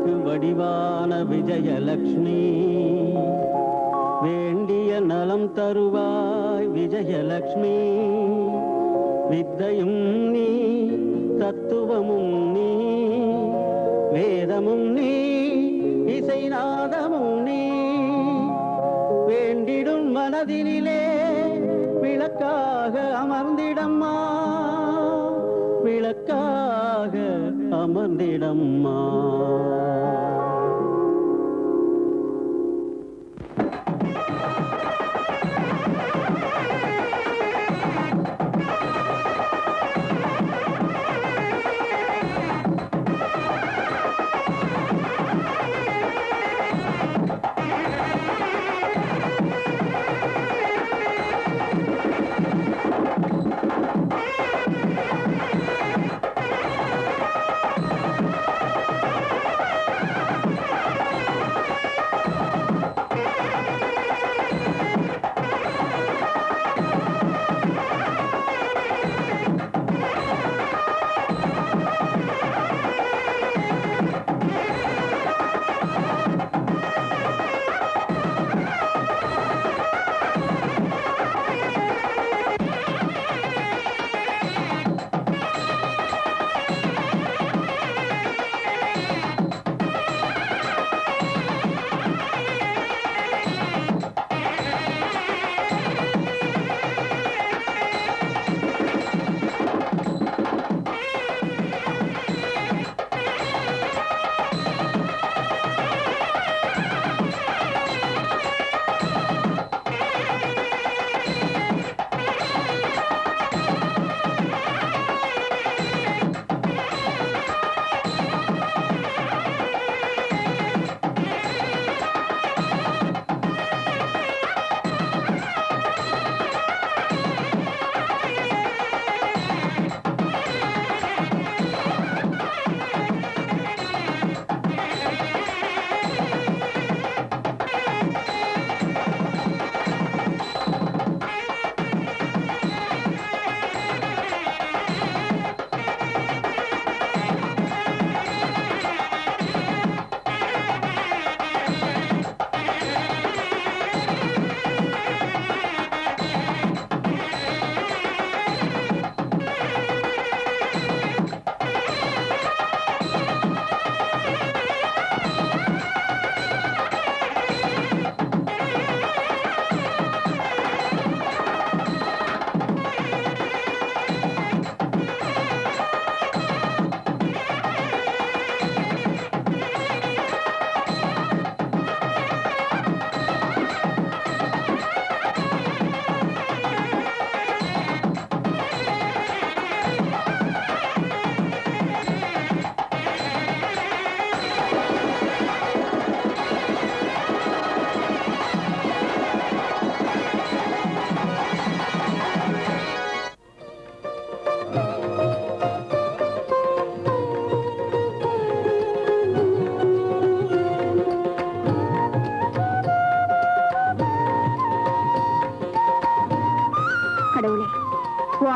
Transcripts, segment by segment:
விளக்கு வடிவான விஜயலக்ஷ்மி, வேண்டிய நலம் தருவாய் விஜயலக்ஷ்மி. வித்தையும் நீ, தத்துவமும் நீ, வேதமும் நீ, இசைநாதமும் நீ. வேண்டிடும் மனதினிலே விளக்காக அமர்ந்திடம்மா, விளக்காக அமர்ந்திடம்மா.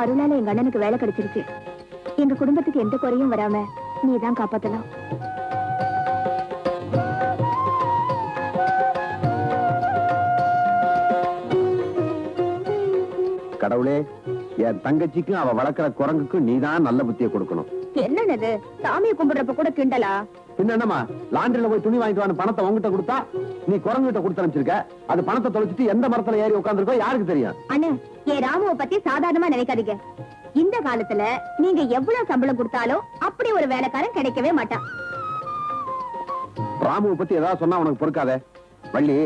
அருளால எங்க அண்ணனுக்கு வேலை கிடைச்சிருச்சு. எங்க குடும்பத்துக்கு எந்த குறையும் வராம நீதான் காப்பாத்தலாம். கடவுளே, என் தங்கச்சிக்கும் அவ வளர்க்கிற குரங்குக்கும் நீதான் நல்ல புத்தியை கொடுக்கணும். என்னது சாமியை கும்பிடுறப்ப கூட கிண்டலா? பின்னமா லாண்டரியில போய் துணி வாங்கிட்டு வந்து பணத்தை உங்ககிட்ட கொடுத்தா நீ குரங்கிட்ட கொடுத்து அனுப்பிச்சிருக்க. அது பணத்தை தொலைச்சிட்டு எந்த மரத்துல ஏறி உட்கார்ந்துருக்கோ யாருக்கு தெரியும்? அண்ணே, என் ராமுவை பத்தி சாதாரணமா நினைக்காதீங்க. இந்த காலத்துல நீங்க எவ்வளவு சம்பளம் கொடுத்தாலும் அப்படி ஒரு வேலைக்காரன் கிடைக்கவே மாட்டான். ராமுவை பத்தி ஏதாவது சொன்னா உனக்கு பொறுக்காதே. வள்ளி,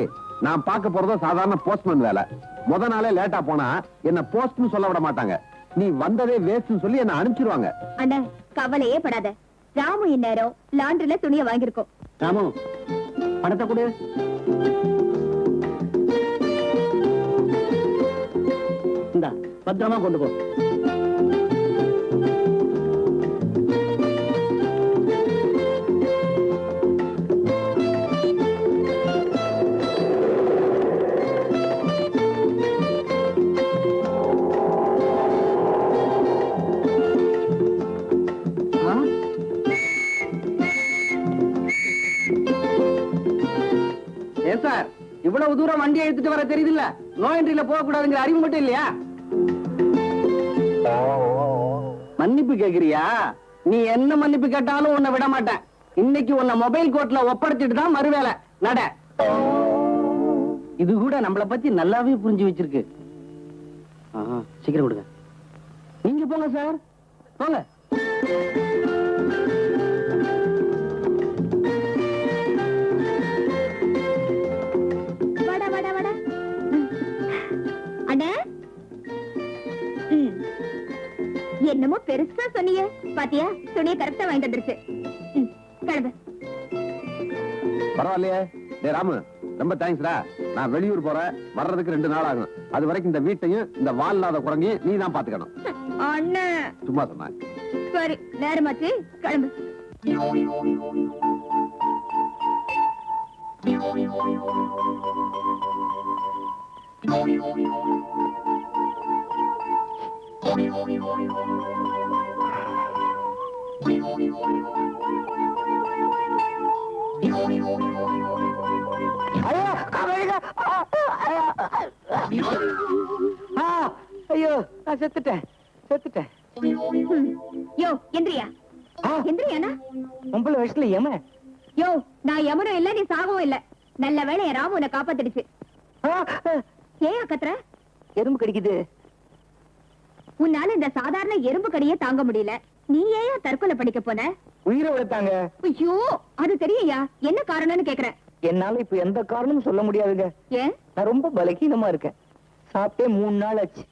நான் பார்க்க போறதோ சாதாரண போஸ்ட்மேன் வேலை. முத நாளே லேட்டா போனா என்ன போஸ்ட்னு சொல்ல விட மாட்டாங்க. நீ வந்ததே வேஸ்ட்னு சொல்லி என்ன அனுப்பிச்சிருவாங்க. அண்ணே, கவலையே படாத. ராமு இந்நேரம் லாண்டரில துணியை வாங்கியிருக்கோம். ராமு, பணத்தை கொடு. இந்தா, பத்திரமா கொண்டு போ. இவ்வளவு தூரம் வண்டி எடுத்துட்டு வர தெரியுது இல்ல? நோ என்ட்ரில போக கூடாதுங்கிற அறிவு மட்டும் இல்லையா? மன்னிப்பு கேக்குறியா? நீ என்ன மன்னிப்பு கேட்டாலும் உன்னை விட மாட்டேன். இன்னைக்கு உன்னை மொபைல் கோர்ட்ல ஒப்படைச்சிட்டு தான் மறுவேளை. நட. இது கூட நம்மள பத்தி நல்லாவே புரிஞ்சு வச்சிருக்கு. சீக்கிரம் கொடுங்க. நீங்க போங்க சார், போங்க. வாடா வாடா வாடா. அண்ணே, என்னமோ பெருசா சொன்னீங்க பாத்தியா? துணியை கரெக்டா வாங்கிட்டு வந்துருச்சு. கிளம்பு. பரவாயில்லையே. டேய் ராமு, ரொம்ப தேங்க்ஸ்டா. நான் வெளியூர் போறேன், வர்றதுக்கு 2 நாள் ஆகும். அது வரைக்கும் இந்த வீட்டையும் இந்த வால் இல்லாத குரங்கையும் நீ தான் பாத்துக்கணும். அண்ணே சும்மா சொன்ன. சரி, நேரமாச்சு, கிளம்பு. ஐயோ, நான் செத்துட்டேன். யோ எந்திரியா, எந்திரியாண்ணா. 9 வயசுல ஏமா? யோ, நான் யமனும் இல்ல, நீ சாகவும் இல்ல. நல்ல வேளை என் ராமு உன்னை காப்பாத்திடுச்சு. ஏன் கத்துற? எறும்பு கடிக்குது. உன்னால இந்த சாதாரண எறும்பு கடியே தாங்க முடியல. நீ ஏன் தற்கொலை படிக்க போன? உயிரை விழுத்தாங்க. ஐயோ, அது தெரியா? என்ன காரணம்னு கேக்குறேன். என்னால இப்ப எந்த காரணமும் சொல்ல முடியாதுங்க. ஏன்? நான் ரொம்ப பலகீனமா இருக்கேன். சாப்பிட்டே 3 நாள் ஆச்சு.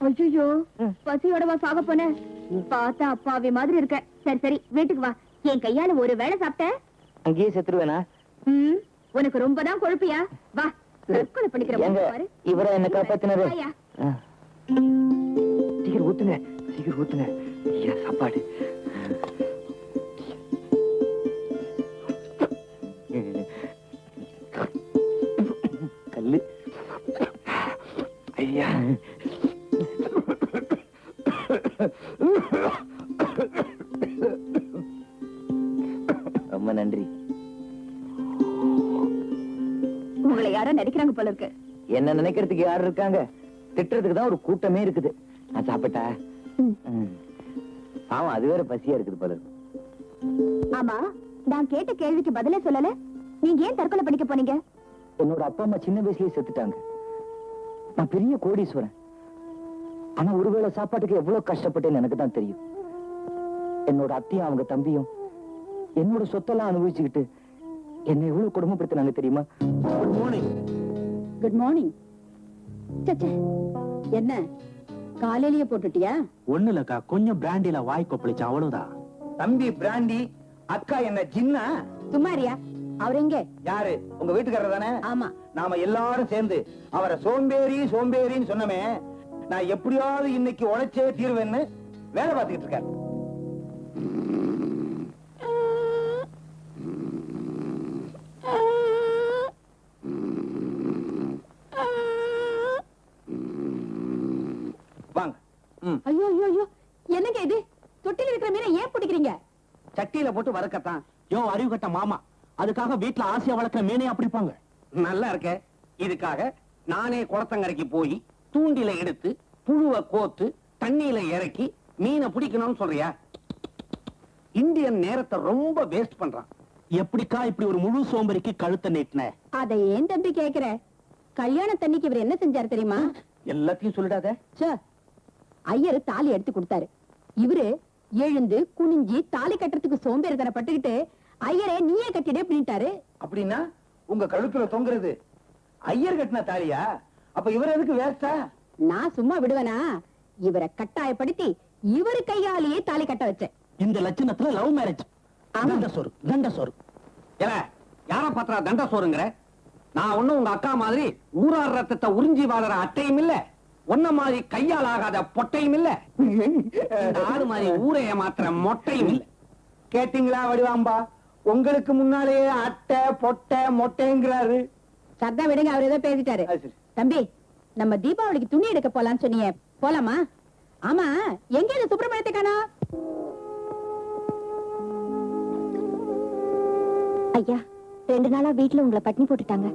ஐயோ, பசியோடவா சாக போன? பார்த்தா அப்பாவி மாதிரி இருக்க. சரி சரி, வீட்டுக்கு வா. என் கையால ஒரு வேளை சாப்பிட்ட அங்கேயே செத்துருவேனா? உனக்கு ரொம்ப தான் கொழுப்பியா? வா, தற்கொலை பண்ணிக்கிற பாரு. இவரை என்ன காப்பாத்தினது. வாயா. சீக்கிரம் ஊத்துங்க. ஐயா, சாப்பாடு. கல்லு. ஐயா, ரொம்ப நன்றி. உங்களை யாரோ நடிக்கிறாங்க போல இருக்கு. என்ன நினைக்கிறதுக்கு யாரு இருக்காங்க? திட்டுறதுக்கு தான் ஒரு கூட்டமே இருக்குது. நான் சாப்பிட்டா பாவம், அது வேற பசியா இருக்குது போல இருக்கு. ஆமா, நான் கேட்ட கேள்விக்கு பதிலே சொல்லல. நீங்க ஏன் தற்கொலை பண்ணிக்க போனீங்க? என்னோட அப்பா அம்மா சின்ன வயசுலயே செத்துட்டாங்க. நான் பெரிய கோடீஸ்வரன். ஆனா ஒருவேளை சாப்பாட்டுக்கு எவ்வளவு கஷ்டப்பட்டேன்னு எனக்கு தான் தெரியும். என்னோட அத்தையும் அவங்க தம்பியும் என்னோட சொத்தெல்லாம் அனுபவிச்சுக்கிட்டு என்னை எவ்வளவு குடும்பப்படுத்தினாங்க தெரியுமா? Good morning. Good morning. என்ன காலையிலேயே போட்டுட்டியா? ஒண்ணு இல்லக்கா, கொஞ்சம் பிராண்டில வாய் கொப்பளிச்சு, அவ்வளவுதான். தம்பி பிராண்டி, அக்கா என்ன ஜின்னா? சும்மாரியா? அவர் எங்க? யாரு? உங்க வீட்டுக்காரர் தானே? ஆமா. நாம எல்லாரும் சேர்ந்து அவரை சோம்பேறின்னு சொன்னமே. நான் எப்படியாவது இன்னைக்கு உழைச்சே தீர்வேன்னு வேலை பார்த்துக்கிட்டு இருக்காரு. வாங்க. ஐயோ ஐயோ ஐயோ, என்னங்க இது? தொட்டில இருக்கிற மீனை ஏன் பிடிக்கிறீங்க? சட்டியில போட்டு வறுக்கத்தான். யோ, அறிவு கட்ட மாமா, அதுக்காக வீட்டுல ஆசையா வளர்க்கிற மீனையா பிடிப்பாங்க? நல்லா இருக்க. இதுக்காக நானே குளத்தங்கரைக்கு போய் தூண்டில எடுத்து புழுவை கோத்து தண்ணியில இறக்கி மீனை பிடிக்கணும்னு சொல்றியா? இந்தியன் நேரத்தை ரொம்ப வேஸ்ட் பண்றான். எப்படிக்கா இப்படி ஒரு முழு சோம்பரிக்கு கழுத்தை நீட்டின? அதை ஏன் தம்பி கேக்குற? கல்யாண தண்ணிக்கு இவர் என்ன செஞ்சாரு தெரியுமா? எல்லாத்தையும் சொல்லிடாத. ஐயரு தாலி எடுத்து கொடுத்தாரு. இவரு எழுந்து குனிஞ்சி தாலி கட்டுறதுக்கு சோம்பேறித்தனம் பட்டுக்கிட்டு ஐயரே நீயே கட்டிடு அப்படின்ட்டாரு. அப்படின்னா உங்க கழுத்துல தொங்குறது ஐயர் கட்டின தாலியா? அப்ப இவர் எதுக்கு வேஸ்டா? நான் சும்மா விடுவேனா? இவரை கட்டாயப்படுத்தி இவரு கையாலேயே தாலி கட்ட வச்சேன். இந்த லட்சணத்துல லவ் மேரேஜ். தண்ட சோறு. யார பாத்திரா தண்ட சோறுங்கிற? நான் ஒண்ணும் உங்க அக்கா மாதிரி ஊரார் ரத்தத்தை உறிஞ்சி வாழற அட்டையும் இல்ல, ஒன்ன மாதிரி கையால் ஆகாத பொட்டையும் இல்ல, ஆடு மாதிரி ஊரை ஏமாத்துற மொட்டையும் இல்ல. கேட்டீங்களா வடிவாம்பா? உங்களுக்கு முன்னாலேயே அட்டை பொட்டை மொட்டைங்கிறாரு. சத்தம் விடுங்க, அவர் ஏதோ பேசிட்டாரு. தம்பி, நம்ம தீபாவளிக்கு துணி எடுக்க போலான்னு சொன்னீங்க, போலாமா? ஆமா, எங்க இந்த சுப்பிரமணியத்தை காணோம்? ஐயா, 2 நாளா வீட்டுல உங்களை பட்டினி போட்டுட்டாங்க.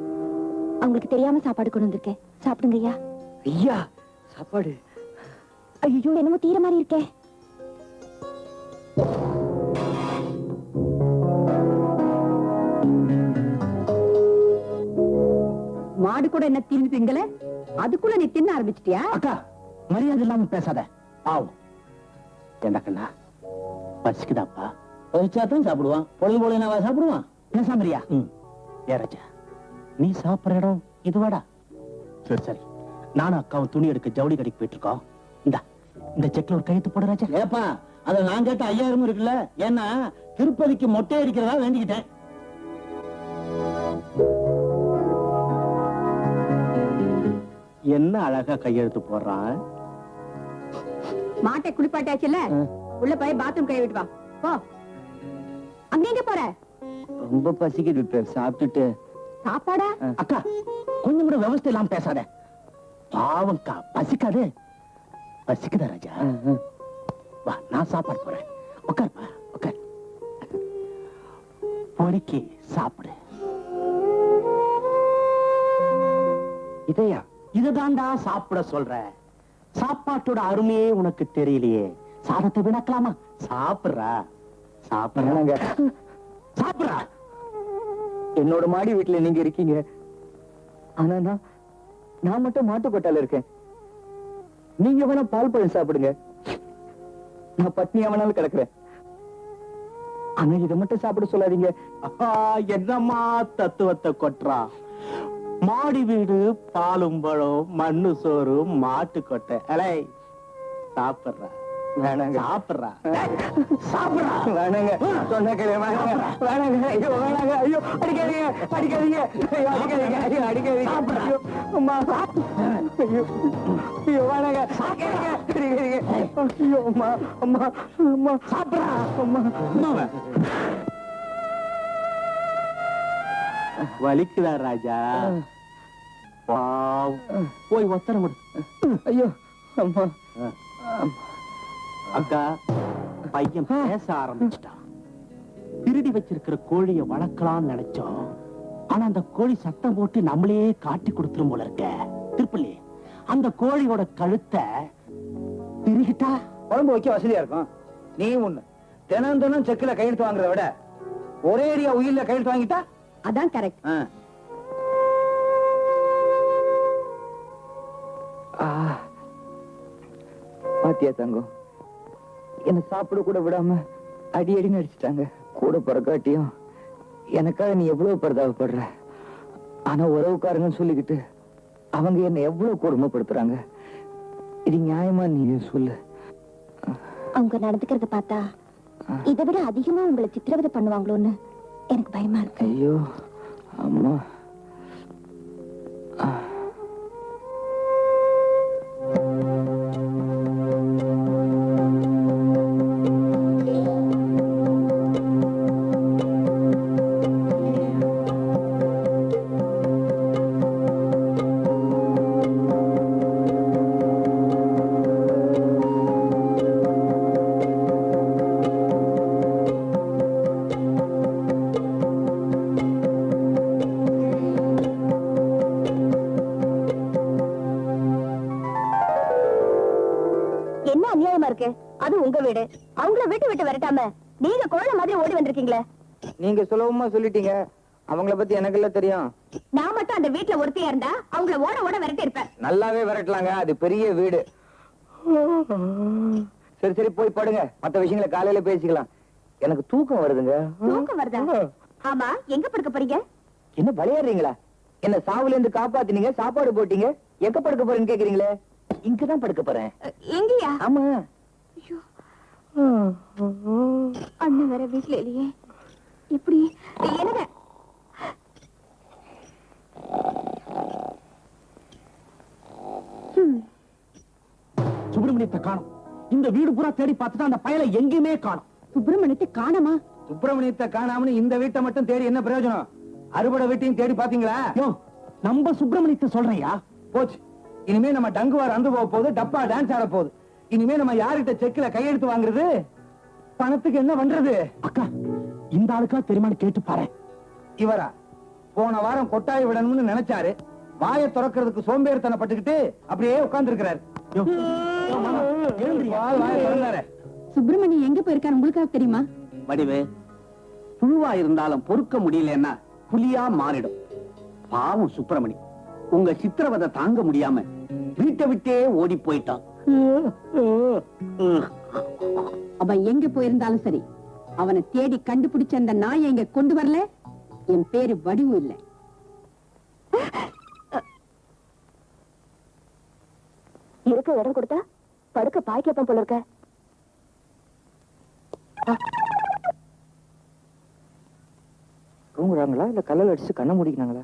அவங்களுக்கு தெரியாம சாப்பாடு கொண்டு வந்திருக்கேன், சாப்பிடுங்க ஐயா. ஐயா சாப்பாடு. ஐயோ, என்னமோ தீர மாதிரி இருக்கே. மாடு கூட என்ன தீர்ந்து திங்கல, அதுக்குள்ள நீ தின்ன ஆரம்பிச்சிட்டியா? அக்கா, மரியாதை இல்லாம பேசாத. பாவம். என்ன கண்ணா, பசிக்குதாப்பா? பசிச்சாத்தான் சாப்பிடுவான். பொழுது போல என்ன சாப்பிடுவான்? பேசாமரியா? ஏ ராஜா, நீ சாப்பிடுற இடம் இதுவாடா? சரி சரி, நானும் அக்காவும் துணி எடுக்க ஜவுளி கடைக்கு போயிட்டு இருக்கோம். இந்த செக்ல ஒரு கையெழுத்து போட ராஜா. ஏப்பா, அத நான் கேட்ட 5000 இருக்குல்ல, ஏன்னா திருப்பதிக்கு மொட்டை அடிக்கிறதா வேண்டிக்கிட்டேன். என்ன அழகா கையெழுத்து போடுறான். மாட்டை குளிப்பாட்டாச்சுல்ல, உள்ள போய் பாத்ரூம் கை விட்டு வா. போ. அங்க எங்க போற? ரொம்ப பசிக்குது, சாப்பிட்டுட்டு. சாப்பாடா? அக்கா, கொஞ்சம் கூட விவசாயம் இல்லாம பேசாத. பாவம்க்கா, பசிக்காது. பசிக்குதா ராஜா? வா, நான் சாப்பாடு போறேன். உட்காருப்பா, உட்கார். பொறுக்கி சாப்பிடு. இதையா? இதுதான்டா சாப்பிட சொல்ற. சாப்பாட்டோட அருமையே உனக்கு தெரியலையே. சாதத்தை விளக்கலாமா? சாப்பிடுறா, சாப்பிடுறாங்க. சாப்பிடுறா. என்னோட மாடி வீட்டுல நீங்க இருக்கீங்க, ஆனா நான் மட்டும் மாட்டுக்கொட்டால இருக்கேன். நீங்க வேணா பால் பழம் சாப்பிடுங்க, நான் பட்னியா வேணாலும் கிடக்குறேன். ஆனா இதை மட்டும் சாப்பிட சொல்லாதீங்க. என்னம்மா தத்துவத்தை கொட்டுறா. மாடி வீடு, பாலும் பழம், மண்ணு சோறு, மாட்டு கொட்டை. அலை, சாப்பிடுறா. வேணாங்க, சாப்பிடுறா, சாப்பிடுறா. வேணாங்க, சொன்ன கேளு. வேணாங்க, வேணாங்க, ஐயோ வேணாங்க, ஐயோ அடிக்காதீங்க, அடிக்காதீங்க, ஐயோ அடிக்காதீங்க, ஐயோ அடிக்காதீங்க, ஐயோ அம்மா, ஐயோ ஐயோ வேணாங்க, அடிக்காதீங்க, அடிக்காதீங்க, ஐயோ அம்மா, அம்மா, அம்மா, சாப்பிடுறா. அம்மா, அம்மாவை வலிக்குதா ராஜா? போய் ஒத்தரம் கொடு. ஐயோ அம்மா. அக்கா, பையன் பேச ஆரம்பிச்சிட்டான். திருடி வச்சிருக்கிற கோழிய வளர்க்கலாம்னு நினைச்சோம். ஆனா அந்த கோழி சத்தம் போட்டு நம்மளையே காட்டி கொடுத்துரும் போல இருக்க. திருப்பள்ளி, அந்த கோழியோட கழுத்தை திருகிட்டா குழம்பு வைக்க வசதியா இருக்கும். நீ ஒண்ணு தினம் தினம் செக்கில கையெழுத்து வாங்குறத விட ஒரே அடியா உயிரில கையெழுத்து வாங்கிட்டா அதான் கரெக்ட். பாத்தியா தங்கம், என்ன சாப்பிட கூட விடாம அடி அடி நடிச்சிட்டாங்க. கூட பிறக்காட்டியும் எனக்காக நீ எவ்வளவு பரிதாபப்படுற. ஆனா உறவுக்காரங்க சொல்லிக்கிட்டு அவங்க என்ன எவ்வளவு கொடுமைப்படுத்துறாங்க. இது நியாயமா நீ சொல்லு. அவங்க நடந்துக்கிறத பார்த்தா இதை விட அதிகமா உங்களை சித்திரவதை பண்ணுவாங்களோன்னு எனக்கு பயமா இருக்கு. ஐயோ அம்மா. என்ன அநியாயமா இருக்கு? அது உங்க வீடு, அவங்கள வீட்டு விட்டு வரட்டாம நீங்க குழந்தை மாதிரி ஓடி வந்திருக்கீங்களே. நீங்க சுலபமா சொல்லிட்டீங்க, அவங்கள பத்தி எனக்கு எல்லாம் தெரியும். நான் மட்டும் அந்த வீட்டுல ஒருத்தையா இருந்தா அவங்கள ஓட ஓட விரட்டி இருப்பேன். நல்லாவே விரட்டலாங்க, அது பெரிய வீடு. சரி சரி போய் படுங்க, மத்த விஷயங்களை காலையில பேசிக்கலாம். எனக்கு தூக்கம் வருதுங்க. தூக்கம் வருதா? ஆமா, எங்க படுக்க போறீங்க? என்ன விளையாடுறீங்களா? என்ன சாவுல இருந்து காப்பாத்தினீங்க, சாப்பாடு போட்டீங்க, எங்க படுக்க போறேன்னு கேக்குறீங்களே? இங்கதான் படுக்க போறேன். எங்கயா? ஆமா. அண்ணன் வேற வீட்டுல இல்லையே, இப்படி என்னங்க? சுப்பிரமணியத்தை காணும். இந்த வீடு பூரா தேடி பார்த்துட்டு அந்த பயலை எங்கேயுமே காணும். சுப்பிரமணியத்தை காணமா? சுப்பிரமணியத்தை காணாமனு இந்த வீட்டை மட்டும் தேடி என்ன பிரயோஜனம்? அறுபடை வீட்டையும் தேடி பாத்தீங்களா? நம்ம சுப்பிரமணியத்தை சொல்றையா? போச்சு. இனிமே நம்ம டங்குவார் அந்து போக போகுது, டப்பா டான்ஸ் ஆட போகுது. இனிமே நம்ம யார்கிட்ட செக்ல கையெழுத்து வாங்குறது? பணத்துக்கு என்ன பண்றது? அக்கா, இந்த ஆளுக்கா தெரியுமான்னு கேட்டு பாரு. இவரா போன வாரம் கொட்டாய் விடணும்னு நினைச்சாரு, வாயை திறக்கிறதுக்கு சோம்பேறித்தனப்பட்டுக்கிட்டு அப்படியே உட்கார்ந்து இருக்கிறார். சுப்பிரமணி எங்க போயிருக்காரு உங்களுக்காக தெரியுமா? வடிவு புழுவா இருந்தாலும் பொறுக்க முடியலன்னா புலியா மாறிடும். பாவம் சுப்பிரமணி உங்க சித்திரவதை தாங்க முடியாம வீட்டை விட்டே ஓடி போயிட்டான். அவன் எங்க போயிருந்தாலும் சரி, அவனை தேடி கண்டுபிடிச்ச அந்த நாயை இங்க கொண்டு வரல, என் பேரு வடிவு இல்லை. இருக்க இடம் கொடுத்தா படுக்க பாய் கேப்பம் போல இருக்க. தூங்குறாங்களா இல்ல கல்லல் அடிச்சு கண்ணை மூடிக்கிறாங்களா?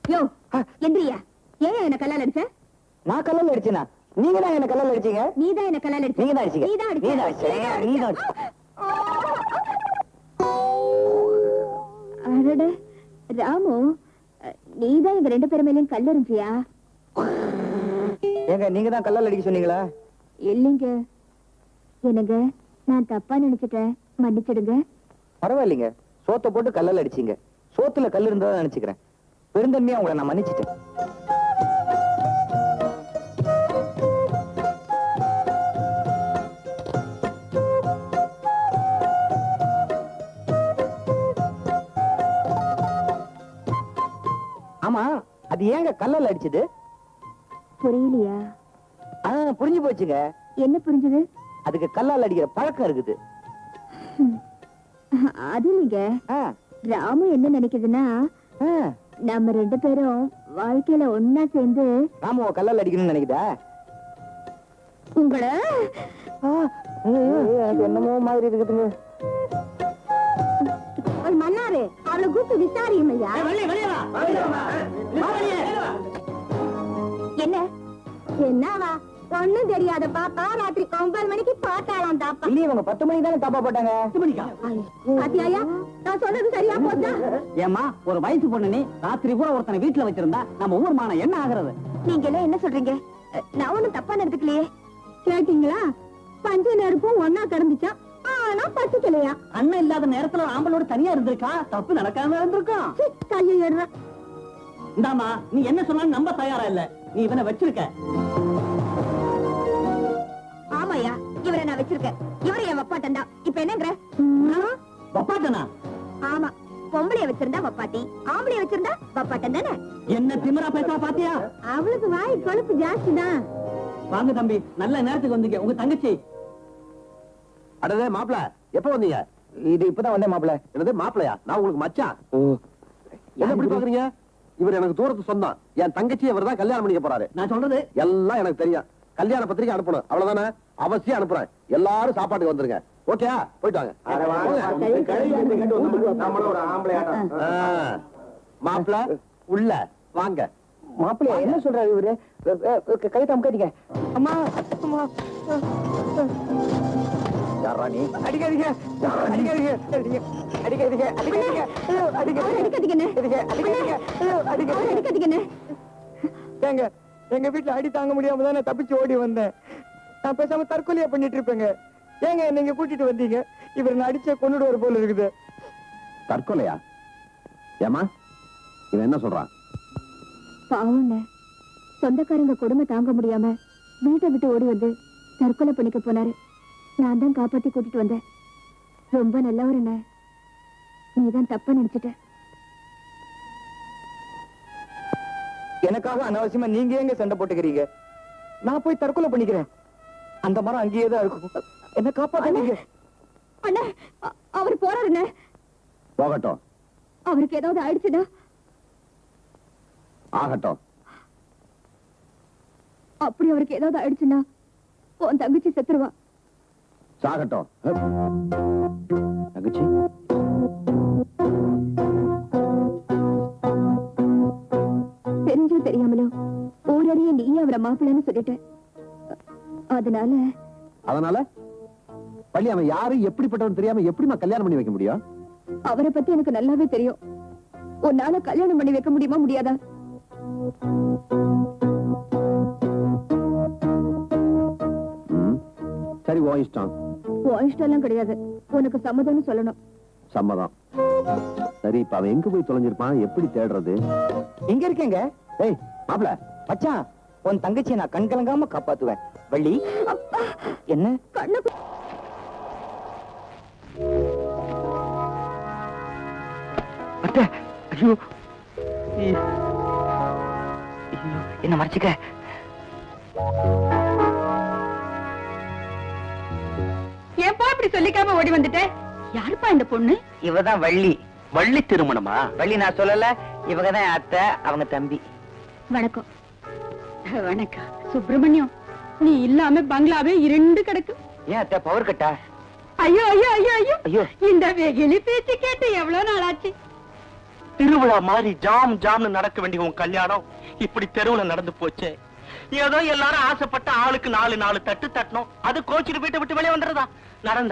யோ எந்திரியா, ஏன் என்ன கல்லால் அடிச்ச? நான் கல்லல் அடிச்சேனா? நீங்க தான் என்ன கல்லல் அடிச்சீங்க. நீதான் என்ன கல்லால் அடிச்ச. நீங்க தான் அடிச்சீங்க. நீதான் அடிச்ச. நீதான் அடிச்சீங்க. நீதான் அடிச்சீங்க. அடட ராமு, நீதான் எங்க 2 பேர் மேலயும் கல்லெறிஞ்சியா? ஏங்க நீங்க தான் கல்லல் அடிக்க சொன்னீங்களா? இல்லைங்க. என்னங்க, நான் தப்பா நினைச்சிட்டேன், மன்னிச்சிடுங்க. பரவாயில்லைங்க, சோத்தை போட்டு கல்லல் அடிச்சீங்க. சோத்துல கல் இருந்தா நினைச்சுக்கிறேன். பெருந்தன்மையா உங்களை நான் மன்னிச்சிட்டேன். ஆமா, அது ஏங்க கல்லல் அடிச்சது? புரியலையா? புரிஞ்சு போச்சுங்க. என்ன புரிஞ்சது? அதுக்கு கல்லால் அடிக்கிற பழக்கம் இருக்குது. அது இல்லைங்க, ராமு என்ன நினைக்குதுன்னா நம்ம 2 பேரும் வாழ்க்கையில ஒன்னா சேர்ந்து ராமுவ கல்லால் அடிக்கணும்னு நினைக்குதா? உங்களை என்னமோ மாதிரி இருக்குதுங்க. ஒரு மன்னாரு அவளை கூப்பிட்டு விசாரியும் ஐயா. என்ன என்னவா ஒண்ணும் தெரியாத பாப்பா ராத்திரி 9 மணிக்கு பாத்தாளாம் தாப்பா. இல்லையே, இவங்க 10 மணிக்கு தானே தாப்பா போட்டாங்க. 10 மணிக்கா? பாத்தியாயா, நான் சொன்னது சரியா போச்சா? ஏமா ஒரு வயசு பொண்ணு நீ ராத்திரி பூரா ஒருத்தனை வீட்டுல வச்சிருந்தா நம்ம ஊர் மானம் என்ன ஆகுறது? நீங்க எல்லாம் என்ன சொல்றீங்க? நான் ஒண்ணும் தப்பா நடந்துக்கலையே. கேட்டீங்களா? பஞ்ச நெருப்பும் ஒன்னா கிடந்துச்சா, ஆனா பசிக்கலையா? அண்ணன் இல்லாத நேரத்துல ஒரு ஆம்பளோட தனியா இருந்திருக்கா, தப்பு நடக்காம இருந்திருக்கும். கையை எடுற. இந்தாமா நீ என்ன சொன்னாலும் நம்ப தயாரா இல்ல, நீ இவனை வச்சிருக்க. ஆமாயா, இவரை நான் வச்சிருக்கேன். இவரை என் வப்பாட்டன் தான். இப்ப என்னங்கிற? வப்பாட்டனா? ஆமா, பொம்பளைய வச்சிருந்தா வப்பாட்டி, ஆம்பளைய வச்சிருந்தா வப்பாட்டன் தானே. என்ன திமிரா பேசா பாத்தியா? அவளுக்கு வாய் கொழுப்பு ஜாஸ்தி தான். வாங்க தம்பி, நல்ல நேரத்துக்கு வந்தீங்க. உங்க தங்கச்சி. அடடே மாப்பிள, எப்ப வந்தீங்க? இது இப்பதான் வந்தேன் மாப்பிள்ள. என்னது மாப்பிளையா? நான் உங்களுக்கு மச்சான். என்ன இப்படி பாக்குறீங்க? இவர் எனக்கு தூரத்து சொந்தம். என் தங்கச்சி இவர் தான் கல்யாணம் பண்ணிக்க போறாரு. நான் சொல்றது எல்லாம் எனக்கு தெரியும். கல்யாண பத்திரிக்கை அனுப்பணும், அவ்வளவுதானே? அவசியம் அனுப்புறேன். எல்லாரும் சாப்பாட்டுக்கு வந்துருங்க. ஓகே, போயிட்டு வாங்க. மாப்பிள உள்ள வாங்க. மாப்பிள்ளையா என்ன சொல்றாரு இவரு? கை தம்காதீங்க. அம்மா அம்மா. யாரா நீ? அடிக்காதீங்க அடிக்காதீங்க அடிக்காதீங்க அடிக்காதீங்க அடிக்காதீங்க அடிக்காதீங்க அடிக்காதீங்க. ஏங்க, எங்க வீட்டுல அடி தாங்க முடியாம தான் நான் தப்பிச்சு ஓடி வந்தேன். நான் பேசாம தற்கொலையா பண்ணிட்டு இருப்பேங்க. ஏங்க நீங்க கூட்டிட்டு வந்தீங்க? இவர் நான் அடிச்ச கொன்னுடுவார் போல இருக்குது. தற்கொலையா? ஏமா இவன் என்ன சொல்றான்? பாவங்க, சொந்தக்காரங்க கொடுமை தாங்க முடியாம வீட்டை விட்டு ஓடி வந்து தற்கொலை பண்ணிக்க போனாரு. நான் தான் காப்பாத்தி கூட்டிட்டு வந்தேன். ரொம்ப நல்லவருண்ண. நீதான் தப்பா நினைச்சிட்ட. எனக்காக அனாவசியமா நீங்க எங்க சண்டை போட்டுக்கிறீங்க? நான் போய் தற்கொலை பண்ணிக்கிறேன். அந்த மரம் அங்கேயே தான் இருக்கும். என்ன காப்பாத்துறீங்க? அண்ணா, அவர் போறாருண்ண. போகட்டும். அவருக்கு ஏதாவது ஆயிடுச்சுன்னா? ஆகட்டும். அப்படி அவருக்கு ஏதாவது ஆயிடுச்சுன்னா உன் தங்கச்சி செத்துருவா. சாகட்டும். தங்கச்சி தெரிஞ்சோ தெரியாமலோ ஓரடியே நீ அவரை மாப்பிள்ளைன்னு சொல்லிட்டேன். அதனால அதனால பள்ளி அவன் யாரு எப்படிப்பட்டவன் தெரியாம எப்படிமா கல்யாணம் பண்ணி வைக்க முடியும்? அவரை பத்தி எனக்கு நல்லாவே தெரியும். உன்னால கல்யாணம் பண்ணி வைக்க முடியுமா முடியாதா? சரி, ஓ இஷ்டம். உன் இஷ்டம் எல்லாம் கிடையாது. உனக்கு சம்மதம்னு சொல்லணும். சம்மதம். சரி, இப்ப அவன் எங்க போய் தொலைஞ்சிருப்பான்? எப்படி தேடுறது? இங்க இருக்கேங்க. ஏய் மாப்ள, மச்சான், உன் தங்கச்சியை நான் கண் கலங்காம காப்பாத்துவேன். வள்ளி, என்ன கண்ணு அத்தை, ஐயோ என்ன மறைச்சுக்க. ஏன்பா இப்படி சொல்லிக்காம ஓடி வந்துட்ட? யாருப்பா இந்த பொண்ணு? இவதான் வள்ளி. வள்ளி திருமணமா? வள்ளி நான் சொல்லல, இவங்கதான் அத்தை, அவங்க தம்பி. வணக்கம். வணக்கம் சுப்பிரமணியம். நீ இல்லாம பங்களாவே இருண்டு கிடக்கு. ஏன் அத்தை, பவர் கட்டா? ஐயோ ஐயோ ஐயோ ஐயோ ஐயோ, இந்த வெகிலி பேச்சு கேட்டு எவ்வளவு நாளாச்சு. திருவிழா மாதிரி ஜாம் ஜாம்னு நடக்க வேண்டிய உன் கல்யாணம் இப்படி தெருவுல நடந்து போச்சு. ஏதோ எல்லாரும் ஆசைப்பட்ட ஆளுக்கு 4 தட்டு தட்டணும். அது கோச்சிட்டு வீட்டை விட்டு வெளியே வந்துடுறதா?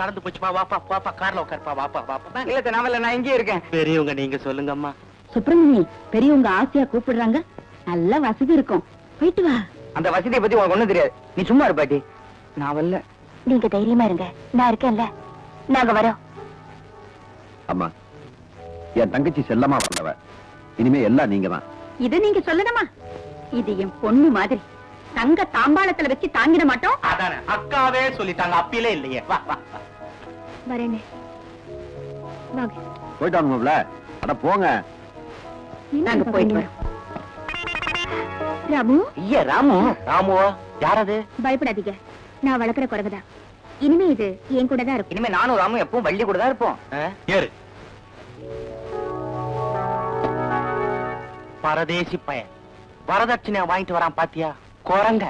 நடந்து போச்சுப்பா. வாப்பா வாப்பா, கார்ல உட்காருப்பா. வாப்பா வாப்பா. இல்ல நாமல, நான் இங்கே இருக்கேன். பெரியவங்க நீங்க சொல்லுங்கம்மா. சுப்பிரமணி, பெரியவங்க ஆசையா கூப்பிடுறாங்க. நல்ல வசதி இருக்கும், போயிட்டு வா. அந்த வசதியை பத்தி உனக்கு ஒண்ணும் தெரியாது. நீ சும்மா இரு பாட்டி. நான் வரல. நீங்க தைரியமா இருங்க, நான் இருக்கேன்ல. நாங்க வரோம். அம்மா, என் தங்கச்சி செல்லமா வந்தவ. இனிமே எல்லாம் நீங்க தான். இது நீங்க சொல்லணுமா? இது என் பொண்ணு மாதிரி. தங்க தாம்பாளத்துல வச்சு தாங்கிட மாட்டோம். அதானே அக்காவே சொல்லிட்டாங்க, அப்பிலே இல்லையே. வா வா வா. வரேன்னு வாங்க. போயிட்டு வாங்க மாப்ள. அட போங்க. நாங்க போயிட்டு வரோம். ராமு, ஐயா ராமு. ராமுவா? யாரது? பயப்படாதீங்க. நான் வளர்க்குற குறைவுதான். இனிமே இது என் கூட தான் இருக்கும். இனிமே நானும் ராமும் எப்பவும் வள்ளி கூட தான் இருப்போம். ஏறு. பரதேசி பையன் வரதட்சணையா வாங்கிட்டு வரான் பாத்தியா? குரங்க.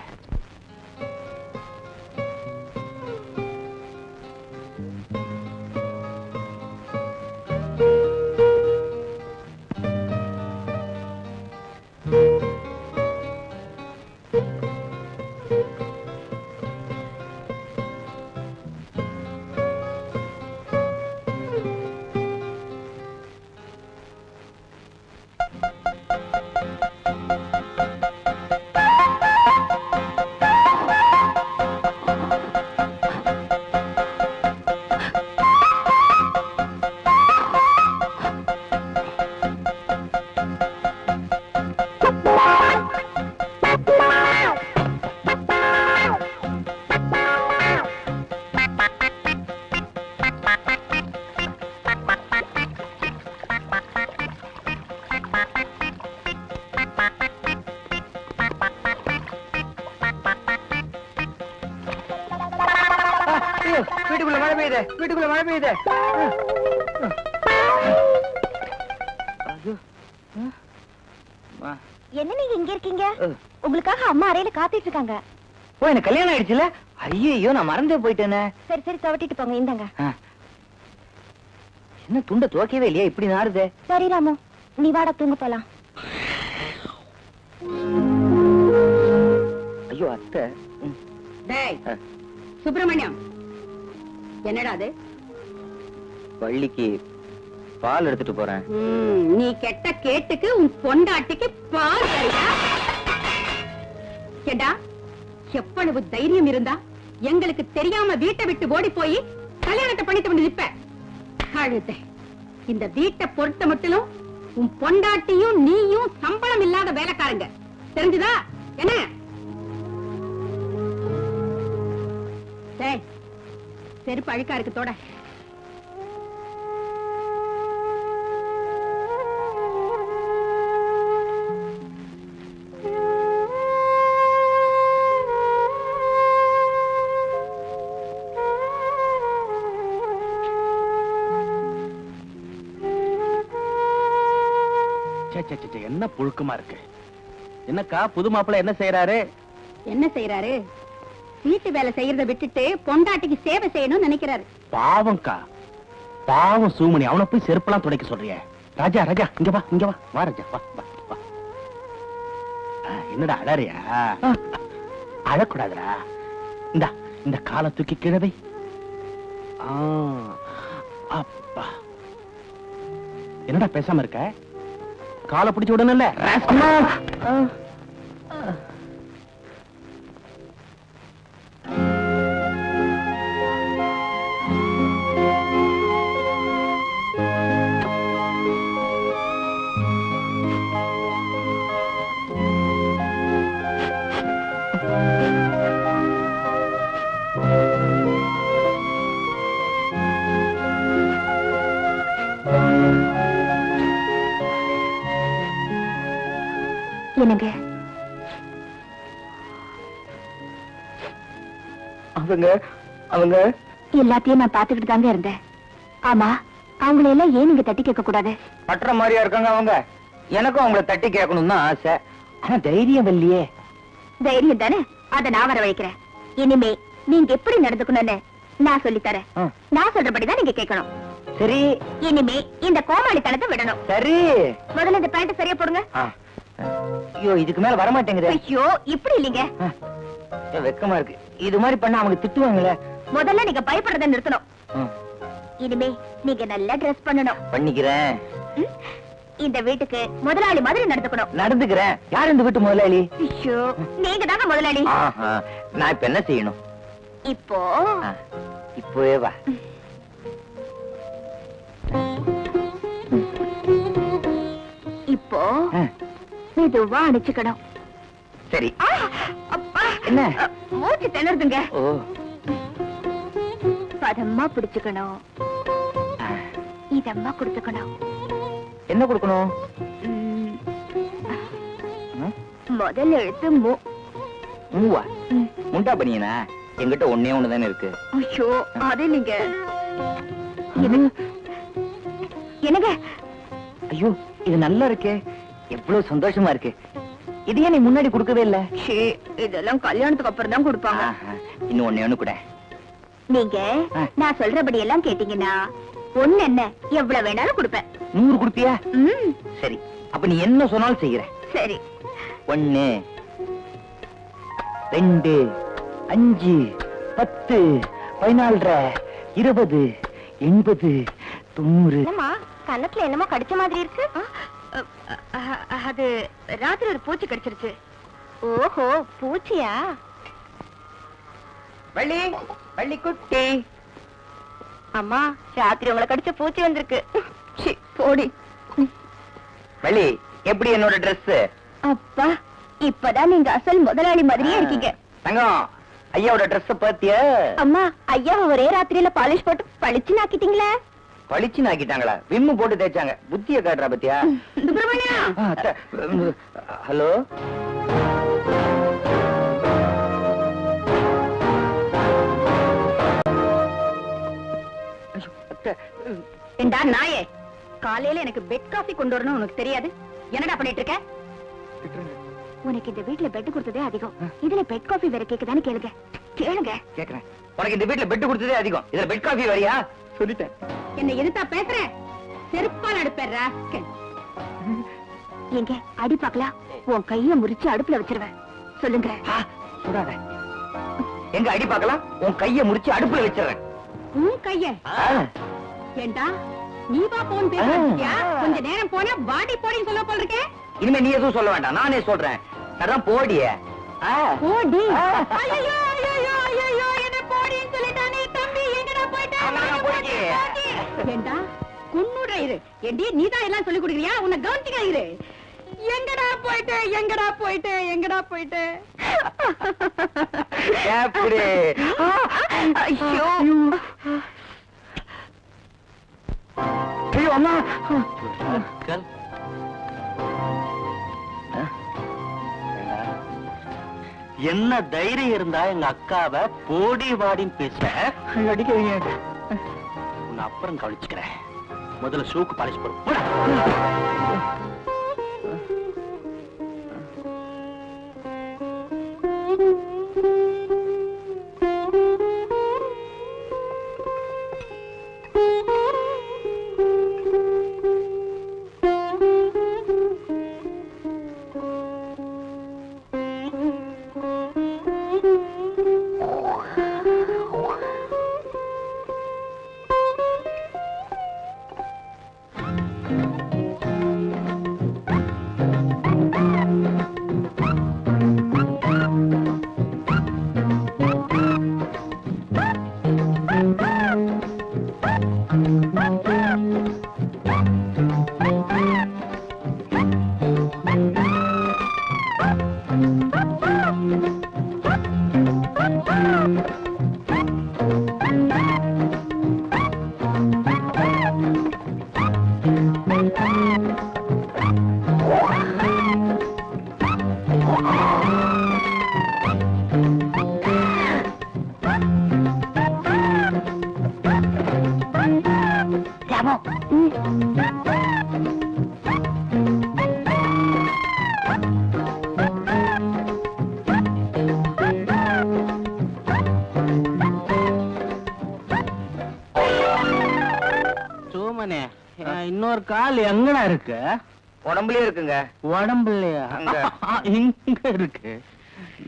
வீட்டுக்குள்ள மழை பெய்யுது, வீட்டுக்குள்ள மழை பெய்யுது. என்ன நீங்க இங்க இருக்கீங்க? உங்களுக்காக அம்மா அறையில காத்துட்டு இருக்காங்க. ஓ, எனக்கு கல்யாணம் ஆயிடுச்சுல? ஐயோ, நான் மறந்தே போயிட்டேனே. சரி சரி, துவட்டிட்டு போங்க. இந்தாங்க. என்ன துண்ட துவக்கவே இல்லையா? இப்படி நாடுதே. சரி ராமு, நீ வாடா, தூங்க போலாம். ஐயோ அத்தை. டேய் சுப்பிரமணியம், என்னடா அது? வள்ளிக்கு பால் எடுத்துட்டு போறேன். நீ கெட்ட கேட்டுக்கு உன் பொண்டாட்டிக்கு பால் தரியா? கேடா, எவ்வளவு தைரியம் இருந்தா எங்களுக்கு தெரியாம வீட்டை விட்டு ஓடி போய் கல்யாணத்தை பண்ணிட்டு வந்து நிப்ப. கழுதை, இந்த வீட்டை பொறுத்த மட்டும் உன் பொண்டாட்டியும் நீயும் சம்பளம் இல்லாத வேலைக்காரங்க, தெரிஞ்சுதா? என்ன? டேய், செருப்பு அழுக்கா இருக்கு, தோட. என்ன புழுக்கமா இருக்கு? என்னக்கா, புது மாப்பிள்ளை என்ன செய்யறாரு? என்ன செய்யறாரு? வீட்டு வேலை செய்யறத விட்டுட்டு பொண்டாட்டிக்கு சேவை செய்யணும்னு நினைக்கிறாரு. பாவம்க்கா, பாவம் சூமணி. அவனை போய் செருப்பெல்லாம் துடைக்க சொல்றிய? ராஜா ராஜா, இங்க வா, இங்க வா. வா ராஜா, வா வா வா. என்னடா அழறியா? அழக்கூடாதுடா. இந்த காலை தூக்கி கிழவை. அப்பா, என்னடா பேசாம இருக்க? காலை பிடிச்சு விடணும்ல. என்னங்க அவங்க எல்லாத்தையும் நான் பாத்துக்கிட்டு தாங்க இருந்தேன். ஆமா, அவங்களை எல்லாம் ஏன் நீங்க தட்டி கேட்க கூடாது? பற்ற மாதிரியா இருக்காங்க அவங்க. எனக்கும் அவங்கள தட்டி கேட்கணும் தான் ஆசை. ஆனா தைரியம் இல்லையே. தைரியம் தானே, அத நான் வரவழைக்கிறேன். இனிமே நீங்க எப்படி நடந்துக்கணும்னு நான் சொல்லி தரேன். நான் சொல்றபடிதான் நீங்க கேட்கணும். சரி. இனிமே இந்த கோமாளித்தனத்தை விடணும். சரி. முதல்ல இந்த பேண்ட் சரியா போடுங்க. ஐயோ, இதுக்கு மேல வர மாட்டேங்குது. ஐயோ, இப்படி இல்லைங்க. வெக்கமா இருக்கு. இது மாதிரி பண்ண அவங்க திட்டுவாங்களே. முதல்ல நீங்க பயப்படுறத நிறுத்தணும். இனிமே நீங்க நல்லா ட்ரெஸ் பண்ணணும். பண்ணிக்கிறேன். இந்த வீட்டுக்கு முதலாளி மாதிரி நடந்துக்கணும். நடந்துக்கிறேன். யார் இந்த வீட்டு முதலாளி? ஐயோ, நீங்க தாங்க முதலாளி. நான் இப்ப என்ன செய்யணும்? இப்போ இப்பவே வா. இப்போ மெதுவா அடிச்சுக்கணும். சரி. அப்பா, என்ன? மூச்சு திணறுதுங்க. ஓ, பதமா பிடிச்சுக்கணும். இதம்மா கொடுத்துக்கணும். என்ன கொடுக்கணும்? முதல் எழுத்து மூ. மூவா? முண்டா பண்ணியனா? எங்கிட்ட ஒன்னே ஒண்ணுதானே இருக்கு. ஐயோ, அது நீங்க என்னங்க? ஐயோ, இது நல்லா இருக்கே. எவ்வளவு சந்தோஷமா இருக்கு. இது ஏன் நீ முன்னாடி கொடுக்கவே இல்ல? இதெல்லாம் கல்யாணத்துக்கு அப்புறம் தான் கொடுப்பாங்க. இன்னும் ஒண்ணு கூட. நீங்க நான் சொல்றபடி எல்லாம் கேட்டீங்கன்னா ஒண்ணு என்ன எவ்வளவு வேணாலும் கொடுப்பேன். 100 கொடுப்பியா? சரி, அப்ப நீ என்ன சொன்னாலும் செய்யறேன். சரி. 1 2 5 10 14 20 80 90. என்னம்மா, கன்னத்துல என்னமோ கடிச்ச மாதிரி இருக்கு? அது ராத்திரி ஒரு பூச்சி கடிச்சிருச்சு. ஓஹோ, பூச்சியா? வள்ளி, வள்ளி குட்டி. அம்மா, ராத்திரி உங்களை கடிச்ச பூச்சி வந்திருக்கு. போடி. வள்ளி, எப்படி என்னோட Dress? அப்பா, இப்பதான் நீங்க அசல் முதலாளி மாதிரியே இருக்கீங்க. தங்கம், ஐயாவோட Dress பாத்தியா? அம்மா, ஐயா ஒரே ராத்திரியில பாலிஷ் போட்டு பளிச்சு நாக்கிட்டீங்களே. பளிச்சு நாக்கிட்டாங்களா? விம்மு போட்டு தேய்ச்சாங்க. புத்திய காட்டுறா பத்தியா? சுப்பிரமணியா. ஹலோ. ஏண்டா நாயே, காலையில எனக்கு பெட் காஃபி கொண்டு வரணும் உனக்கு தெரியாது? என்னடா பண்ணிட்டு இருக்க? உனக்கு இந்த வீட்டுல பெட் கொடுத்ததே அதிகம், இதுல பெட் காஃபி வேற கேக்குதான்னு கேளுங்க. கேளுங்க. கேக்குறேன். உனக்கு இந்த வீட்டுல பெட் கொடுத்ததே அதிகம், இதுல பெட் காஃபி வரியா? சொல்லிட்டேன். என்ன எதுத்தா பேசுற? செருப்பால் அடுப்பேறா. எங்க அடி பாக்கலாம்? உன் கைய முறிச்சு அடுப்புல வச்சிருவேன். சொல்லுங்க. சுடாத. எங்க அடி பார்க்கலாம்? உன் கைய முறிச்சு அடுப்புல வச்சிடுறேன். உன் கைய? ஏண்டா நீ வா போன் பேசியா? கொஞ்ச நேரம் போனா பாடி போடின்னு சொல்ல போல இருக்கே. இனிமே நீ எதுவும் சொல்ல வேண்டாம், நானே சொல்றேன். அதான் போடிய. போடி. ஐயோ ஐயோ ஐயோ, என்ன போடின்னு சொல்லிட்டானே தம்பி. எங்கடா போய்ட்ட? ஏண்டா குன்னுற இரு. ஏண்டி நீதான் எல்லாம் சொல்லி கொடுக்கறியா? உன்னை கவனிச்சுக்க இரு. எங்கடா போயிட்டு எங்கடா போயிட்டு எங்கடா போயிட்டு? எப்படி? ஐயோ, ஐயோ அம்மா. என்ன தைரியம் இருந்தா எங்க அக்காவை போடி வாடின்னு பேச? அடிக்கிறீங்க. உன்னை அப்புறம் கவனிச்சுக்கிறேன். முதல்ல ஷூக்கு பாலிஷ் போடு. இன்னொரு கால் எங்கடா இருக்கு? உடம்புலயே இருக்குங்க. உடம்புலையா? அங்க. இங்க இருக்கு.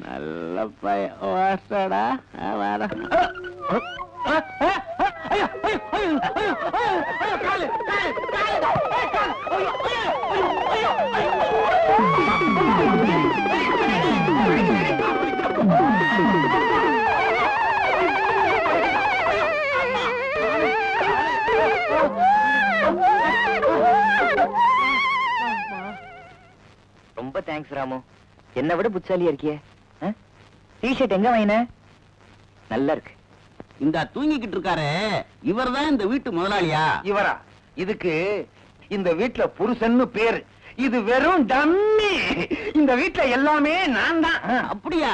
நல்ல பையன் வாசடா. வாடா. ரொம்ப தேங்க்ஸ் ராமு. என்னை விட புத்தாலியா இருக்கியே. டிஷர்ட் எங்க வாங்கின? நல்லா இருக்கு. இந்த தூங்கிக்கிட்டு இருக்காரு இவர்தான் இந்த வீட்டு முதலாளியா? இவரா? இதுக்கு இந்த வீட்டுல புருஷன்னு பேரு. இது வெறும் டம்மி. இந்த வீட்டுல எல்லாமே நான் தான். அப்படியா?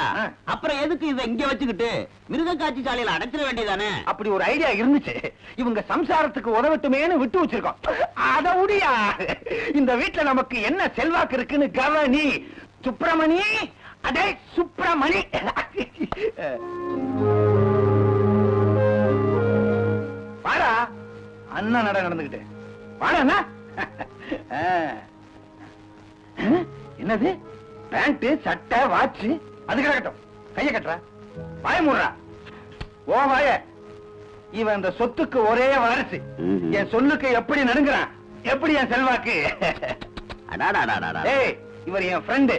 அப்புறம் எதுக்கு இதை இங்க வச்சுக்கிட்டு மிருக காட்சி சாலையில அடைச்சிட வேண்டியதானே? அப்படி ஒரு ஐடியா இருந்துச்சு. இவங்க சம்சாரத்துக்கு உதவட்டுமேன்னு விட்டு வச்சிருக்கோம். அத முடியா? இந்த வீட்டுல நமக்கு என்ன செல்வாக்கு இருக்குன்னு கவனி. சுப்பிரமணி, அடே சுப்பிரமணி. வாடா அண்ணா நட நடந்துகிட்டு வாடா அண்ணா. என்னது? பேண்ட், சட்டை, வாட்ச், அது கிடக்கட்டும். கைய கட்டுறா, வாய மூடுறா. ஓ வாய. இவன் இந்த சொத்துக்கு ஒரே வாரிசு. என் சொல்லுக்கு எப்படி நடுங்குறான்? எப்படி என் செல்வாக்கு? ஏய், இவர் என் ஃப்ரெண்டு.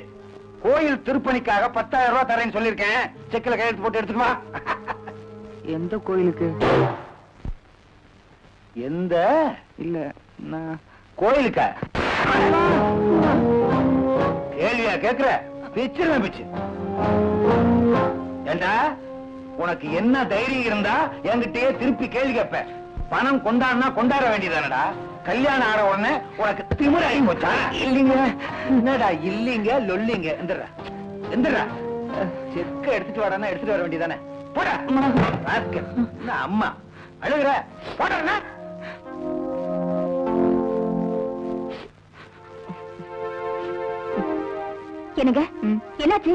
கோயில் திருப்பணிக்காக 10,000 ரூபாய் தரேன்னு சொல்லிருக்கேன். செக்கில கையெழுத்து போட்டு எடுத்துட்டு வா. எந்த கோயிலுக்கு? எந்த? இல்ல நான் கோயிலுக்கா? கேள்வியா கேக்குற? பிச்சிருவேன் பிச்சு. ஏண்டா, உனக்கு என்ன தைரியம் இருந்தா என்கிட்டயே திருப்பி கேள்வி கேட்ப? பணம் கொண்டாடினா கொண்டாட வேண்டியதானடா. கல்யாணம் ஆற உடனே உனக்கு திமிராகி போச்சா? இல்லீங்க. என்னடா இல்லீங்க லொல்லிங்க? எந்திரா எந்திரா. செக்க எடுத்துட்டு வாடானா எடுத்துட்டு வர வேண்டியதானே. போடா. என்ன அம்மா அழுகுற? போடா. என்னங்க என்னாச்சு?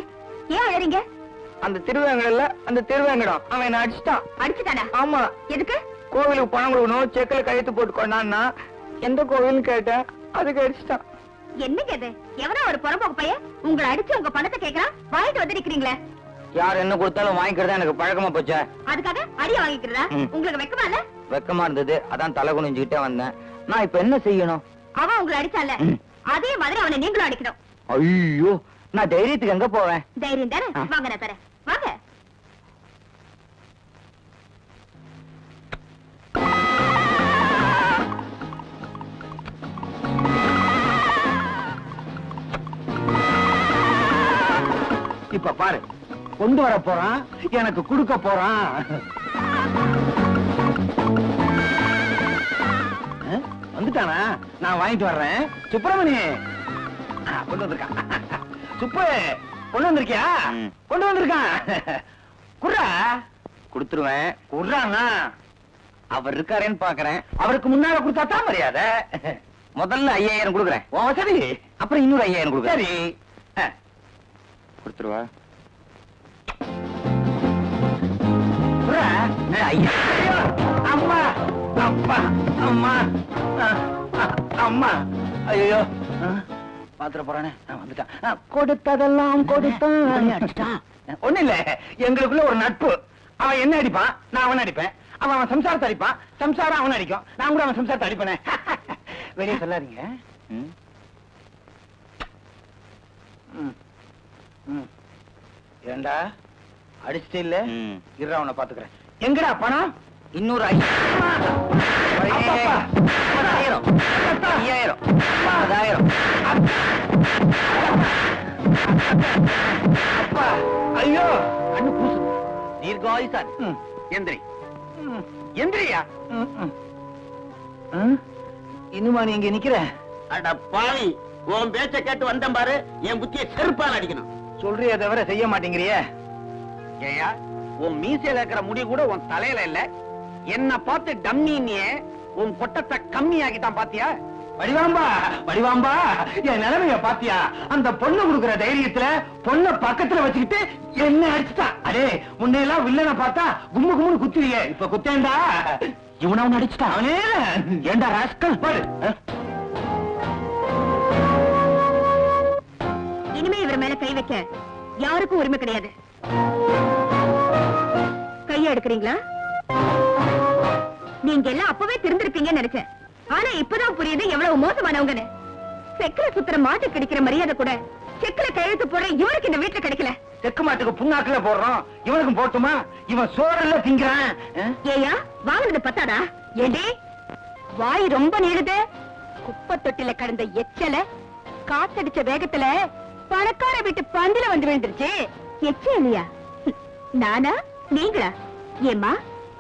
ஏன் அழறீங்க? அந்த திருவேங்கடல்ல அந்த திருவேங்கடம் அவன் என்ன அடிச்சுட்டான். அடிச்சுட்டானா? ஆமா. எதுக்கு? கோவிலுக்கு பணம் கொடுக்கணும், செக்கில கையெழுத்து போட்டு கொண்டான்னா எந்த கோவில்னு கேட்டேன். அதுக்கு அடிச்சுட்டான். என்னங்க இது? எவனோ ஒரு புறம்போக்கு பையன் உங்களை அடிச்சு உங்க பணத்தை கேக்குறான், வாங்கிட்டு வந்து நிக்கிறீங்களே. யார் என்ன கொடுத்தாலும் வாங்கிக்கிறதா எனக்கு பழக்கமா போச்சா? அதுக்காக அடிய வாங்கிக்கிறதா? உங்களுக்கு வெக்கமா இல்ல? வெக்கமா இருந்தது, அதான் தலை குனிஞ்சுக்கிட்டே வந்தேன். நான் இப்ப என்ன செய்யணும்? அவன் உங்களை அடிச்சால, அதே மாதிரி அவனை நீங்களும் அடிக்கணும். ஐயோ, நான் தைரியத்துக்கு எங்க போவேன்? தைரியம் தானே? வாங்க நான் தரேன், வாங்க. இப்ப பாரு, கொண்டு வர போறான், எனக்கு கொடுக்க போறான். வந்துட்டானா? நான் வாங்கிட்டு வர்றேன். சுப்பிரமணி கொண்டு வந்திருக்கான். சுப்பு கொண்டு வந்திருக்கியா? கொண்டு வந்திருக்கான். குர்ரா. கொடுத்துருவேன். குர்ரானா? அவர் இருக்காரேன்னு பாக்குறேன். அவருக்கு முன்னால கொடுத்தா தான் மரியாதை. முதல்ல 5000 கொடுக்குறேன். ஓ சரி. அப்புறம் இன்னொரு 5000 கொடுக்குறேன். சரி. கொடுத்துருவா. குர்ரா. ஐயா. அம்மா அப்பா அம்மா அம்மா. ஐயோ பாத்திர போறானே. வந்துட்டான். கொடுத்ததெல்லாம் கொடுத்தான். ஒண்ணு இல்ல, எங்களுக்குள்ள ஒரு நட்பு. அவன் என்ன அடிப்பான், நான் அவன் அடிப்பேன். அவன் சம்சாரத்தை அடிப்பான், சம்சாரம் அவன் அடிக்கும். நான் கூட அவன் சம்சாரத்தை அடிப்பேனே. வெளியே சொல்லாதீங்க. ஏண்டா அடிச்சுட்டு இல்ல? இரு, அவனை பாத்துக்கிறேன். எங்கடா பணம்? இன்னொரு 5000. 5000. 10,000. அப்பா ஐயோ கண்ணு பூசு. தீர்காயுசான். எந்திரி. எந்திரியா? இன்னுமா நீ இங்க நிக்கிற? அட பாவி, உன் பேச்ச கேட்டு வந்தேன் பாரு, என் புத்தியை செருப்பால் அடிக்கணும். சொல்றிய தவிர செய்ய மாட்டேங்கிறிய. ஏயா, உன் மீசையில இருக்கிற முடி கூட உன் தலையில இல்ல. என்ன பார்த்து டம்மியே உன் கொட்டத்தை கம்மி ஆகிட்டான் பாத்தியா? வடிவாம்பா வடிவாம்பா, என் நிலைமைய பாத்தியா? அந்த பொண்ணு கொடுக்கிற தைரியத்துல பொண்ண பக்கத்துல வச்சுக்கிட்டு என்ன அடிச்சுட்டான். அடே, முன்னையெல்லாம் வில்லனை பார்த்தா கும்மு கும்முன்னு குத்துவியே, இப்ப குத்தேன்டா. இவன அவன் அடிச்சுட்டான். அவனே ஏண்டா ராஸ்கல் பாரு. கை வைக்க யாருக்கும் உரிமை கிடையாது. கைய எடுக்கிறீங்களா? நீங்க எல்லாம் அப்பவே தெரிஞ்சிருப்பீங்கன்னு நினைச்சேன். ஆனா இப்பதான் புரியுது எவ்வளவு மோசமானவங்கன்னு. செக்குல சுத்துற மாட்டு கிடைக்கிற மரியாதை கூட செக்குல கையெழுத்து போற இவனுக்கு இந்த வீட்டுல கிடைக்கல. செக்கு மாட்டுக்கு புண்ணாக்குல போடுறோம், இவனுக்கும் போட்டுமா? இவன் சோறுல திங்கிறான். ஏயா வாங்கினது பத்தாதா? ஏண்டி வாய் ரொம்ப நீளுது. குப்பை தொட்டில கடந்த எச்சல காத்தடிச்ச வேகத்துல பணக்கார வீட்டு பந்தில வந்து விழுந்துருச்சு. எச்ச இல்லையா? நானா நீங்களா? ஏமா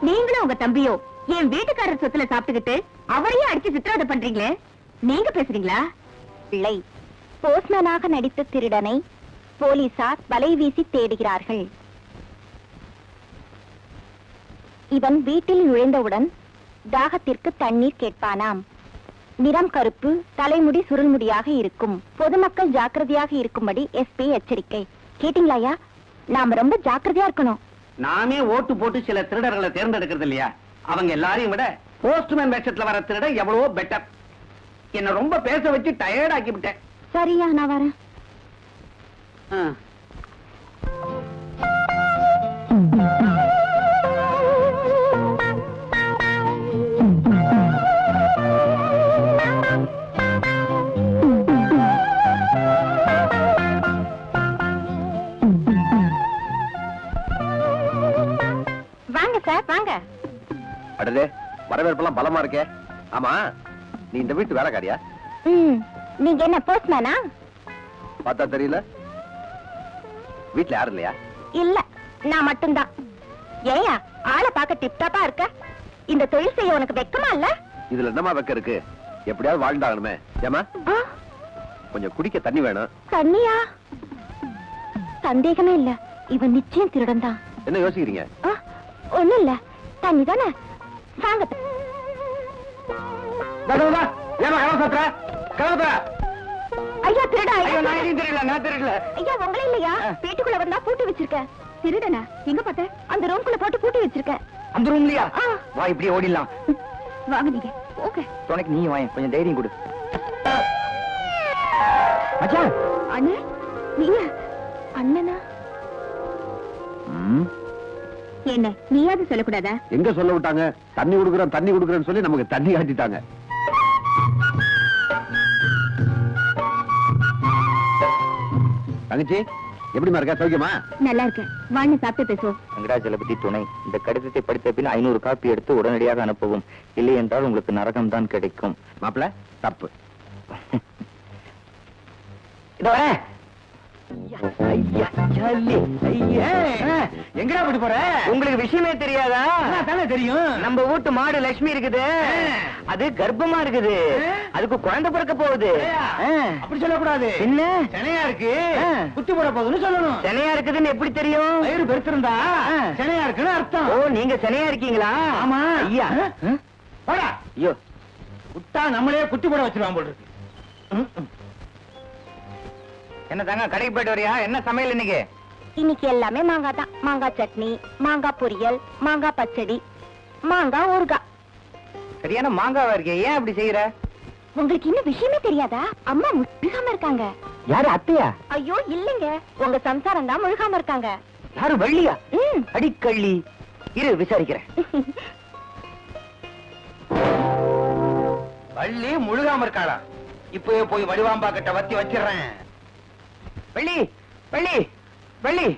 நீங்களும் உங்க தம்பியோ என் வீட்டுக்காரர் சொத்துல சாப்பிட்டுக்கிட்டு அவரையும் அடிச்சு சித்திரவதை பண்றீங்களே, நீங்க பேசுறீங்களா? பிள்ளை போஸ்ட்மேனாக நடித்த திருடனை போலீசார் வலை வீசி தேடுகிறார்கள். இவன் வீட்டில் நுழைந்தவுடன் தாகத்திற்கு தண்ணீர் கேட்பானாம். நிறம் கருப்பு, தலைமுடி சுருள்முடியாக இருக்கும். பொதுமக்கள் ஜாக்கிரதையாக இருக்கும்படி எஸ்பி எச்சரிக்கை. கேட்டீங்களாயா? நாம ரொம்ப ஜாக்கிரதையா இருக்கணும். நாமே ஓட்டு போட்டு சில திருடர்களை தேர்ந்தெடுக்கிறது இல்லையா? அவங்க எல்லாரையும் விட போஸ்ட்மேன் வேஷத்துல வர திருட எவ்வளவோ பெட்டர். என்ன ரொம்ப பேச வச்சு டயர்ட் ஆக்கி விட்டேன். சரியா, நான் வரேன். வாங்க சார், வாங்க. அடடே, வரவேற்பெல்லாம் பலமா இருக்கே. ஆமா, நீ இந்த வீட்டு வேலைக்காரியா? நீங்க என்ன போஸ்ட்மேனா? பார்த்தா தெரியல. வீட்டுல யாரும் இல்லையா? இல்ல, நான் மட்டும்தான். ஏயா ஆளை பார்க்க டிப்டாப்பா இருக்க? இந்த தொழில் செய்ய உனக்கு வெக்கமா இல்ல? இதுல என்னமா வெக்க இருக்கு? எப்படியாவது வாழ்ந்தாகணுமே. ஏமா கொஞ்சம் குடிக்க தண்ணி வேணும். தண்ணியா? சந்தேகமே இல்ல, இவன் நிச்சயம் திருடன் தான். என்ன யோசிக்கிறீங்க? ஒண்ணும் இல்ல, தண்ணி தானே. வாங்க. ஐயா திருடா! நான் தெரியல. ஐயா உங்களே இல்லையா? வீட்டுக்குள்ள வந்தா பூட்டி வச்சிருக்க. திருடனா? எங்க பார்த்த? அந்த ரூம்குள்ள போட்டு பூட்டி வச்சிருக்க. அந்த ரூம்லயா? வா, இப்படியே ஓடிடலாம். வாங்க நீங்க. ஓகே. துணைக்கு நீ வாங்க, கொஞ்சம் தைரியம் கொடு. மச்சான். அண்ணே, நீங்க அண்ணனா? என்ன நீயாவது சொல்லக்கூடாதா? எங்க சொல்ல விட்டாங்க? தண்ணி குடுக்கறேன்னு சொல்லி நமக்கு தண்ணி காட்டிட்டாங்க. தங்கச்சி எப்படிமா இருக்கா? சௌக்கியமா? நல்லா இருக்கேன். வாங்க சாப்பிட்டு பேசுவோம். வெங்கடாஜலபதி துணை, இந்த கடிதத்தை படித்த பின் 500 காப்பி எடுத்து உடனடியாக அனுப்பவும். இல்லை என்றால் உங்களுக்கு நரகம் தான் கிடைக்கும். மாப்பிள்ள தப்பு. இதோ வரேன். ஐயா, ஜல்லி. ஐயா, எங்கடா போட்டு போற? உங்களுக்கு விஷயமே தெரியாதா? தானே தெரியும். நம்ம வீட்டு மாடு லட்சுமி இருக்குது, அது கர்ப்பமா இருக்குது. அதுக்கு குழந்தை பிறக்க போகுது. அப்படி சொல்லக்கூடாது. என்ன செனையா இருக்கு, குட்டி போட போகுதுன்னு சொல்லணும். செனையா இருக்குதுன்னு எப்படி தெரியும்? வயிறு பெருத்திருந்தா செனையா இருக்குன்னு அர்த்தம். ஓ, நீங்க செனையா இருக்கீங்களா? ஆமா. ஐயா போடா. ஐயோ, விட்டா நம்மளே குட்டி போட வச்சிருவான் போல் இருக்கு. என்ன தங்க, கடைக்கு போயிட்டு வரியா? என்ன சமையல் இன்னைக்கு? இன்னைக்கு எல்லாமே மாங்காய் தான். மாங்காய் சட்னி, மாங்காய் பொரியல், மாங்காய் பச்சடி, மாங்காய் ஊறுகாய். சரியான மாங்காவா இருக்கே, ஏன் அப்படி செய்யற? உங்களுக்கு இன்னும் விஷயமே தெரியாதா? அம்மா முழுகாம இருக்காங்க. யாரு, அத்தையா? ஐயோ இல்லைங்க, உங்க சம்சாரம் தான் முழுகாம இருக்காங்க. யாரு, வள்ளியா? அடிக்கள்ளி. இரு, விசாரிக்கிறேன். வள்ளி முழுகாம இருக்காளா? இப்பவே போய் வடிவாம்பா கிட்ட வத்தி வச்சிடுறேன். வள்ளி, வள்ளி, வள்ளி,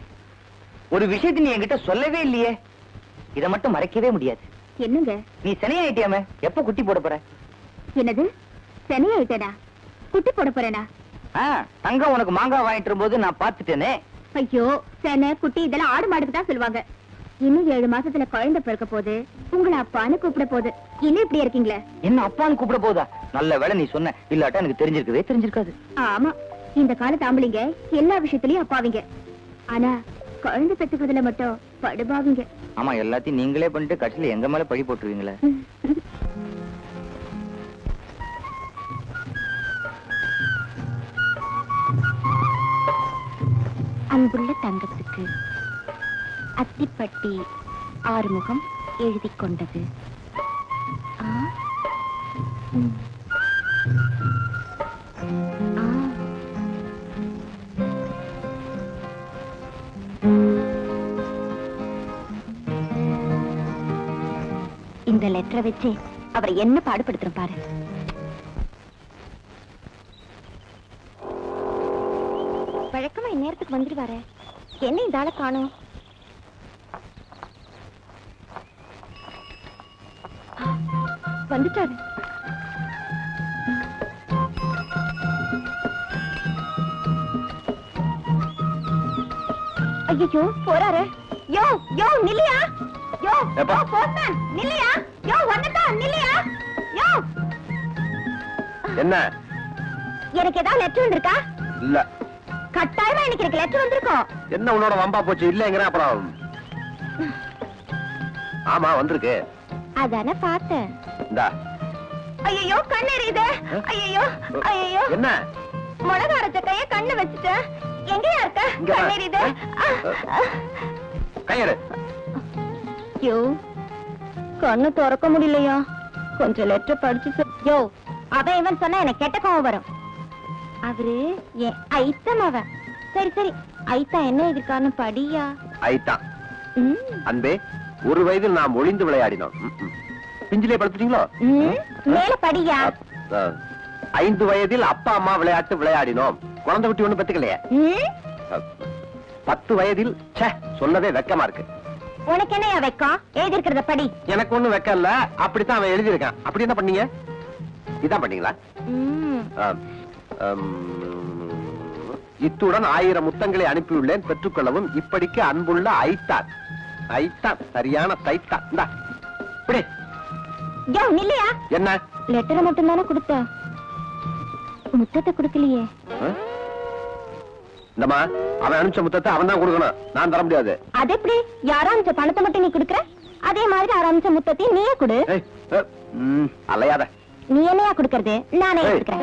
ஒரு விஷயத்தை நீ என்கிட்ட சொல்லவே இல்லையே. இத மட்டும் மறைக்கவே முடியாது. என்னங்க? நீ சனியாயிட்டியாம, எப்ப குட்டி போட போற? என்னது சனியாயிட்டேனா? குட்டி போட போறேனா? தங்கம் உனக்கு மாங்காய் வாங்கிட்டு வரும்போது நான் பாத்துட்டேனே. ஐயோ, செனை குட்டி இதெல்லாம் ஆடு மாடுக்கு தான் சொல்லுவாங்க. இன்னும் 7 மாசத்துல குழந்தை பிறக்க போகுது. உங்களை அப்பான்னு கூப்பிட போகுது. இன்னும் இப்படி இருக்கீங்களே. என்ன அப்பான்னு கூப்பிட போதா? நல்ல வேளை நீ சொன்ன, இல்லாட்டா எனக்கு தெரிஞ்சிருக்காது. ஆமா, இந்த காலத்து ஆம்பளைங்க எல்லா விஷயத்திலயும் அப்பாவிங்க. ஆனா குழந்தை பெற்றுக்கிறதுல மட்டும் படுபாவிங்க. ஆமா, எல்லாத்தையும் நீங்களே பண்ணிட்டு கடைசியில எங்க மேல பழி போட்டுருவீங்களே. அன்புள்ள தங்கத்துக்கு அத்திப்பட்டி ஆறுமுகம் எழுதி கொண்டது. இந்த லெட்டரை வச்சு அவரை என்ன பாடுபடுத்துறேன் பாரு. வழக்கமா இந்நேரத்துக்கு வந்துடுவாரு, என்ன இந்த ஆளை காணோம்? வந்துட்டாரு. ஐயோ போறாரு. யோ யோ நில்லையா, யோ எப்பா? போஸ்ட்மேன் நில்லையா, யோ வந்துட்டா நில்லையா, யோ. என்ன? எனக்கு ஏதாவது லெட்டர் வந்திருக்கா? இல்ல. கட்டாயமா எனக்கு லெட்டர் வந்திருக்கும். என்ன உன்னோட வம்பா போச்சு? இல்லங்கிற அப்புறம். ஆமா வந்திருக்கு. அதானே பார்த்தேன். இந்தா. ஐயோ கண்ணு எரியுது. ஐயோ ஐயோ. என்ன? மிளகா அரைச்ச கைய கண்ணு வச்சுட்டேன். எங்கயா இருக்க? கண்ணு எரியுது. கையெடு. யோ கண்ணு திறக்க முடியலையா? கொஞ்சம் லெட்டர் படிச்சு. யோ அவன் இவன் சொன்னா எனக்கு கெட்ட கோவம் வரும். அவரு என் ஐத்தம் அவன். சரி சரி ஐத்தா என்ன எதிர்க்கான்னு படியா. ஐத்தான். அன்பே, ஒரு வயதில் நாம் ஒளிந்து விளையாடினோம். பிஞ்சிலே படுத்துட்டீங்களோ? மேல படியா. 5 வயதில் அப்பா அம்மா விளையாட்டு விளையாடினோம். குழந்தை குட்டி ஒண்ணு பெத்துக்கலையே. 10 வயதில் சொல்லவே வெக்கமா இருக்கு. உனக்கு என்ன வெக்கம்? எழுதி இருக்கிறத படி. எனக்கு ஒண்ணு வெக்கம் இல்ல, அப்படித்தான் அவன் எழுதியிருக்கான். அப்படி என்ன பண்ணீங்க? இதான் பண்ணீங்களா? இத்துடன் 1000 முத்தங்களை அனுப்பியுள்ளேன், பெற்றுக்கொள்ளவும். இப்படிக்கு அன்புள்ள ஐத்தான். ஐத்தான் சரியான சைத்தான். இந்தா இப்படி. யோ நில்லையா. என்ன? லெட்டரை மட்டும் தானே கொடுத்த, முத்தத்தை கொடுக்கலையே. இந்தமா அவன் அனுப்பிச்ச முத்தத்தை அவன் தான் கொடுக்கணும், நான் தர முடியாது. அது எப்படி? யாரா அனுப்பிச்ச பணத்தை மட்டும் நீ கொடுக்கற, அதே மாதிரி ஆரம்பிச்ச முத்தத்தையும் நீயே கொடு. அலையாத. நீ என்னையா கொடுக்கறது? நானே கொடுக்கறேன்.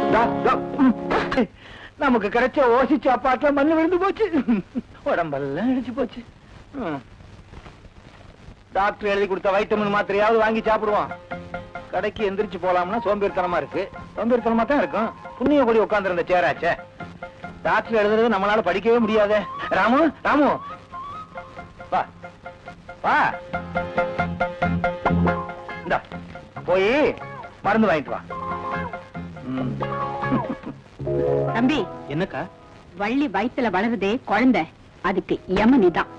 நமக்கு கிடைச்ச ஓசிச்சு அப்பாட்டுல மண்ணு விழுந்து போச்சு, உடம்பெல்லாம் இடிச்சு போச்சு. டாக்டர் எழுதி கொடுத்த வைட்டமின் மாத்திரையாவது வாங்கி சாப்பிடுவான். கடைக்கு எந்திரிச்சு போலாம்னா சோம்பேறித்தனமா இருக்கு. சோம்பேறித்தனமா தான் இருக்கும். புண்ணிய கூடி உட்கார்ந்து இருந்த சேராச்சே. டாக்டர் எழுதுறது நம்மளால படிக்கவே முடியாதே. ராமு ராமு வா வா, இந்தா போய் மருந்து வாங்கிட்டு வா. தம்பி, என்னக்கா? வள்ளி வயித்துல வளருதே குழந்தை, அதுக்கு யமனிதான்.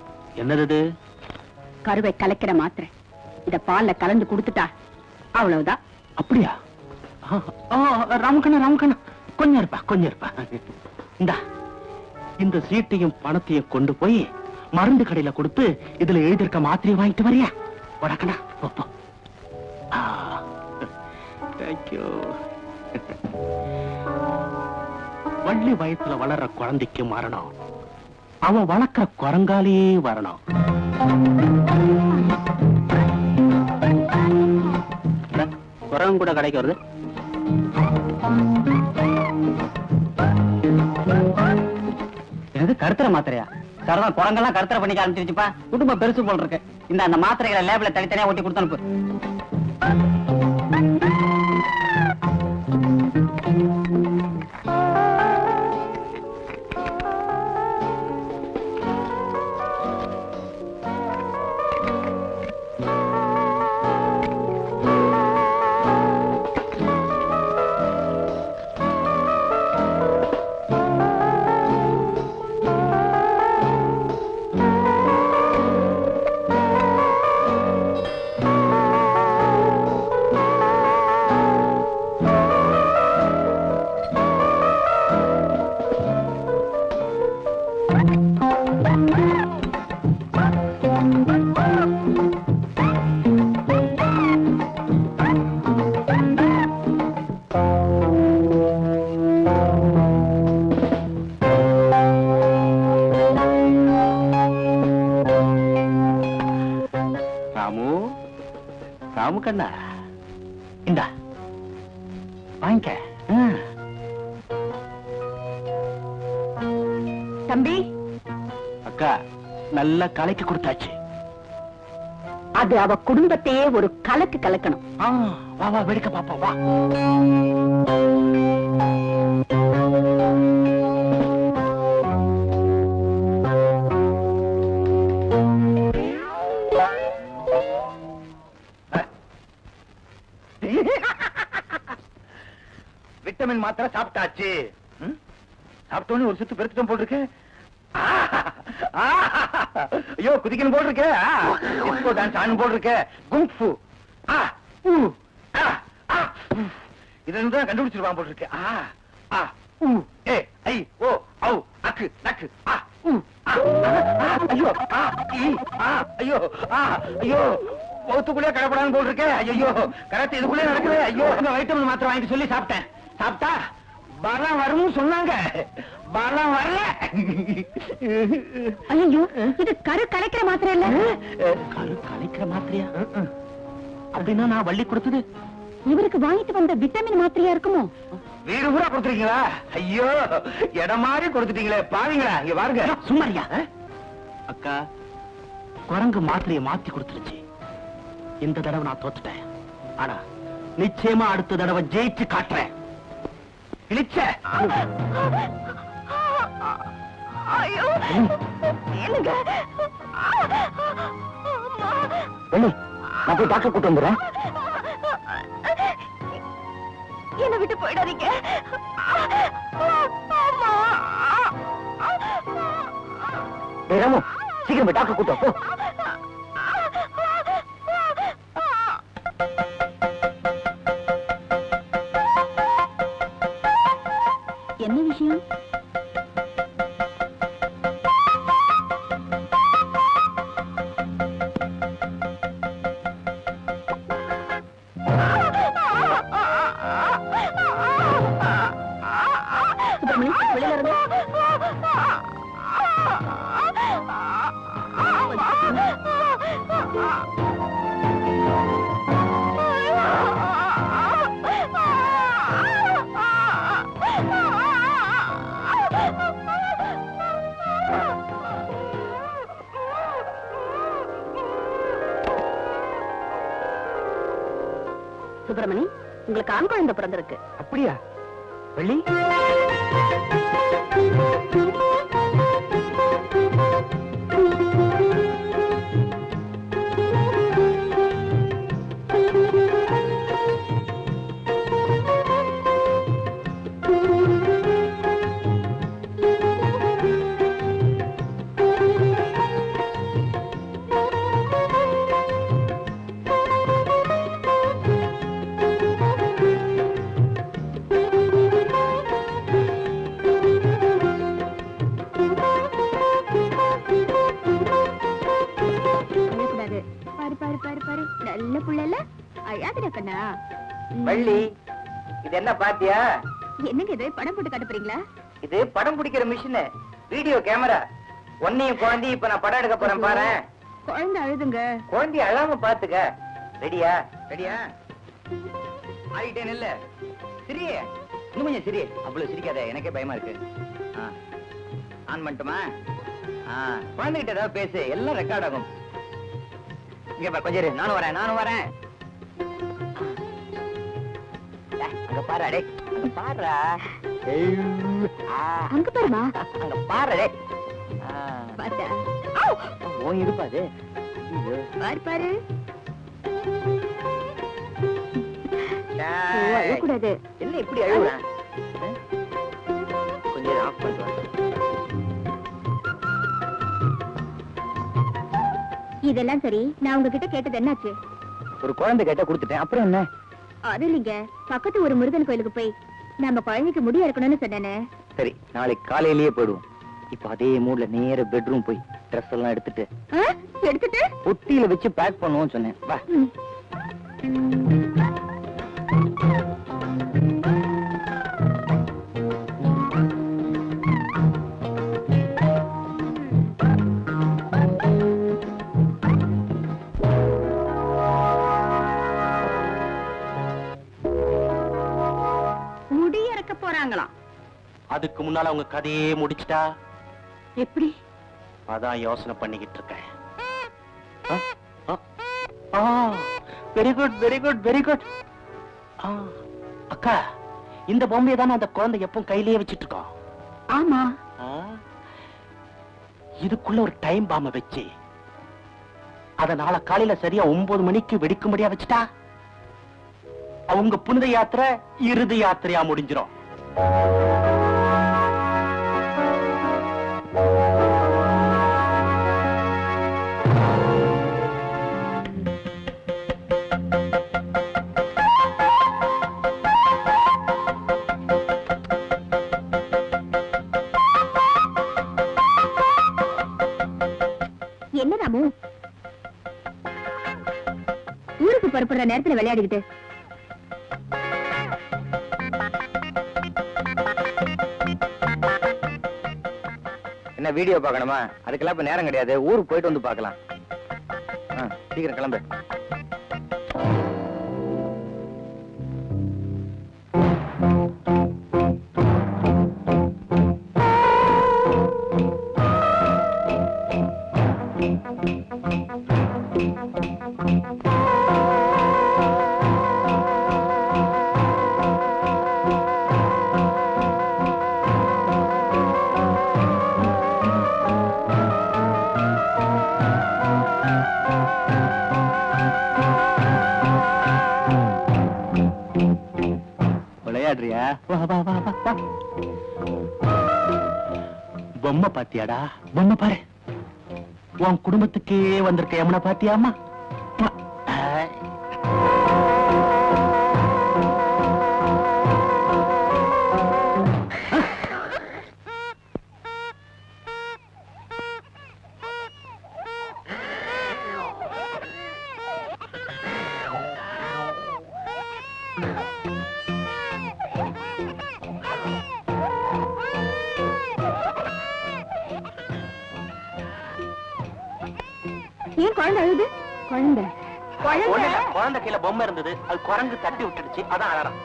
என்னது? கருவை கலக்கிற மாத்திரை. இத பால்ல கலந்து கொடுத்துட்டா அவ்வளவுதான். அப்படியா? ராமக்கண்ணா ராமக்கண்ணா, கொஞ்சம் இருப்பா கொஞ்சம் இருப்பா. இந்தா இந்த சீட்டையும் பணத்தையும் கொண்டு போய் மருந்து கடையில கொடுத்து இதுல எழுதிருக்க மாத்திரையை வாங்கிட்டு வரியா? வடக்கண்ணா போ. தேங்க்யூ. வள்ளி வயத்துல வளர்ற குழந்தைக்கு மரணம், அவன் வளர்க்கிற குரங்காலேயே வரணும். குரங்கு கூட கடைக்கு வருது. இது கருத்துற மாத்திரையா? சரதான் குரங்கெல்லாம் கருத்துற பண்ணிக்க ஆரம்பிச்சிருச்சுப்பா. குடும்பம் பெருசு போல் இருக்கு. இந்த அந்த மாத்திரைகளை லேபிள தனித்தனியா ஒட்டி கொடுத்து அனுப்பு. ராமுக்கண்ணா இந்தா வாங்கிக்க. தம்பி, அக்கா நல்ல கலைக்கு கொடுத்தாச்சு. அது அவ குடும்பத்தையே ஒரு கலக்கு கலக்கணும். வா வா வெடிக்க பாப்பா வா. மாத்திரை சாப்பிட்டாச்சு. சாப்பிட்டோன்னு ஒரு சுத்து பெருத்துட்டோம் போட்டிருக்கு. ஐயோ குதிக்கணும் போட்டிருக்கு. டிஸ்கோ டான்ஸ் ஆனும் போட்டிருக்கு. குங்ஃபு இதுல தான் கண்டுபிடிச்சிருவான் போட்டிருக்கு. ஏ ஐ ஓ ஔ அக்கு நக்கு ஐயோ ஐயோ ஐயோ முகத்துக்குள்ளே கடப்படான்னு போட்டிருக்க. ஐயோ கரெக்ட் இதுக்குள்ளே நடக்குது. ஐயோ வைட்டமின் மாத்திரை வாங்கிட்டு சொல்லி சாப்பிட்டேன். சாப்பிட்டா பலம் வரும்னு சொன்னாங்க. பலம் வரல. ஐயோ இது கரு கலைக்கிற மாத்திரை இல்ல. கரு கலைக்கிற மாத்திரையா? அப்படின்னா நான் வள்ளி கொடுத்தது இவருக்கு வாங்கிட்டு வந்த விட்டமின் மாத்திரையா இருக்குமோ? வீடு பூரா கொடுத்துருக்கீங்களா? ஐயோ இடம் மாதிரி கொடுத்துட்டீங்களே பாருங்களா. இங்க பாருங்க. சும்மாரியா அக்கா, குரங்கு மாத்திரையை மாத்தி கொடுத்துருச்சு. இந்த தடவை நான் தோத்துட்டேன். ஆனா நிச்சயமா அடுத்த தடவை ஜெயிச்சு காட்டுறேன். இழிச்ச நான் போய் டாக்டர் கூட்டு வந்துடுறேன். என்ன விட்டு போயிடாதீங்க. ராமு சீக்கிரம் போய் டாக்டர் கூட்டு போ. என்ன விஷயம்? சுப்பிரமணி, உங்களுக்கு ஆண் குழந்தை பிறந்திருக்கு. அப்படியா? வள்ளி நல்ல புள்ளல அழாதடா கண்ணா. வள்ளி இது என்ன பாத்தியா? என்னங்க இது படம் போட்டு காட்ட போறீங்களா? இது படம் பிடிக்கிற மிஷின், வீடியோ கேமரா. ஒன்னையும் குழந்தை இப்ப நான் படம் எடுக்க போறேன் பாரு. குழந்தை அழுதுங்க. குழந்தைய அழாம பாத்துக்க. ரெடியா? ரெடியா? ஆயிட்டேன் இல்ல? சிரி இன்னும் கொஞ்சம் சிரி. அவ்வளவு சிரிக்காத, எனக்கே பயமா இருக்கு. ஆன் பண்ணட்டுமா? குழந்தைகிட்ட ஏதாவது பேசு, எல்லாம் ரெக்கார்ட் ஆகும். இங்க பாரு கொஞ்சம் இரு. நானும் வரேன் நானும் வரேன். அங்க பாரு அடே, அங்க பாருடா. அங்க பாருமா. அங்க பாரு அடே. பாத்தா ஓ இருப்பாது. பாரு பாரு. அழக்கூடாது. என்ன இப்படி அழுகுறேன்? கொஞ்சம் ஆஃப் பண்ணிட்டு வா. இதெல்லாம் சரி, நான் உங்ககிட்ட கேட்டது என்னாச்சு? ஒரு குழந்தை கேட்ட கொடுத்துட்டேன். அப்புறம் என்ன? அது இல்லைங்க, பக்கத்து ஒரு முருகன் கோயிலுக்கு போய் நம்ம குழந்தைக்கு முடியா இருக்கணும்னு சொன்னேனே. சரி, நாளைக்கு காலையிலேயே போயிடுவோம். இப்ப அதே மூட்ல நேர பெட்ரூம் போய் ட்ரெஸ் எல்லாம் எடுத்துட்டு எடுத்துட்டு பொட்டியில வச்சு பேக் பண்ணுவோம் சொன்னேன். வா. முடி இறக்க போறாங்களாம். அதுக்கு முன்னால அவங்க கதையே முடிச்சிட்டா எப்படி? அதான் யோசனை பண்ணிக்கிட்டு இருக்கேன். Very good very good very good. அக்கா, இந்த பொம்மையை தானே அந்த குழந்தை எப்பவும் கையிலேயே வச்சிட்டு இருக்கோம். ஆமா. இதுக்குள்ள ஒரு டைம் பாம்ப வச்சு அதனால காலையில சரியா 9 மணிக்கு வெடிக்கும்படியா வச்சுட்டா அவங்க புனித யாத்திரை இறுதி யாத்திரையா முடிஞ்சிடும். என்ன ராமு, ஊருக்கு புறப்படுற நேரத்துல விளையாடிக்கிட்டு? என்ன வீடியோ பார்க்கணுமா? அதுக்கெல்லாம் இப்ப நேரம் கிடையாது. ஊருக்கு போயிட்டு வந்து பார்க்கலாம். சீக்கிரம் கிளம்பு. விளையாடுறியா? வா வா வா வா வா. பொம்மை பாத்தியாடா? பொம்மை பாரு. உன் குடும்பத்துக்கே வந்திருக்க யமுனை பாத்தியாமா? ஏன் குழந்தை அழுது? குழந்தை குழந்தை கீழே பொம்மை இருந்தது, அது குரங்கு தட்டி விட்டுடுச்சு, அதான் அழறான்.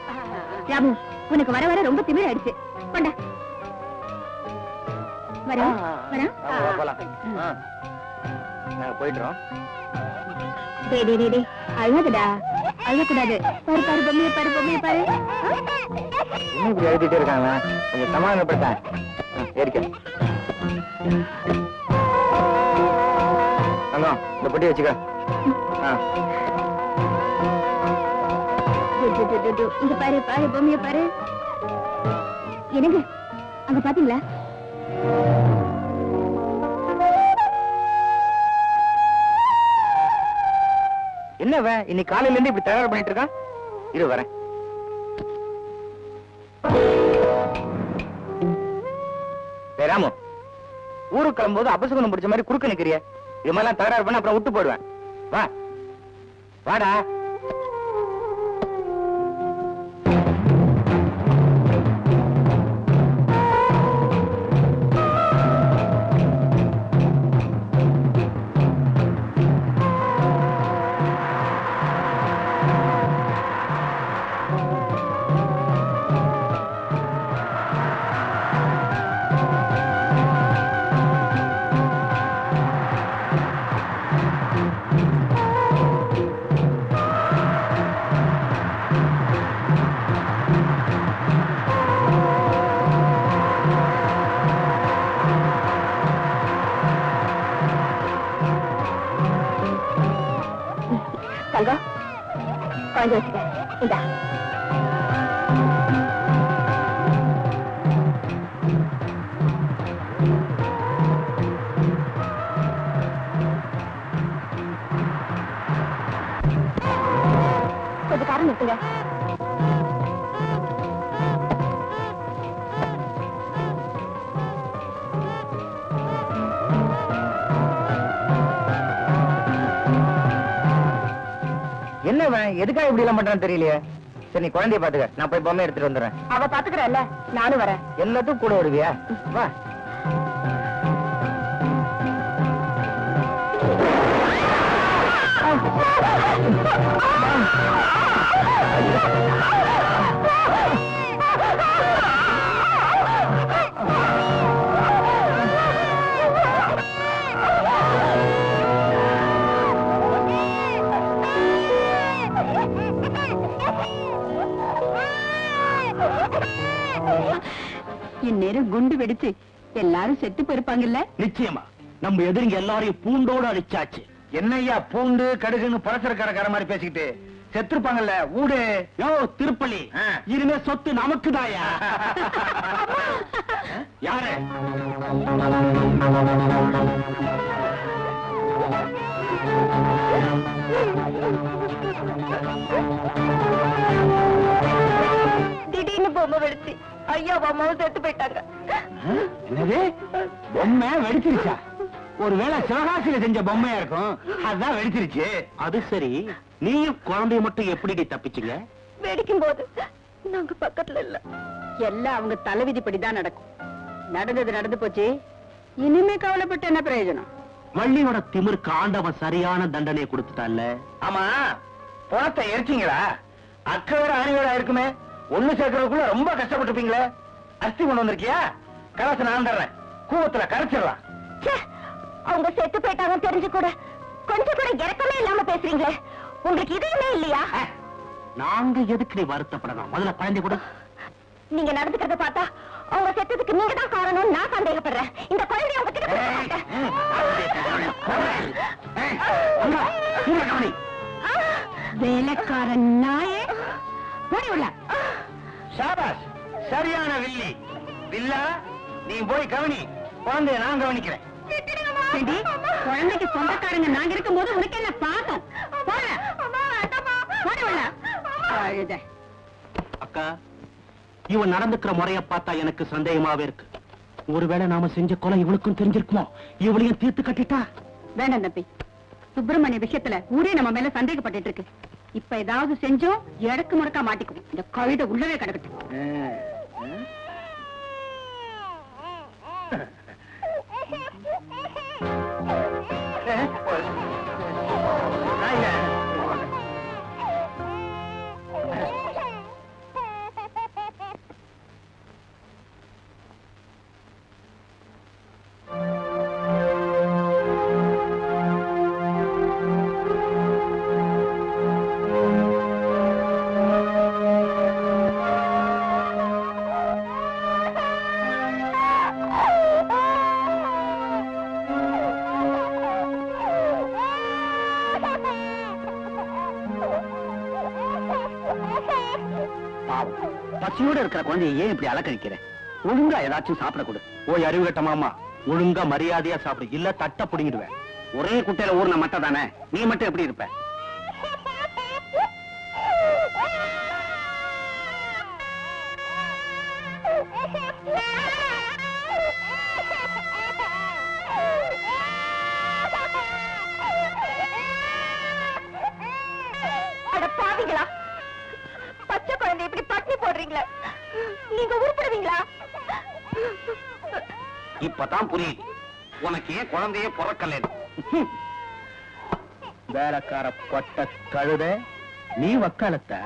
ராமு, உனக்கு வர வர ரொம்ப திமிர் ஆயிடுச்சு. கொண்டா வரா வரா. போலாம். நாங்க போயிட்டுறோம். டே டே டே, அழகுடா, அழக்கூடாது. பாரு பாரு பொம்மையை பாரு, பொம்மையை பாரு. இன்னும் இப்படி எழுதிட்டே இருக்காங்க. கொஞ்சம் சமாதானப்படுத்த. ஏறிக்க. இந்த பொட்டி வச்சுக்க. இங்க பாரு பாரு, பொம்மையை பாரு. என்னங்க அங்க பாத்தீங்களா? என்னவ இன்னைக்கு காலையில இருந்து இப்படி தயார் பண்ணிட்டு இருக்கான்? இரு வரேன். ராமு, ஊருக்கு கிளம்பும்போது அபசகுணம் பிடிச்ச மாதிரி குறுக்க நிக்கிறிய. இது மாதிரிலாம் தகராறு பண்ண அப்புறம் விட்டு போடுவேன். வா வாடா. தங்கம், குழந்தை வச்சுக்க. இதா கொஞ்சம் காரம் நிறுத்துங்க. என்னவன் எதுக்காக இப்படி எல்லாம் பண்றான்னு தெரியலையே. சரி நீ குழந்தைய பாத்துக்க, நான் போய் பொம்மை எடுத்துட்டு வந்துடுறேன். அவ பாத்துக்கிறல்ல, நானும் வரேன். எல்லாத்துக்கும் கூட வருவியா? வா. இந்நேரம் குண்டு வெடிச்சு எல்லாரும் செத்து போயிருப்பாங்கல்ல? நிச்சயமா நம்ம எதிரிங்க எல்லாரையும் பூண்டோடு அடிச்சாச்சு. என்னையா பூண்டு கடுகுன்னு பலசரக்காரக்கார மாதிரி பேசிக்கிட்டு செத்துருப்பாங்கல்ல ஊடு. யோ திருப்பள்ளி, இனிமே சொத்து நமக்கு தாயா? யாரு? திடீர்னு பொம்மை வெடிச்சு ஐயா அம்மாவும் செத்து போயிட்டாங்க. என்னது, பொம்மை வெடிச்சிருச்சா? ஒருவேளை சிவகாசியில செஞ்ச பொம்மையா இருக்கும், அதான் வெடிச்சிருச்சு. அது சரி, நீயும் குழந்தைய மட்டும் எப்படி தப்பிச்சீங்க? வெடிக்கும் போது நாங்க பக்கத்துல இல்ல. எல்லாம் அவங்க தலைவிதிப்படிதான் நடக்கும். நடந்தது நடந்து போச்சு, இனிமே கவலைப்பட்டு என்ன பிரயோஜனம்? வள்ளியோட திமிருக்கு ஆண்டவன் சரியான தண்டனையை கொடுத்துட்டான்ல. ஆமா, பணத்தை எரிச்சீங்களா? அக்கறை ஆணியோட இருக்குமே, ஒண்ணு சேர்க்கறதுக்குள்ள ரொம்ப கஷ்டப்பட்டுருப்பீங்களே. அஸ்தி கொண்டு வந்திருக்கியா? கலச நான் தர்றேன், கூவத்துல கரைச்சிடலாம். அவங்க செத்து போயிட்டாங்க தெரிஞ்சு கூட கொஞ்சம் கூட இறக்கமே இல்லாம பேசுறீங்களே, உங்களுக்கு இதுவுமே இல்லையா? நாங்க எதுக்கு நீ வருத்தப்படணும்? முதல்ல குழந்தை கூட. நீங்க நடந்துக்கிறத பார்த்தா அவங்க செத்ததுக்கு நீங்க தான் காரணம் நான் சந்தேகப்படுறேன். இந்த குழந்தைய உங்க கிட்ட கொடுக்க மாட்டேன். வேலைக்காரன் நாயே, போடி உள்ள. ஷாபாஷ், சரியான வில்லி. வில்லா, நீ போய் கவனி, குழந்தைய நான் கவனிக்கிறேன். ஏண்டி, குழந்தைக்கு சொந்தக்காரங்க நாங்க இருக்கும் போது உனக்கு என்ன பாசம்? போடி உள்ள. அழுத. அக்கா, இவன் நடந்துக்கிற முறைய பார்த்தா எனக்கு சந்தேகமாவே இருக்கு. ஒருவேளை நாம செஞ்ச கொலை இவனுக்கும் தெரிஞ்சிருக்குமோ? இவளையும் தீர்த்து கட்டிட்டா? வேண்டாம் தம்பி, சுப்பிரமணிய விஷயத்துல ஊரே நம்ம மேல சந்தேகப்பட்டு இருக்கு. இப்ப ஏதாவது செஞ்சோம் எடக்கு முடக்கா மாட்டிக்குவோம். இந்த கழுத உள்ளவே கிடக்கட்டும். பசியோட இருக்கிற குழந்தைய ஏன் இப்படி அலக்கழிக்கிற? ஒழுங்கா ஏதாச்சும் சாப்பிட கொடு. ஓ அறிவு கட்ட மாமா, ஒழுங்கா மரியாதையா சாப்பிடு, இல்ல தட்ட புடிங்கிடுவேன். ஒரே குட்டையில ஊர்ன மட்டை தானே, நீ மட்டும் எப்படி இருப்ப? பாவிங்களா, பச்சை குழந்தை இப்படி பட்டினி போடுறீங்களா? நீங்க உருப்படுவீங்களா? இப்பதான் புரியுது உனக்கு ஏன் குழந்தைய பிறக்கல. வேலைக்கார பட்ட கழுத, நீ வக்காலத்த.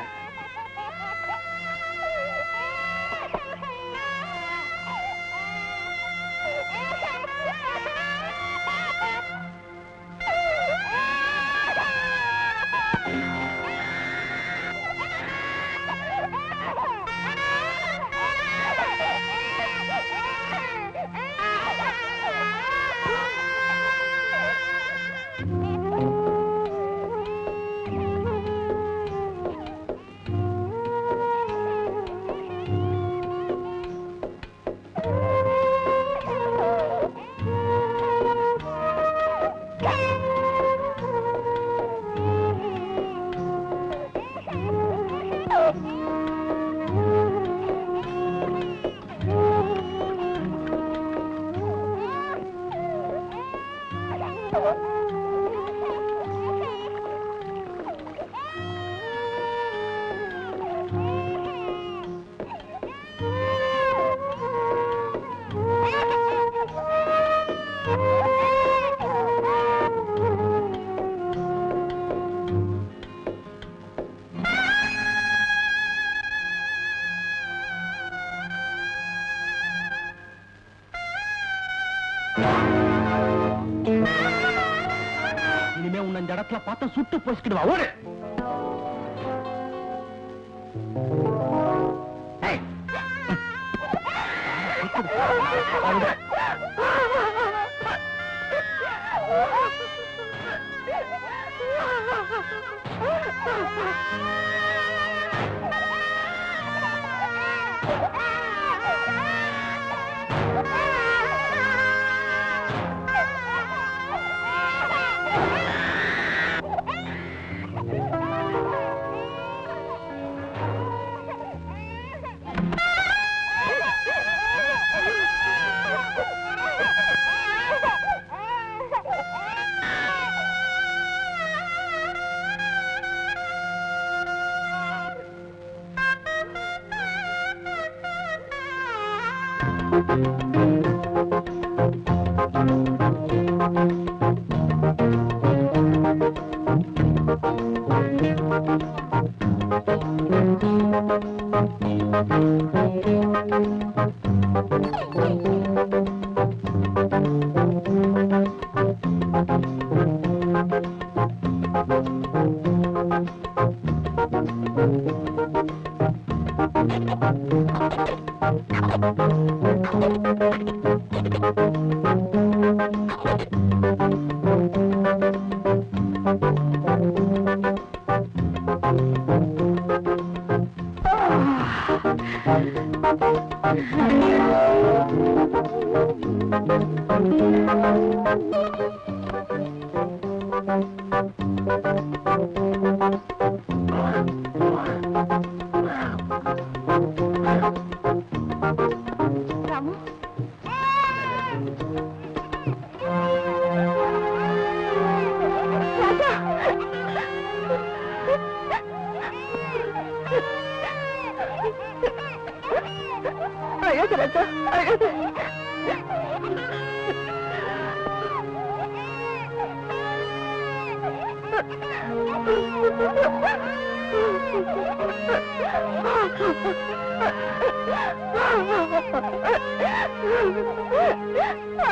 இனிமே உன்னை இந்த இடத்துல பார்த்தா சுட்டு போசிக்கிடுவா. ஓடு.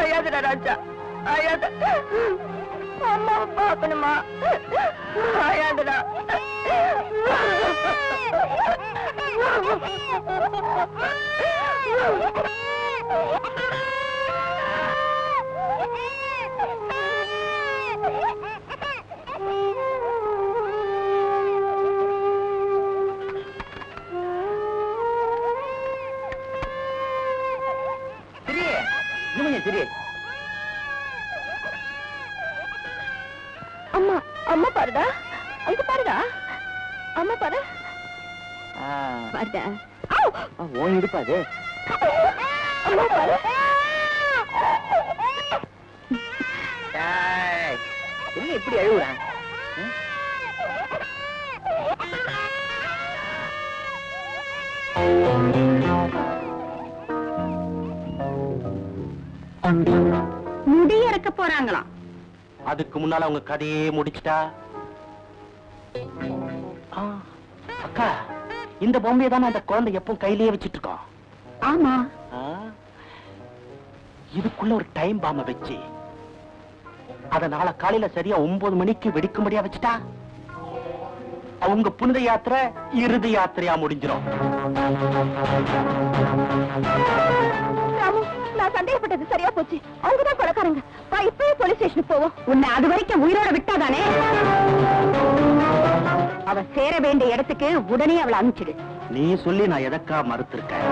அழாதடா ராஜா, அழாத. அம்மாவை பார்க்கணுமா? அழாதடா. அம்மா, அம்மா பாருடா, அங்க பாருடா, அம்மா பாரு. பாருடா. ஓன் இடுப்பாது. அம்மா பாரு. என்ன இப்படி அழுகுறான்? முடி இறக்க போறாங்களாம். அதுக்கு முன்னால அவங்க கதையே முடிச்சிட்டா. அக்கா, இந்த பொம்மையை தானே அந்த குழந்தை எப்பவும் கையிலேயே வச்சிட்டு இருக்கோம். ஆமா. இதுக்குள்ள ஒரு டைம் பாம்ப வச்சு அதனால காலையில சரியா 9 மணிக்கு வெடிக்கும்படியா வச்சுட்டா அவங்க புனித யாத்திரை இறுதி யாத்திரையா முடிஞ்சிடும். நான் சந்தேகப்பட்டது சரியா போச்சு. அவங்கதான் கொலைக்காரங்க. இப்பவே போலீஸ் ஸ்டேஷனுக்கு போவோம். உன்னை அது வரைக்கும் உயிரோட விட்டாதானே அவ சேர வேண்டிய இடத்துக்கு உடனே அவளை அனுப்பிச்சிடு. நீ சொல்லி நான் எதற்கா மறுத்திருக்கேன்?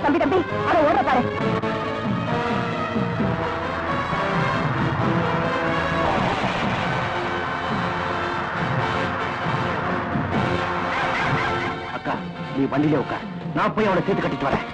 தம்பி தம்பி, அதை ஓட பாரு. அக்கா, நீ வண்டியிலே உட்கார், நான் போய் அவளை சேர்த்து கட்டிட்டு வரேன்.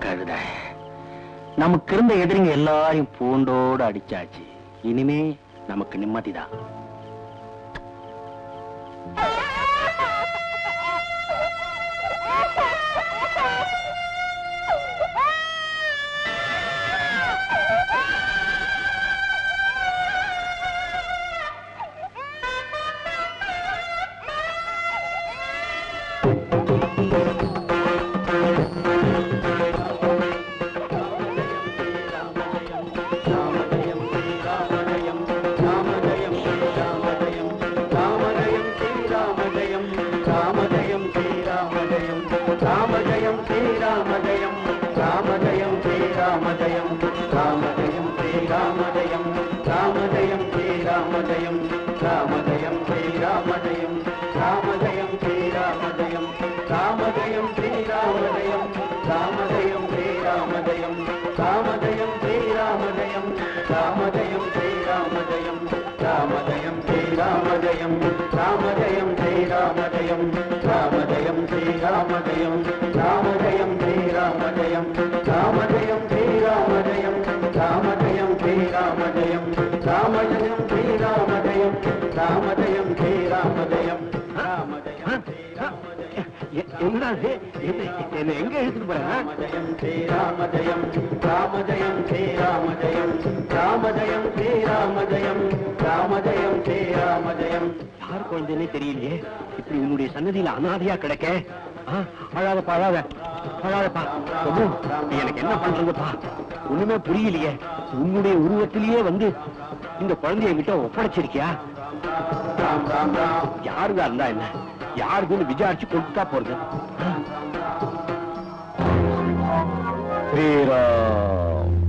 கழுத நமக்கு இருந்த எதிரிங்க எல்லாரையும் பூண்டோடு அடிச்சாச்சு. இனிமே நமக்கு நிம்மதிதான். எங்க எடுத்துட்டு போறேன்? யார் குழந்தைன்னே தெரியலையே, இப்படி உன்னுடைய சன்னதியில அனாதையா கிடக்க. அழாதப்பா, அழாதப்பா. எனக்கு என்ன பண்றதுப்பா ஒண்ணுமே புரியலையே. உன்னுடைய உருவத்திலேயே வந்து இந்த குழந்தைய கிட்ட ஒப்படைச்சிருக்கியா? யாருதா இருந்தா என்ன, யாருக்குன்னு விசாரிச்சு கொடுத்தா போறது.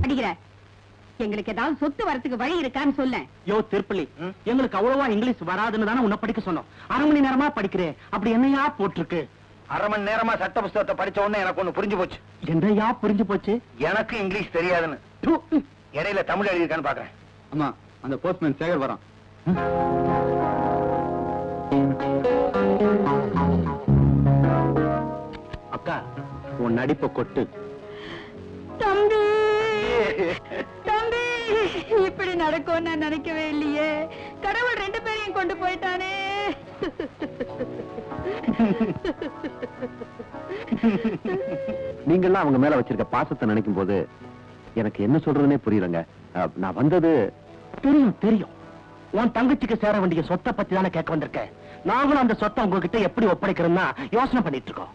அடிக்கிற எங்களுக்கு ஏதாவது சொத்து வரத்துக்கு வழி இருக்கான்னு சொல்ல. யோ திருப்பள்ளி, எங்களுக்கு அவ்வளவா இங்கிலீஷ் வராதுன்னு தானே உன்னை படிக்க சொன்னோம். 1/2 மணி நேரமா படிக்கிறேன், அப்படி என்னையா போட்டிருக்கு? 1/2 மணி நேரமா சட்ட புஸ்தகத்தை படிச்ச உடனே எனக்கு ஒண்ணு புரிஞ்சு போச்சு. என்னையா புரிஞ்சு போச்சு? எனக்கு இங்கிலீஷ் தெரியாதுன்னு. இடையில தமிழ் எழுதியிருக்கான்னு பாக்குறேன். அம்மா, அந்த போஸ்ட்மேன் சேகர் வரான். அக்கா, உன் நடிப்பை கொட்டு. தம்பி தம்பி, இப்படி நடக்கும் நான் நினைக்கவே இல்லையே. கடவுள் 2 பேரையும் கொண்டு போயிட்டானே. நீங்கெல்லாம் அவங்க மேல வச்சிருக்க பாசத்தை நினைக்கும் போது எனக்கு என்ன சொல்றதுன்னே புரியலங்க. நான் வந்தது தெரியும் தெரியும், உன் தங்கச்சிக்கு சேர வேண்டிய சொத்தை பத்தி தானே கேட்க வந்திருக்கேன். நாங்களும் அந்த சொத்தை உங்ககிட்ட எப்படி ஒப்படைக்கிறோம்னா யோசனை பண்ணிட்டு இருக்கோம்.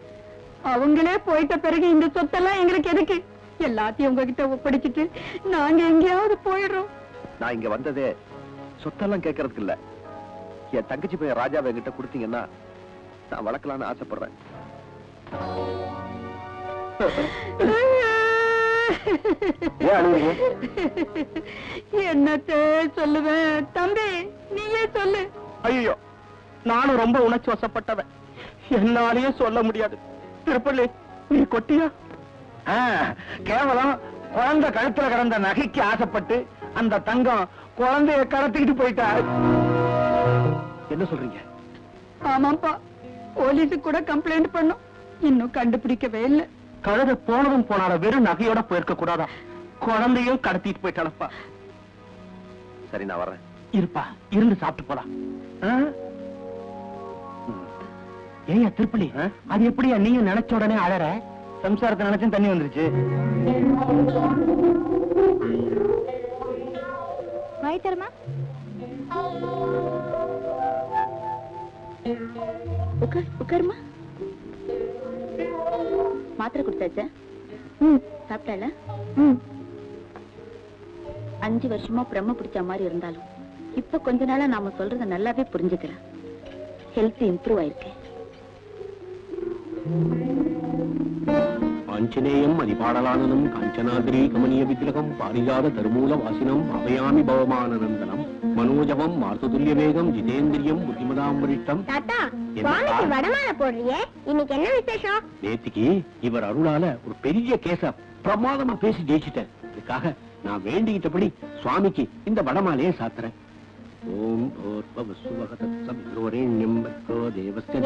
அவங்களே போயிட்ட பிறகு இந்த சொத்தெல்லாம் எங்களுக்கு எதுக்கு? எல்லாத்தையும் உங்ககிட்ட ஒப்படைச்சிட்டு நாங்க எங்கேயாவது போயிடுறோம். நான் இங்க வந்ததே சொத்தெல்லாம் கேட்கறதுக்கு இல்ல. என் தங்கச்சி பையன் ராஜாவை என்கிட்ட கொடுத்தீங்கன்னா நான் வளர்க்கலான்னு ஆசைப்படுறேன். என்னத்தை சொல்லுவேன் தம்பி, நீயே சொல்லு. ஐயோ, நானும் ரொம்ப உணர்ச்சி வசப்பட்டவன், என்னாலேயே சொல்ல முடியாது. திருப்பள்ளி, நீ கொட்டியா? கேவலம் குழந்தை கழுத்துல கிடந்த நகைக்கு ஆசைப்பட்டு அந்த தங்கம் குழந்தைய கடத்திக்கிட்டு போயிட்டா. என்ன சொல்றீங்க? ஆமாப்பா, போலீஸுக்கு கூட கம்ப்ளைண்ட் பண்ணோம், இன்னும் கண்டுபிடிக்கவே இல்லை. கழுத போனதும் போனார, வெறும் நகையோட போயிருக்க கூடாதா? குழந்தையும் கடத்திட்டு போயிட்டானப்பா. சரி, நான் வர்றேன். இருப்பா, இருந்து சாப்பிட்டு போலாம். ஏயா திருப்பள்ளி, அது எப்படியா நீயும் நினைச்ச உடனே அழற? சம்சாரத்தை நினைச்சும் தண்ணி வந்துருச்சு. வாய் தரமா? உட்காருமா. மாத்திரை கொடுத்தாச்சா? சாப்பிட்டால? 5 வருஷமா பிரம்ம பிடிச்ச மாதிரி இருந்தாலும் இப்ப கொஞ்ச நாளா நாம சொல்றத நல்லாவே புரிஞ்சுக்கிறேன். ஹெல்த் இம்ப்ரூவ் ஆயிருக்கு. ஆஞ்சநேயம் அதிபாடலானனம் காஞ்சனாதிரி கமனிய விக்கிரகம் பாரிஜாத தருமூல வாசினம் அபயாமி பவமானந்தனம் மனோஜவம் மார்த்ததுல்ய வேகம் ஜிதேந்திரியம் புத்திமதாம் வரிஷ்டம். தாத்தா, என்னப்பா? சுவாமிக்கு வடமாலை போடுறியே, இன்னைக்கு என்ன விசேஷம்? நேத்திக்கு இவர் அருளால ஒரு பெரிய கேஸ பிரமாதமா பேசி ஜெயிச்சிட்டேன். இதுக்காக நான் வேண்டிக்கிட்டபடி சுவாமிக்கு இந்த வடமாலையே சாத்துறேன். ஓம்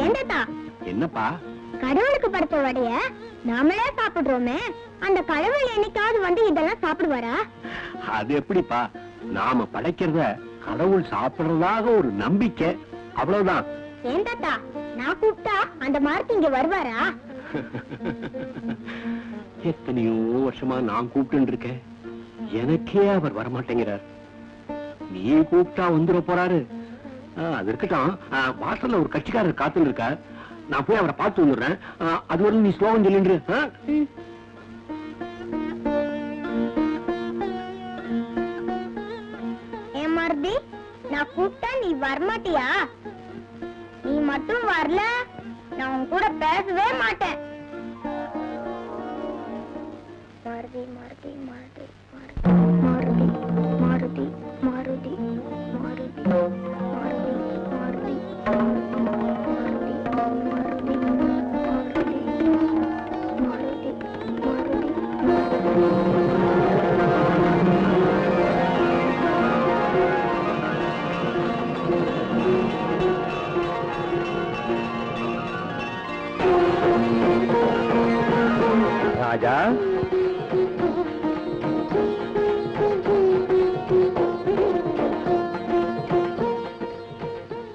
ஏண்டா என்னப்பா? கடவுளுக்கு படைச்ச வடைய நாமளே சாப்பிடுறோமே, அந்த கடவுள் என்னைக்காவது வந்து இதெல்லாம் சாப்பிடுவாரா? அது எப்படிப்பா? நாம படைக்கிறத கடவுள் சாப்பிடுறதாக ஒரு நம்பிக்கை, அவ்வளவுதான். ஏன் தாத்தா, நான் கூப்பிட்டா அந்த மார்க்கு இங்க வருவாரா? எத்தனையோ வருஷமா நான் கூப்பிட்டு இருக்கேன், எனக்கே அவர் வரமாட்டேங்கிறார். நீ கூப்பிட்டா வந்துட போறாரு. அது இருக்கட்டும், வாசல்ல ஒரு கட்சிக்காரர் காத்துன்னு இருக்கார். நான் போய் அவரை பார்த்து வந்துடுறேன். அது வரைக்கும் நீ ஸ்லோகம் சொல்லின்று. ஏன் மருதி, நான் கூப்பிட்டா நீ வரமாட்டியா? நீ மட்டும் வரல, நான் உன் கூட பேசவே மாட்டேன். மாருதி மாருதி மாருதி மாருதி மாருதி மாருதி மாருதி மாருதி மாருதி ராஜா,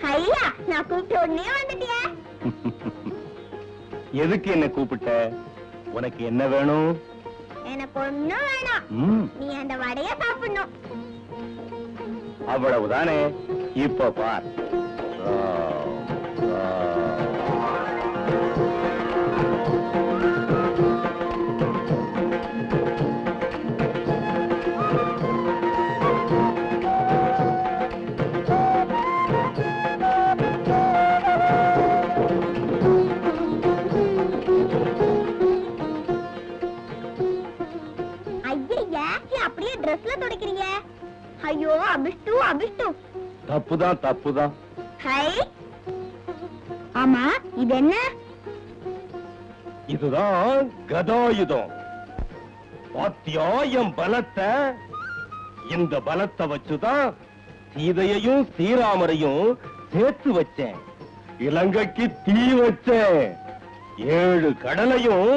ஐயா, நான் கூப்பிட்ட உடனே வந்துட்டியா? எதுக்கு என்ன கூப்பிட்ட? உனக்கு என்ன வேணும்? எனக்கு ஒண்ணும் வேணாம், நீ அந்த வடைய சாப்பிடணும். அவ்வளவுதானே? இப்ப பார். அப்படியே ட்ரெஸ்ல துடைக்கிறீங்க. ஐயோ, அபிஷ்டு அபிஷ்டு. தப்புதான் தப்புதான். ஹை, ஆமா, இது என்ன? இதுதான் கதாயுதம். பாத்தியா என் பலத்தை? இந்த பலத்தை வச்சுதான் சீதையையும் ஸ்ரீராமரையும் சேர்த்து வச்சேன். இலங்கைக்கு தீ வச்சேன். 7 கடலையும்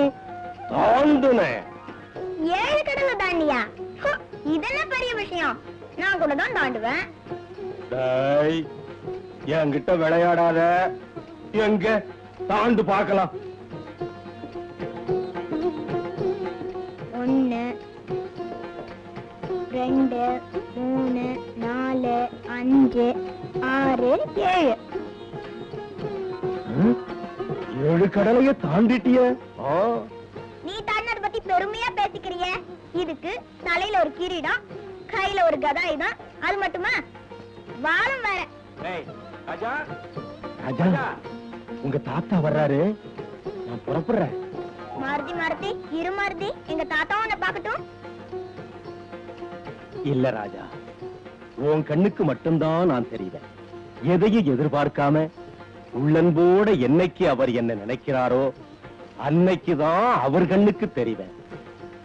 தாண்டுனேன். 7 கடலை தாண்டியா? இதெல்லாம் பெரிய விஷயம். நான் கூட தான் தாண்டுவேன். டேய், என்கிட்ட விளையாடாத. எங்க தாண்டு பார்க்கலாம். 1 2 3 4 5 6 7. 7 கடலைய தாண்டிட்டிய? நீ தாண்டத பத்தி பெருமையா பேசிக்கிறிய. இதுக்கு தலையில ஒரு கிரீடம், கையில ஒரு கதாயுதம், அது மட்டுமா வாளும் வேற. ராஜா, ராஜா, உங்க தாத்தா வர்றாரு, நான் புறப்படுறேன். மாருதி மாருதி, இரு மாருதி, எங்க தாத்தா உன்னை பார்க்கட்டும். இல்ல ராஜா, உன் கண்ணுக்கு மட்டும்தான் நான் தெரிவேன். எதையும் எதிர்பார்க்காம உள்ளன்போட என்னைக்கு அவர் என்ன நினைக்கிறாரோ அன்னைக்குதான் அவர் கண்ணுக்கு தெரிவேன்.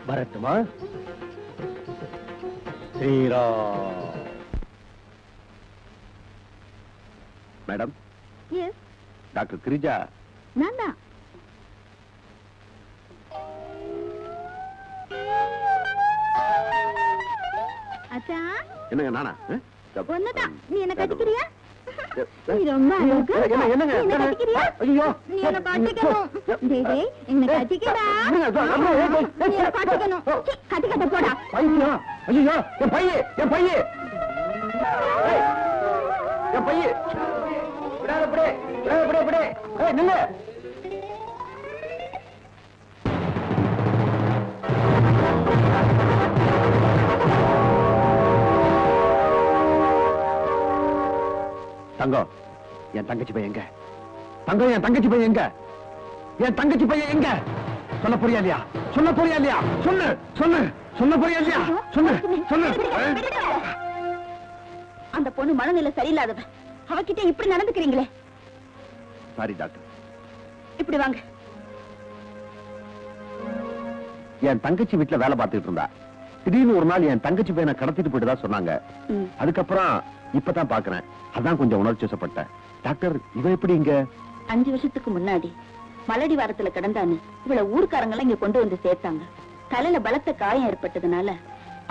வரட்டுமா? ஸ்ரீராம். Madam, doctor Girija. நான் தான். அச்சா, என்னங்க நானா? ஒண்ணுதான். நீ என்ன கட்டிக்கிறியா? நீ ரொம்ப அழகு. நீ என்ன கட்டிக்கிறியா? நீ என்ன கட்டிக்கணும். டேய் டேய், என்ன கட்டிக்கடா. நீ என்ன கட்டிக்கணும். கட்டிக்கட்ட போடா. ஐயோ, ஐயோ, என் பையே, என் பையே, என் பையே. விடாத படே, விடாத படே, படே. ஏய், நில்லு. தங்கம், என் தங்கச்சி பையன் எங்க? தங்கம், என் தங்கச்சி பையன் எங்க? என் தங்கச்சி பையன் எங்க? சொல்ல போறியா இல்லையா? சொல்ல போறியா இல்லையா? சொல்லு, சொல்லு, சொல்ல போறியா இல்லையா? சொல்லு, சொல்லு. அந்த பொண்ணு மனநிலை சரியில்லாதவ. அவகிட்ட இப்படி நடந்துக்கிறீங்களே. Sorry doctor. இப்படி வாங்க. என் தங்கச்சி வீட்டுல வேலை பார்த்துட்டு இருந்தா. திடீர்னு ஒரு நாள் என் தங்கச்சி பையனை கடத்திட்டு போயிட்டுதான் சொன்னாங்க. அதுக்கப்புறம் இப்பதான் பாக்குறேன். அதான் கொஞ்சம் உணர்ச்சி வசப்பட்டேன். டாக்டர், இவ எப்படி இங்க? 5 வருஷத்துக்கு முன்னாடி மலடி வாரத்துல கிடந்தான்னு இவளை ஊர்க்காரங்க எல்லாம் இங்க கொண்டு வந்து சேர்த்தாங்க. தலையில பலத்த காயம் ஏற்பட்டதுனால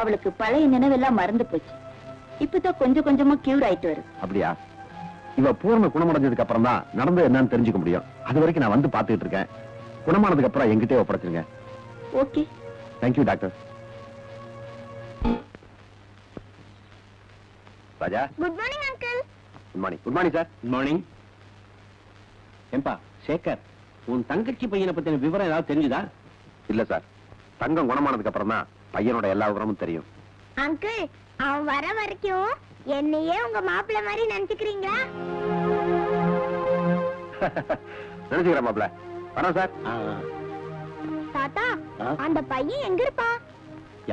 அவளுக்கு பழைய நினைவெல்லாம் மறந்து போச்சு. இப்பதான் கொஞ்சம் கொஞ்சமா கியூர் ஆயிட்டு வருது. அப்படியா? இவ பூர்ண குணமடைஞ்சதுக்கு அப்புறம் தான் நடந்து என்னன்னு தெரிஞ்சுக்க முடியும். அது வரைக்கும் நான் வந்து பாத்துக்கிட்டு இருக்கேன். குணமானதுக்கு அப்புறம் என்கிட்டே ஒப்படைச்சிருங்க. Okay. Thank you doctor. Raja. Good morning uncle. Good morning. Good morning sir. Good morning. ஏம்பா சேகர், உன் தங்கச்சி பையனை பத்தின விவரம் ஏதாவது தெரிஞ்சுதா? இல்ல சார், தங்கம் குணமானதுக்கு அப்புறம் தான் பையனோட எல்லா விவரமும் தெரியும். அங்கிள், அவன் வர வரைக்கும் என்னையே உங்க மாப்பிள்ளை மாதிரி நினைச்சுக்கிறீங்களா? நினைச்சுக்கிறேன் மாப்பிள்ள. வரேன் சார். தாத்தா, அந்த பையன் எங்க இருப்பா?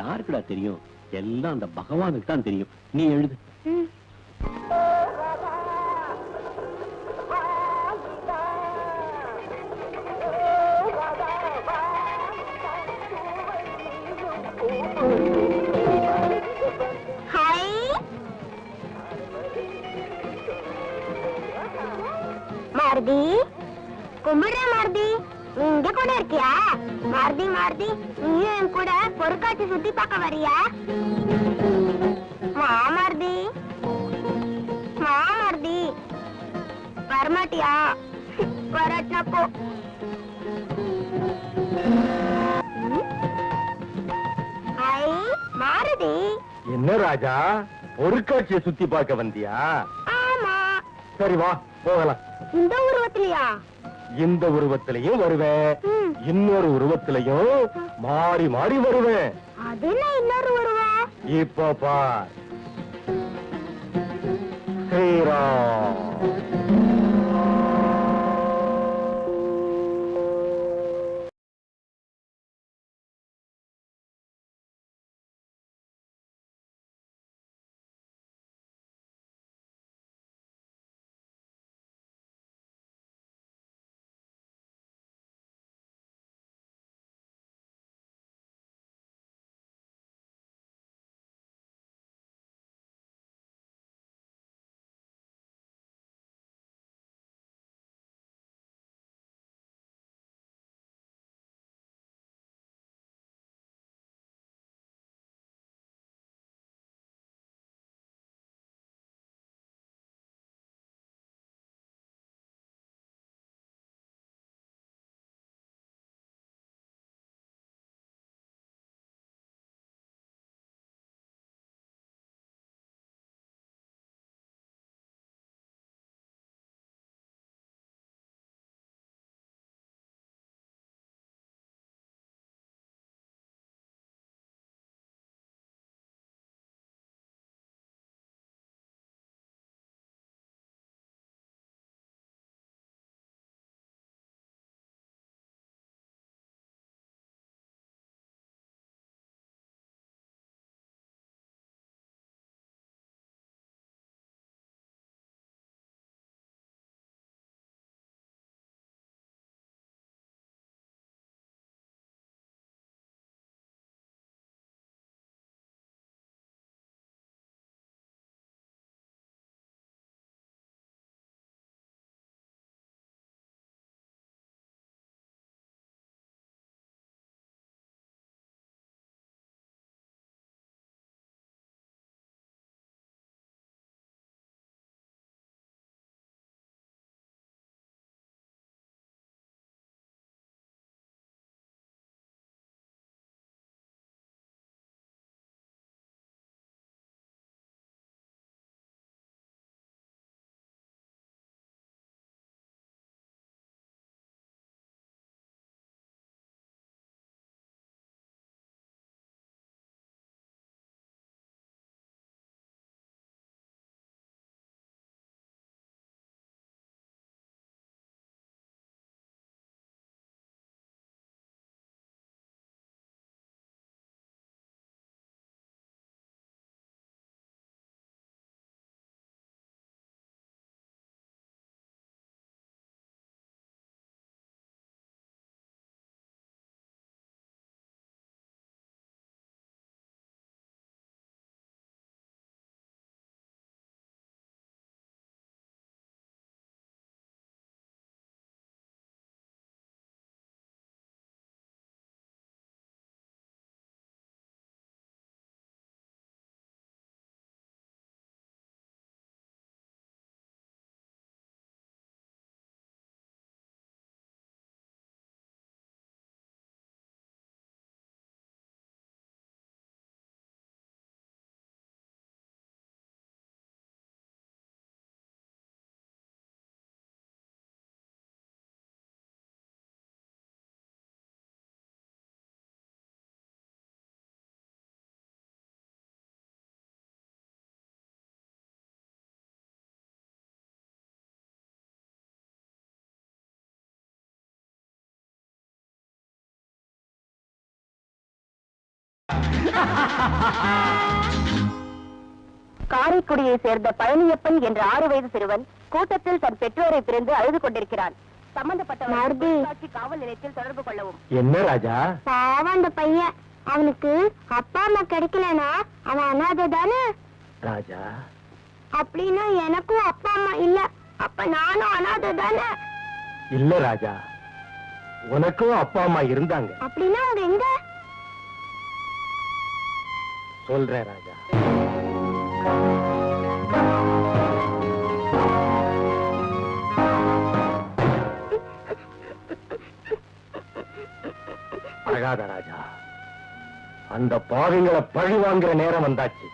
யாருக்குடா தெரியும்? எல்லாம் அந்த பகவானுக்கு தான் தெரியும். நீ எழுது. மாருதி, கும்பிடுற மாருதி, நீ இங்க கூட இருக்கியா? மாருதி மாருதி, நீயும் என் கூட பொருட்காட்சி சுத்தி பார்க்க வரியா? மாருதி, மாருதி, வரமாட்டியா? வரட்டா போ. மாருதி. என்ன ராஜா, பொருட்காட்சியை சுத்தி பார்க்க வந்தியா? ஆமா. சரி வா போகலாம். இந்த உருவத்திலயா? இந்த உருவத்திலையும் வருவேன், இன்னொரு உருவத்திலையும் மாறி மாறி வருவேன். அது என்ன இன்னொரு உருவம்? இப்ப பார். ஸ்ரீராம். காரைக்குடியை சேர்ந்த பழனியப்பன் என்ற 6 வயது சிறுவன் கூட்டத்தில் தன் பெற்றோரை பிரிந்து அழுது கொண்டிருக்கிறான். சம்பந்தப்பட்ட காவல் நிலையத்தில் தொடர்பு கொள்ளவும். என்ன ராஜா? பாவம் அந்த பையன், அவனுக்கு அப்பா அம்மா கிடைக்கலனா அவன் அனாதை தானே. ராஜா, அப்படின்னா எனக்கும் அப்பா அம்மா இல்ல, அப்ப நானும் அனாதை தானே. இல்ல ராஜா, உனக்கும் அப்பா அம்மா இருந்தாங்க. அப்படின்னா அவங்க எங்க? சொல்றேன் ராஜா. அழாத ராஜா, அந்த பாவிங்களை பழி வாங்குற நேரம் வந்தாச்சு.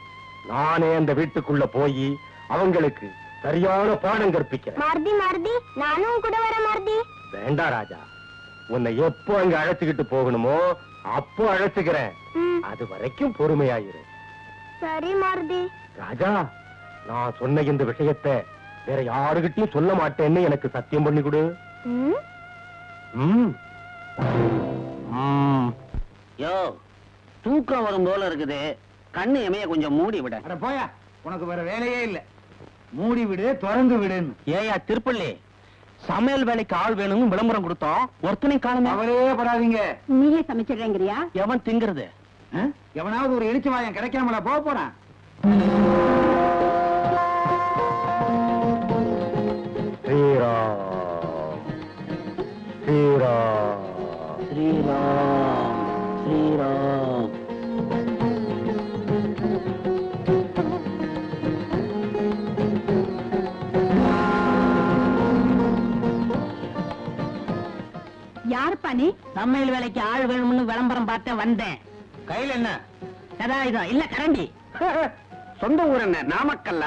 நானே அந்த வீட்டுக்குள்ள போய் அவங்களுக்கு சரியான பாடம் கற்பிக்கிறேன். மாருதி மாருதி, நானும் கூட வர மாருதி. வேண்டாம் ராஜா, உன்னை எப்போ அங்க அழைச்சுக்கிட்டு போகணுமோ அப்போ அழைச்சுக்கிறேன். அது வரைக்கும் பொறுமையாயிரு. சரி மாருதி. ராஜா, நான் சொன்ன இந்த விஷயத்தை வேற யாருகிட்டயும் சொல்ல மாட்டேன்னு எனக்கு சத்தியம் பண்ணி கொடு. ம். ம். யோ, தூக்கம் வரும் போல இருக்குது, கண்ணு எமைய கொஞ்சம் மூடி விட. அட போயா, உனக்கு வேற வேலையே இல்ல. மூடி விடு, திறந்து விடுன்னு. ஏயா திருப்பள்ளி, சமையல் வேலைக்கு ஆள் வேணும்னு விளம்பரம் கொடுத்தோம், ஒருத்தனை காணுமே. அவரே படாதீங்க. நீயே சமைச்சிடுறேங்கிறியா? எவன் திங்கிறது? எவனாவது ஒரு எலிச்சு வாயம் கிடைக்காமல போக போறான். ஸ்ரீராம் ஸ்ரீராம் ஸ்ரீராம் ஸ்ரீராம். யாருப்பா நீ? சமையல் வேலைக்கு ஆள் வேணும்னு விளம்பரம் பார்த்த வந்தேன். கையில என்ன? சதாயுதம் இல்ல, கரண்டி. சொந்த ஊர் என்ன? நாமக்கல்ல?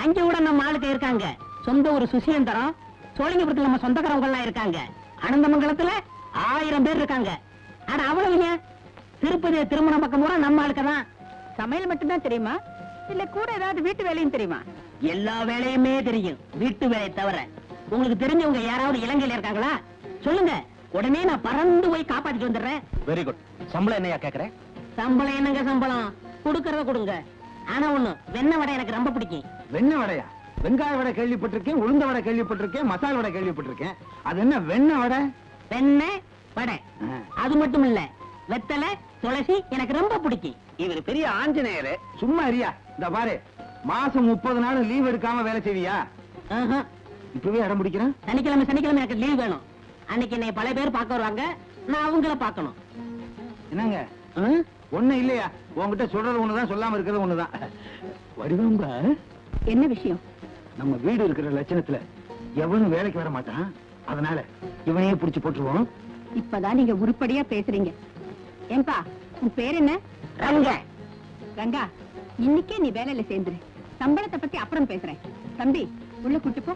அங்க கூட நம்ம ஆளுக்கு இருக்காங்க. சொந்த ஊர் சுசீந்திரம். சோழிங்கபுரத்துல நம்ம சொந்தக்காரங்க எல்லாம் இருக்காங்க. அனந்தமங்கலத்துல 1000 பேர் இருக்காங்க. ஆனா அவ்வளவு திருப்பதி திருமணம் பக்கம் கூட நம்ம ஆளுக்கு தான். சமையல் மட்டும்தான் தெரியுமா, இல்ல கூட ஏதாவது வீட்டு வேலையும் தெரியுமா? எல்லா வேலையுமே தெரியும், வீட்டு வேலையை தவிர. உங்களுக்கு தெரிஞ்சவங்க யாராவது இலங்கையில இருக்காங்களா? சொல்லுங்க, உடனே நான் பறந்து போய் காப்பாத்திட்டு வந்துடுறேன். Very good. சம்பளம் என்னையா கேக்குறேன்? சம்பளம் என்னங்க சம்பளம், கொடுக்கறத கொடுங்க. ஆனா ஒண்ணு, வெண்ணெய் வடை எனக்கு ரொம்ப பிடிக்கும். வெண்ணெய் வடையா? வெங்காய வடை கேள்விப்பட்டிருக்கேன், உளுந்த வடை கேள்விப்பட்டிருக்கேன், மசால் வடை கேள்விப்பட்டிருக்கேன். அது என்ன வெண்ணெய் வடை? வெண்ணெய் வடை. அது மட்டும் இல்ல, வெத்தலை துளசி எனக்கு ரொம்ப பிடிக்கும். இவர் பெரிய ஆஞ்சநேயரு. சும்மா அறியா, இந்த பாரு, மாசம் 30 நாள் லீவ் எடுக்காம வேலை செய்வியா? ஆஹா. இப்பவே இடம் பிடிக்கிறேன். சனிக்கிழமை எனக்கு லீவ் வேணும். அன்னைக்கு என்னை பல பேர் பார்க்க வருவாங்க, நான் அவங்கள பார்க்கணும். என்னங்க ஒண்ணு இல்லையா? உங்ககிட்ட சொல்றது ஒண்ணுதான், சொல்லாம இருக்கிறது ஒண்ணுதான். வடிவம்பா, என்ன விஷயம்? நம்ம வீடு இருக்கிற லட்சணத்துல எவனும் வேலைக்கு வர மாட்டான். அதனால இவனையே புடிச்சு போட்டுருவோம். இப்பதான் நீங்க உருப்படியா பேசுறீங்க. ஏன்பா, உன் பேர் என்ன? ரங்க. ரங்கா, இன்னைக்கே நீ வேலையில சேர்ந்துரு. சம்பளத்தை பத்தி அப்புறம் பேசுறேன். தம்பி, உள்ள கூட்டு போ.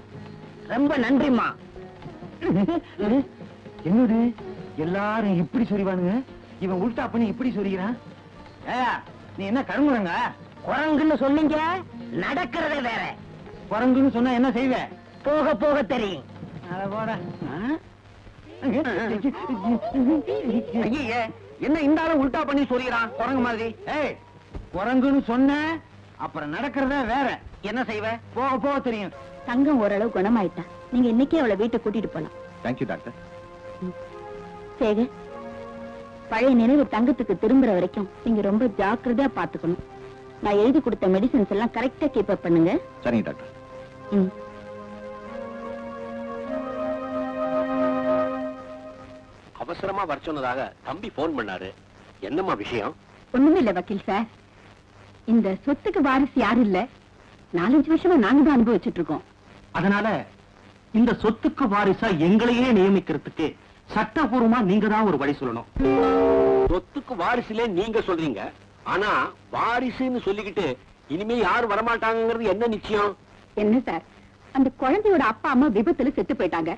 ரொம்ப நன்றிம்மா. என்னது எல்லாரும் இப்படி சொல்லிவானுங்க, இவன் உல்டா பண்ணி இப்படி சொல்லிக்கிறான். ஏயா, நீ என்ன கருங்குறங்க? குரங்குன்னு சொன்னீங்க, நடக்கிறதே வேற. குரங்குன்னு சொன்னா என்ன செய்வ? போக போக தெரியும். அட போடா. ஐயே, என்ன இந்த ஆளு உல்டா பண்ணி சொல்லிக்கிறான் குரங்கு மாதிரி? ஏய், குரங்குன்னு சொன்ன அப்புறம் நடக்கிறதே வேற. என்ன செய்வ? போக போக தெரியும். தங்கம் ஓரளவு குணமாயிட்டா. நீங்க இன்னைக்கே அவளை வீட்டுக்கு கூட்டிட்டு போலாம். Thank you doctor. சேகர், பழைய நினைவு தங்கத்துக்கு திரும்புற வரைக்கும் நீங்க ரொம்ப ஜாக்கிரதையா பாத்துக்கணும். நான் எழுதி கொடுத்த மெடிசன்ஸ் எல்லாம் கரெக்டா கீப் அப் பண்ணுங்க. சரிங்க டாக்டர். அவசரமா வர சொன்னதாக தம்பி போன் பண்ணாரு. என்னம்மா விஷயம்? ஒண்ணுமே இல்ல வக்கீல் சார், இந்த சொத்துக்கு வாரிசு யாரும் இல்ல. 4-5 வருஷமா நாங்க தான் அனுபவிச்சுட்டு இருக்கோம். அதனால இந்த சொத்துக்கு வாரிசா எங்களையே நியமிக்கிறதுக்கு சட்டபூர்வமா நீங்க தான் ஒரு வழி சொல்லணும். சொத்துக்கு வாரிசுலே நீங்க சொல்றீங்க, ஆனா வாரிசுன்னு சொல்லிக்கிட்டு இனிமே யாரும் வரமாட்டாங்கிறது என்ன நிச்சயம்? என்ன சார், அந்த குழந்தையோட அப்பா அம்மா விபத்துல செத்து போயிட்டாங்க.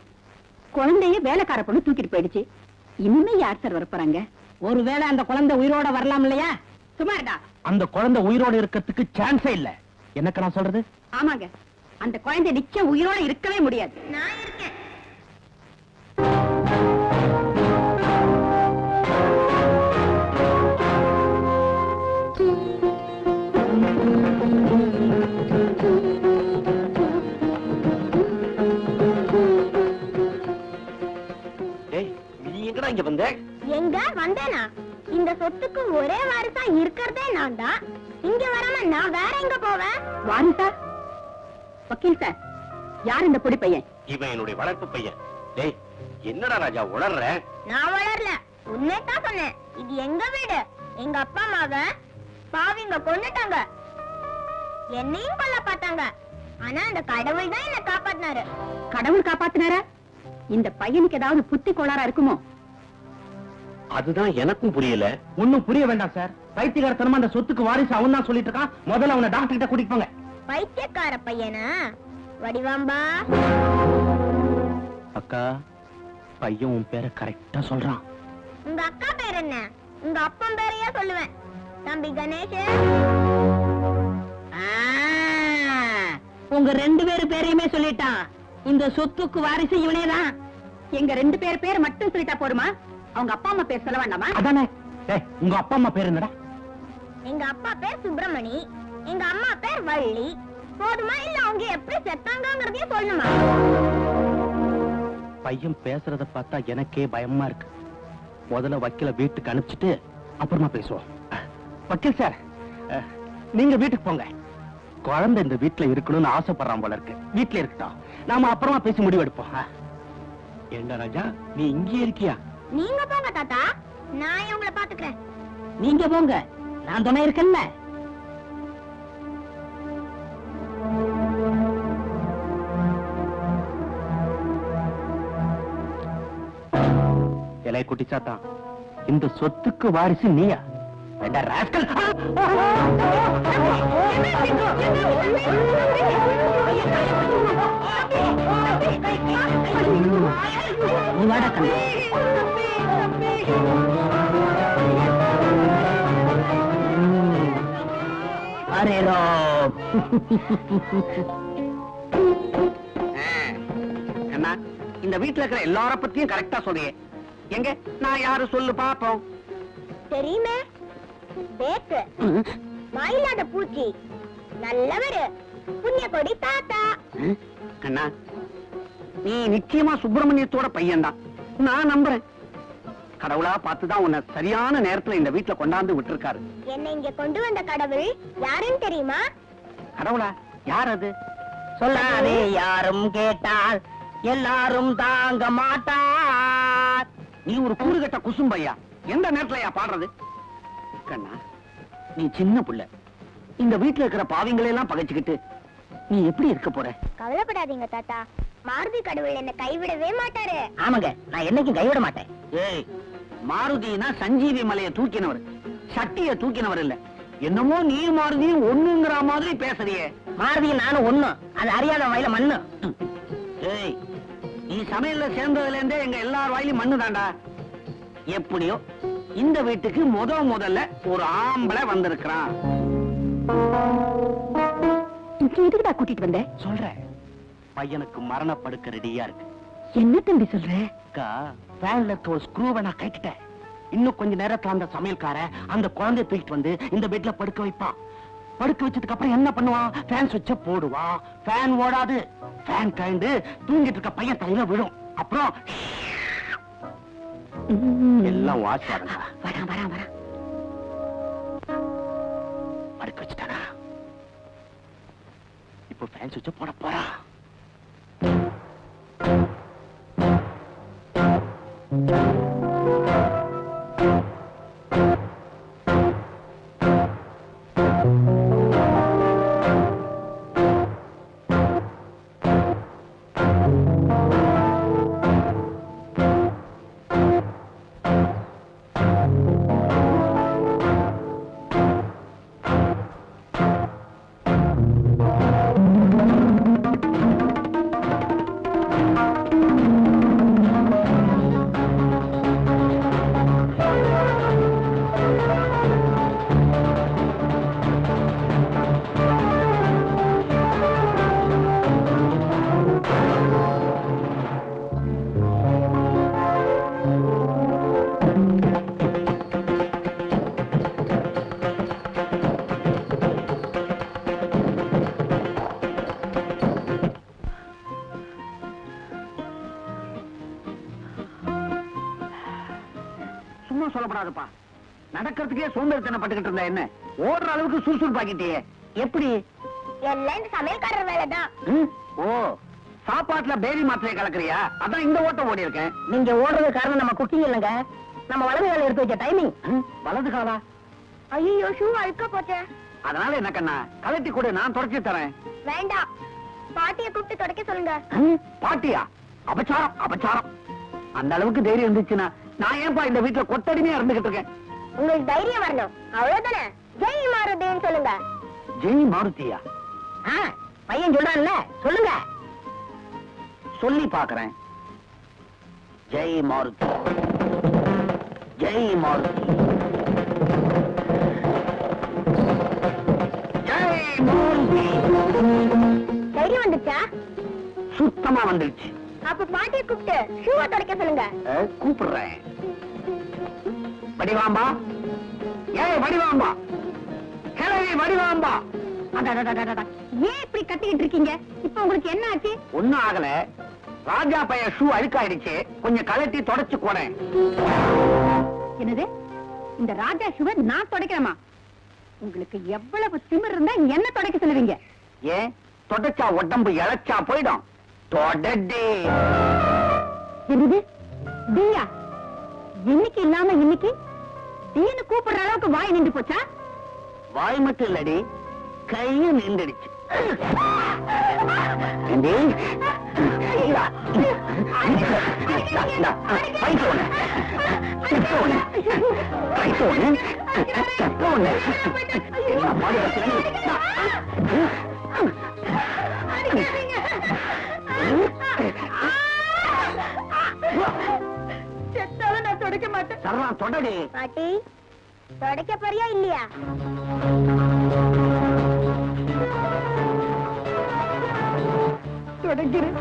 குழந்தைய வேலைக்கார பொண்ணு தூக்கிட்டு போயிடுச்சு. இனிமே யார் சார் வரப்போறாங்க? ஒருவேளை அந்த குழந்தை உயிரோட வரலாம் இல்லையா? சுமார்டா, அந்த குழந்தை உயிரோட இருக்கிறதுக்கு சான்ஸே இல்ல. எனக்கு நான் சொல்றது? ஆமாங்க, அந்த குழந்தை நிச்சயம் உயிரோட இருக்கவே முடியாது. நான் இருக்கேன். வந்தேனா? இந்த சொத்துக்கு ஒரே வாரிசா இருக்கிறதே நான் தான். இங்க வராம நான் வேற எங்க போவேன்? வாரிசா? வக்கீல் சார், யார் இந்த பொடி பையன்? இவன் என்னுடைய வளர்ப்பு பையன். டேய், என்னடா ராஜா உளர்ற? நான் வளரல, உண்மைதான் சொன்னேன். இது எங்க வீடு. எங்க அப்பா அம்மாவ பாவிங்க கொன்னுட்டாங்க, என்னையும் கொல்ல பார்த்தாங்க. ஆனா அந்த கடவுள் தான் என்ன காப்பாத்தினாரு. கடவுள் காப்பாத்தினாரா? இந்த பையனுக்கு ஏதாவது புத்தி கோளாறா இருக்குமோ? அதுதான் எனக்கும் புரியல. ஒண்ணும் புரிய வேண்டாம் சார். பைத்தியக்காரத்தனமா அந்த சொத்துக்கு வாரிசு அவன் தான் சொல்லிட்டு இருக்கான். முதல்ல அவனை டாக்டர் கிட்ட கூட்டிட்டு போங்க. பைத்தியக்கார பையனா? வடிவாம்பா, அக்கா, பையன் உன் பேரை கரெக்டா சொல்றான். உங்க அக்கா பேர் என்ன? உங்க அப்பன் பேரையா சொல்லுவேன். தம்பி கணேஷ், உங்க 2 பேரு பேரையுமே சொல்லிட்டான். இந்த சொத்துக்கு வாரிசு இவனேதான். எங்க 2 பேர் பேர் மட்டும் சொல்லிட்டா போருமா? அவங்க அப்பா அம்மா பேர் சொல்ல வேண்டாமா? அதானே. டேய், உங்க அப்பா அம்மா பேர் என்னடா? எங்க அப்பா பேர் சுப்பிரமணி, எங்க அம்மா பேர் வள்ளி. போதுமா? இல்ல அவங்க எப்படி செத்தாங்கங்கறதையும் சொல்லணுமா? பையன் பேசுறத பார்த்தா எனக்கே பயமா இருக்கு. முதல்ல வக்கீல வீட்டுக்கு அனுப்பிச்சிட்டு அப்புறமா பேசுவோம். வக்கீல் சார், நீங்க வீட்டுக்கு போங்க. குழந்தை இந்த வீட்டுல இருக்கணும்னு ஆசைப்படுறான் போல இருக்கு. வீட்டுல இருக்கட்டும், நாம அப்புறமா பேசி முடிவெடுப்போம். ஏண்டா ராஜா, நீ இங்கே இருக்கியா? நீங்க போங்க தாத்தா, நான் இவங்கள பாத்துக்கிறேன். நீங்க போங்க, நான் துணை இருக்கேன்ல. இலை குட்டி சாத்தா, இந்த சொத்துக்கு வாரிசு நீயா? வேண்டா ராஸ்கல். நீ வாடா கண்ணு. அரே ராம். என்ன இந்த வீட்டுல இருக்கிற எல்லார பத்தியும் கரெக்டா சொல்றியே. எங்க நான் யாரு சொல்லு பாப்போம். தெரியுமே, பேக்கு மயிலாட பூச்சி, நல்லவரு, புண்ணிய கொடி தாத்தா. அண்ணா, நீ நிச்சயமா சுப்பிரமணியத்தோட பையன்தான். நான் நம்புறேன். கடவுளா பார்த்துதான் உன்னை சரியான நேரத்துல இந்த வீட்டுல கொண்டாந்து விட்டுருக்காரு. என்னை இங்க கொண்டு வந்த கடவுள் யாருன்னு தெரியுமா? கடவுளா? யார் அது? சொல்லாதே யாரும் கேட்டால் எல்லாரும் தாங்க மாட்டார். நீ ஒரு கூறுகட்ட குசும்பையா. எந்த நேரத்துலயா பாடுறது? கண்ணா, நீ சின்ன புள்ள. இந்த வீட்டுல இருக்கிற பாவிங்களை எல்லாம் பகைச்சுக்கிட்டு நீ எப்படி இருக்க போற? கவலைப்படாதீங்க தாத்தா, மாருதி கடவுள் என்ன கைவிடவே மாட்டாரு. ஆமாங்க, நான் என்னைக்கும் கைவிட மாட்டேன். ஏய், மாருதினா சஞ்சீவி மலையை தூக்கினவர், சட்டிய தூக்கினவர் இல்ல. என்னமோ நீ மாருதியும் ஒண்ணுங்கிற மாதிரி பேசுறியே. மாருதியும் நானும் ஒண்ணு, அது அறியாத வயல மண்ணு. ஏய், நீ சமையல்ல சேர்ந்ததுல இருந்தே எங்க எல்லார் வாயிலும் மண்ணு தாண்டா. எப்படியோ இந்த வீட்டுக்கு முதல்ல ஒரு ஆம்பளை வந்திருக்கிறான். எதுக்குடா கூட்டிட்டு வந்த? சொல்றேன், பையனுக்கு மரணப்படுக்க ரெடியா இருக்கு. என்ன தம்பி சொல்ற? அக்கா, ஃபேன்ல இருக்க ஒரு ஸ்க்ரூவை நான் கட்டிட்டேன். இன்னும் கொஞ்ச நேரத்துல அந்த சமையல்கார அந்த குழந்தைய தூக்கிட்டு வந்து இந்த பெட்ல படுக்க வைப்பான். படுக்க வச்சதுக்கு அப்புறம் என்ன பண்ணுவான்? ஃபேன் சுவிட்ச போடுவான். ஃபேன் ஓடாது. ஃபேன் கழண்டு தூங்கிட்டு இருக்க பையன் தலையில விழும். அப்புறம் எல்லாம் வாட்ச் பாருங்க. வரான் வரான் வரான். படுக்க வச்சுட்டானா? இப்போ ஃபேன் சுவிட்ச போட போறா. கவலைப்படாதப்பா. நடக்கிறதுக்கே சோம்பேறித்தனம் பட்டுக்கிட்டு இருந்தா என்ன, ஓடுற அளவுக்கு சுறுசுறுப்பாக்கிட்டே. எப்படி? எல்லாம் இந்த சமையல்காரர் வேலைதான். ஓ, சாப்பாட்டுல பேரி மாத்திரையை கலக்குறியா? அதான் இந்த ஓட்டம் ஓடி இருக்கேன். நீங்க ஓடுறது காரணம் நம்ம குக்கிங் இல்லைங்க, நம்ம வலது கால எடுத்து வச்ச டைமிங். வலது காலா? ஐயோ, ஷூ அழுக்க போச்சே. அதனால என்ன கண்ணா, கலட்டி கொடு, நான் தொடச்சி தரேன். வேண்டாம், பாட்டியை கூப்பிட்டு தொடக்க சொல்லுங்க. பாட்டியா? அபச்சாரம், அபச்சாரம். அந்த அளவுக்கு தைரியம் இருந்துச்சுன்னா நான் ஏன்பா இந்த வீட்டுல கொத்தடிமையா இருந்துகிட்டு இருக்கேன்? உங்களுக்கு தைரியம் வரணும், அவ்வளவுதானே. ஜெய் மாருதின்னு சொல்லுங்க. ஜெய் மாருதியா? பையன் சொல்றான்ல, சொல்லுங்க. சொல்லி பாக்குறேன். ஜெய் மாருதி, ஜெய் மாருதி, ஜெய் மாருதி. தைரியம் வந்துச்சா? சுத்தமா வந்துடுச்சு. அப்ப பாட்டியை கூப்பிட்டு ஷூவை தொடக்க சொல்லுங்க. கூப்பிடுறேன். வடிவாம்பா, ஏய் வடிவாம்பா, கிழவி வடிவாம்பா. ஏன் இப்படி கத்திக்கிட்டு இருக்கீங்க? இப்ப உங்களுக்கு என்ன ஆச்சு? ஒண்ணும் ஆகல, ராஜா பைய ஷூ அழுக்காயிடுச்சு, கொஞ்சம் கலட்டி தொடச்சு போனேன். என்னது? இந்த ராஜா ஷூவை நான் துடைக்கிறேமா? உங்களுக்கு எவ்வளவு திமிர் இருந்தா என்ன துடைக்க சொல்லுவீங்க? ஏன் தொடச்சா உடம்பு இழைச்சா போயிடும். தொடடே. என்னது? தீயா? இன்னைக்கு இல்லாம இன்னைக்கு தீன்னு கூப்பிடுற அளவுக்கு வாய் நின்று போச்சா? வாய் மட்டும் இல்லடி, கையும் நின்றுடுச்சு. செத்தாலும் நான் துடைக்க மாட்டேன். சரவா தொடடி. பாட்டி, தொடக்க போறியா இல்லையா? துடைக்கிறேன்.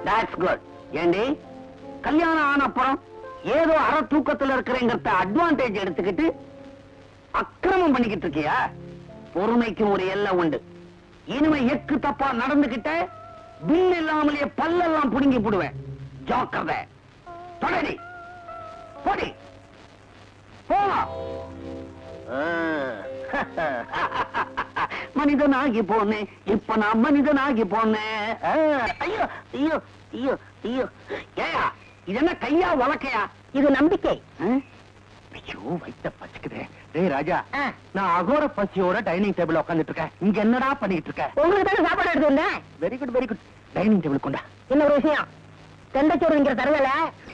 That's good. ஏண்டி, கல்யாணம் ஆன அப்புறம் ஏதோ அரை தூக்கத்துல இருக்கிறேங்கிறத அட்வான்டேஜ் எடுத்துக்கிட்டு அக்கிரமம் பண்ணிக்கிட்டு இருக்கியா? பொறுமைக்கு ஒரு எல்லை உண்டு. இனிமே எக்கு தப்பா நடந்துகிட்ட பில் இல்லாமலேயே பல்லெல்லாம் புடுங்கி போடுவேன். ஜாக்கிரதை. தொடடி, போடி, போ. மனிதனாகி போனேன், இப்ப நான் மனிதனாகி போனேன். ஐயோ ஐயோ ஐயோ ஐயோ. ஏயா, இது என்ன கையா உலக்கையா? இது நம்பிக்கை. ஐயோ, வயித்த பச்சுக்குதே. டேய் ராஜா, நான் அகோர பசியோட டைனிங் டேபிள் உட்கார்ந்துட்டு இருக்கேன். இங்க என்னடா பண்ணிட்டு இருக்க? உங்களுக்கு தானே சாப்பாடு எடுத்து வந்தேன். Very good, very good. Dining table கொண்டா. இன்னொரு விஷயம், தெண்டச்சோறுங்கிற தருவல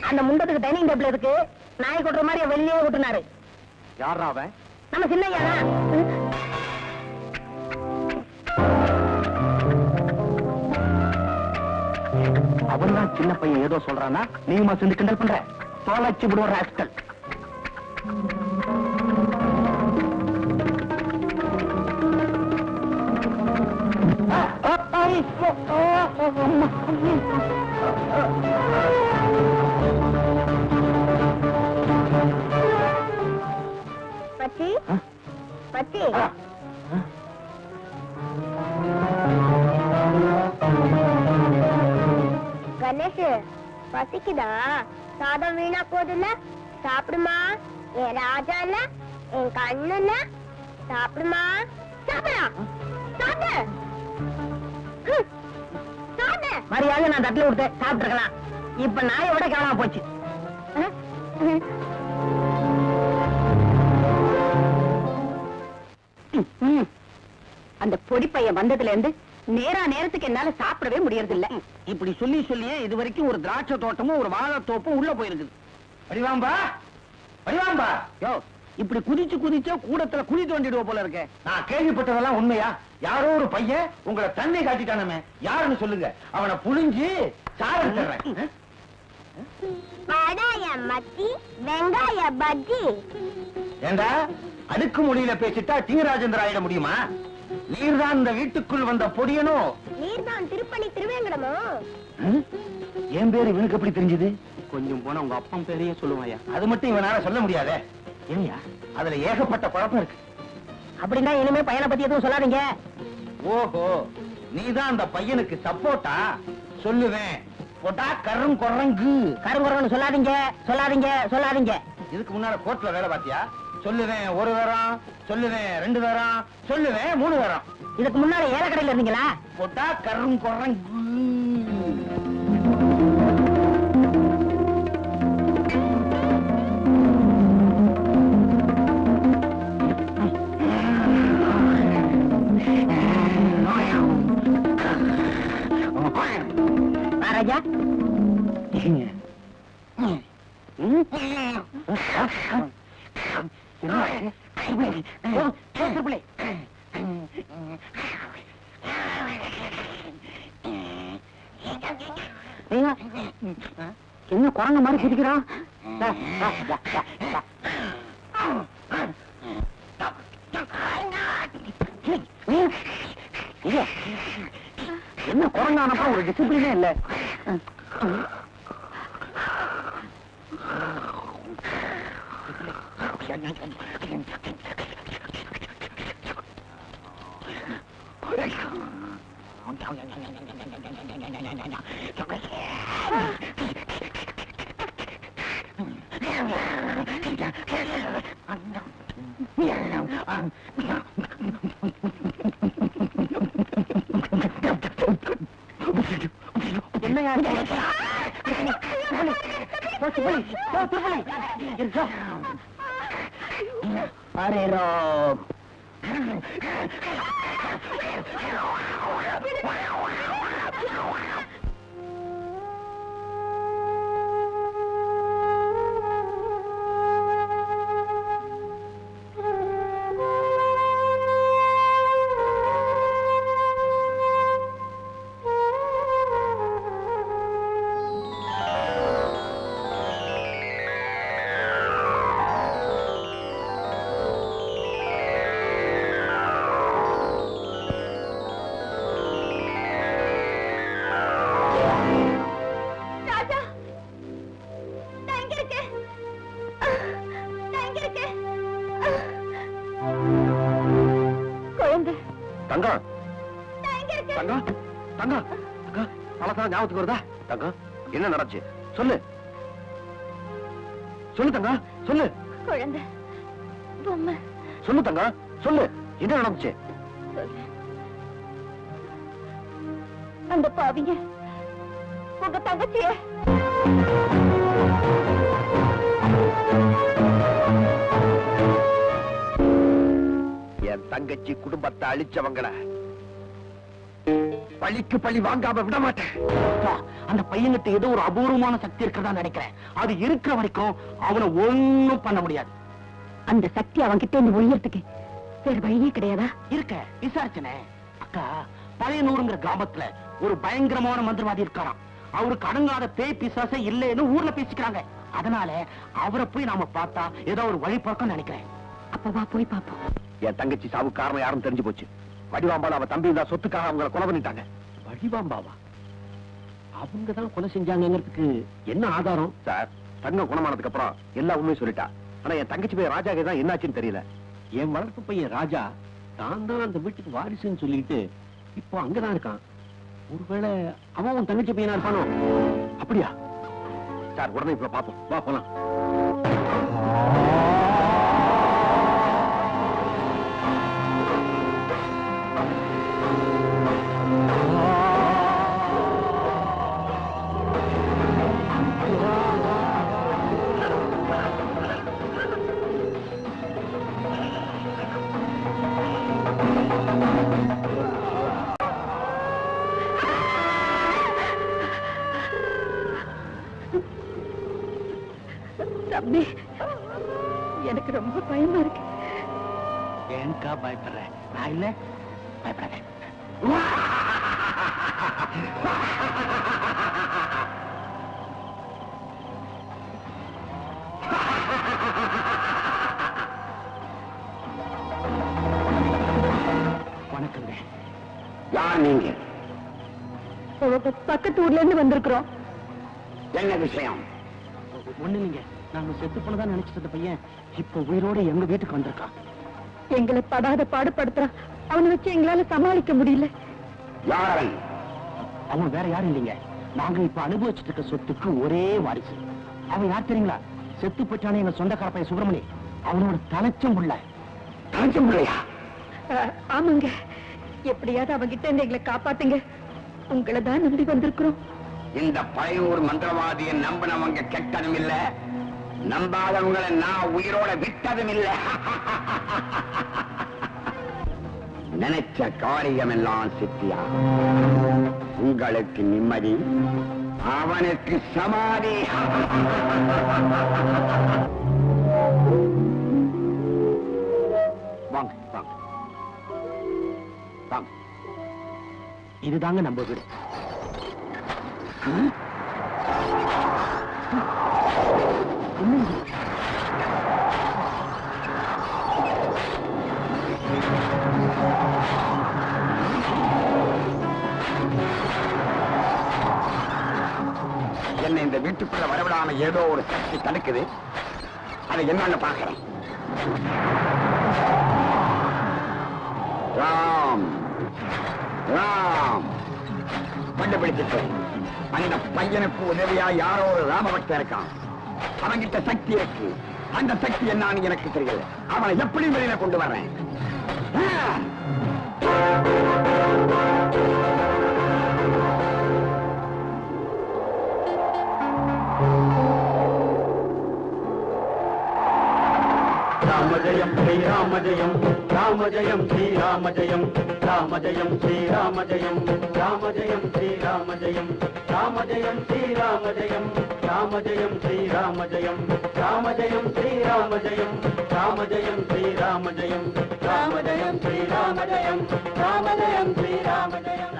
அந்த முண்டத்துக்கு டைனிங் டேபிள் இருக்கு. நாய் கொட்டுற மாதிரி வெளியே கொட்டுனாரு. யாரா அவன்? நம்ம சின்னையா? அவன் தான் சின்ன பையன் ஏதோ சொல்றானா, நீமா சேர்ந்து கிண்டல் பண்ற? தொலைச்சு விடுவ ராஸ்கல். பச்சி, பச்சி, கணேஷ், பசிக்குதா? சாதம் வீணா போதுல்ல, சாப்பிடுமா. என் ராஜா இல்ல, என் கண்ணு இல்ல, சாப்பிடுமா. சாப்பிடா, சாப்பிடு, சாப்பிடு. மரியாதை நான் தட்டுல கொடுத்தேன், சாப்பிட்டு இருக்கலாம். இப்ப நாயை விட காணாம போச்சு. அந்த பொடி பையன் வந்ததுல இருந்து நேரத்துக்கு என்னால சாப்பிடவே முடியறது இல்ல. இப்படி சொல்லி சொல்லியே இது வரைக்கும் ஒரு திராட்சை தோட்டமும் ஒரு வாழைத்தோப்பும் உள்ள போயிருக்குது. வடிவாம்பா, வடிவாம்பா. யோ, இப்படி குதிச்சு குதிச்சா கூடத்துல குழி தோண்டிடுவ போல இருக்க. நான் கேள்விப்பட்டதெல்லாம் உண்மையா? யாரோ ஒரு பையன் உங்களை தண்ணி காட்டிட்டானமே, யாருன்னு சொல்லுங்க. அவனை புழிஞ்சு சாரம் தர்றேன். வடாய மத்தி, வெங்காய பஜ்ஜி. ஏண்டா, அடுக்கு மொழியில பேசிட்டா தீராஜேந்திர ஆயிட முடியுமா? நீர்தான் இந்த வீட்டுக்குள் வந்த பொடியனோ? நீர்தான் திருப்பணி திருவேங்கடமோ? என் பேரு இவனுக்கு எப்படி தெரிஞ்சது? கொஞ்சம் போனா உங்க அப்பா பேரையே சொல்லுவாயா? அது மட்டும் இவனால சொல்ல முடியாதே. ஏனியா, அதுல ஏகப்பட்ட குழப்பம் இருக்கு. அப்படின்னா இனிமே பையனை பத்தி எதுவும் சொல்லாதீங்க. ஓஹோ, நீதான் அந்த பையனுக்கு சப்போர்ட்டா? சொல்லுவேன். போட்டா கரும் குரங்கு. கருங்குறன்னு சொல்லாதீங்க சொல்லாதீங்க சொல்லாதீங்க. இதுக்கு முன்னால கோர்ட்ல வேலை பாத்தியா? சொல்லுவேன் ஒரு தரம், சொல்லுவேன் 2 தரம், சொல்லுவேன் 3 தரம். இதுக்கு முன்னால ஏலக்கடையில இருந்தீங்களா? போட்டா கரும் குரங்கு. ராஜா என்ன குரங்க மாதிரி குதிக்கிறான்? என்ன குரங்கானப்ப ஒரு டிசிப்ளினே இல்ல. அரே ராம் தங்கம் தங்கம் தங்கம் தங்கம் பழசா ஞாபகத்துக்கு வருதா? தங்கம் என்ன நடந்துச்சு சொல்லு சொல்லு தங்கம் சொல்லு. குழந்தை பொம்மை சொல்லு தங்கம் சொல்லு என்ன நடந்துச்சு? அந்த பாவிங்க உங்க தங்கச்சிய என் தங்கச்சி குடும்பத்தை அழிச்சவங்கள பழிக்கு பழி வாங்காம விட மாட்டேன். அந்த பையன்கிட்ட ஏதோ ஒரு அபூர்வமான சக்தி இருக்கிறதா நினைக்கிறேன். அது இருக்கிற வரைக்கும் அவனை ஒண்ணும் பண்ண முடியாது. அந்த சக்தி அவன்கிட்ட இருந்து ஒழியறதுக்கு வேற வழியே கிடையாதா? இருக்க விசாரிச்சனே அக்கா. பழையனூருங்கிற கிராமத்துல ஒரு பயங்கரமான மந்திரவாதி இருக்காராம். அவருக்கு அடங்காத பேய் பிசாசே இல்லைன்னு ஊர்ல பேசிக்கிறாங்க. அதனால அவரை போய் நாம பார்த்தா ஏதோ ஒரு வழி பார்க்க நினைக்கிறேன். அப்பவா போய் பாப்போம். என் தங்கச்சி சாவு காரணம் யாரும் தெரிஞ்சு போச்சு. வடிவாம்பால அவ தம்பி தான் சொத்துக்காக அவங்களை கொலை பண்ணிட்டாங்க. வடிவாம்பாவா? அவங்கதான் கொலை செஞ்சாங்கிறதுக்கு என்ன ஆதாரம்? சார் தங்கம் குணமானதுக்கு அப்புறம் எல்லா உண்மையும் சொல்லிட்டா. ஆனா என் தங்கச்சி போய் ராஜாக்கு தான் என்னாச்சுன்னு தெரியல. என் வளர்ப்பு பையன் ராஜா தான் தான் அந்த வீட்டுக்கு வாரிசுன்னு சொல்லிட்டு இப்போ அங்கதான் இருக்கான். ஒருவேளை அவன் உன் தங்கச்சி பையனா இருப்பானோ? அப்படியா சார்? உடனே இப்ப பாப்போம், வா போலாம். தம்பி எனக்கு ரொம்ப பயமா இருக்கு. ஏன்கா பயப்படுற? நான் இல்ல பயப்படாத. வணக்கங்க. யார் நீங்க? பக்கத்து ஊர்ல இருந்து வந்திருக்கிறோம். என்ன விஷயம்? ஒண்ணு இல்லைங்க, நாங்க செத்து போனதா நினைச்சிட்டு இருந்த பையன் இப்ப உயிரோட எங்க வீட்டுக்கு வந்திருக்கான். எங்களை படாத பாடுபடுத்துறான். அவனை வச்சு எங்களால சமாளிக்க முடியல. யாரை? அவன் வேற யாரும் இல்லைங்க, நாங்க இப்ப அனுபவிச்சுட்டு இருக்க சொத்துக்கு ஒரே வாரிசு. அவன் யார் தெரியுங்களா? செத்து போயிட்டானே எங்க சொந்தக்கார பையன் சுப்பிரமணி, அவனோட தலைச்சம் புள்ள. தலைச்சம் பிள்ளையா? ஆமாங்க, எப்படியாவது அவங்கிட்ட இருந்து எங்களை காப்பாத்துங்க. உங்களை தான் நம்பி வந்திருக்கிறோம். இந்த பழையூர் மந்திரவாதியை நம்பினவங்க கெட்டதும் இல்ல, நம்பாதவங்களை நான் உயிரோட விட்டதும் இல்ல. நினைச்ச காரியம் எல்லாம் சித்தியா. உங்களுக்கு நிம்மதி, அவனுக்கு சமாதி. வாங்க வாங்க வாங்க. இதுதாங்க நம்ம வீடு. என்ன இந்த வீட்டுக்குள்ள வரவிடாம ஏதோ ஒரு சக்தி தடுக்குது. அதை என்னன்னு பார்க்கிறேன். ராம் ராம் கண்டுபிடிச்சிட்டேன். அந்த பையனுக்கு உதவியா யாரோ ஒரு ராமபக்தன் இருக்கான். அவன்கிட்ட சக்தி இருக்கு. அந்த சக்தி என்னன்னு எனக்கு தெரியல. அவனை எப்படி வெளியில கொண்டு வர்றேன். ராமஜயம் ஸ்ரீ ராமஜயம், ராமஜயம் ஸ்ரீ ராமஜயம், ராமஜயம் ஸ்ரீ ராமஜயம், ராமஜயம் ஸ்ரீ ராமஜயம், ராமஜயம் ஸ்ரீ ராமஜயம், ராமஜயம் ஸ்ரீ ராமஜயம், ராமஜயம் ஸ்ரீ ராமஜயம், ராமஜயம் ஸ்ரீ ராமஜயம், ராமஜயம் ஸ்ரீ ராமஜயம், ராமஜயம் ஸ்ரீ ராமஜயம், ராமஜயம் ஸ்ரீ ராமஜயம்,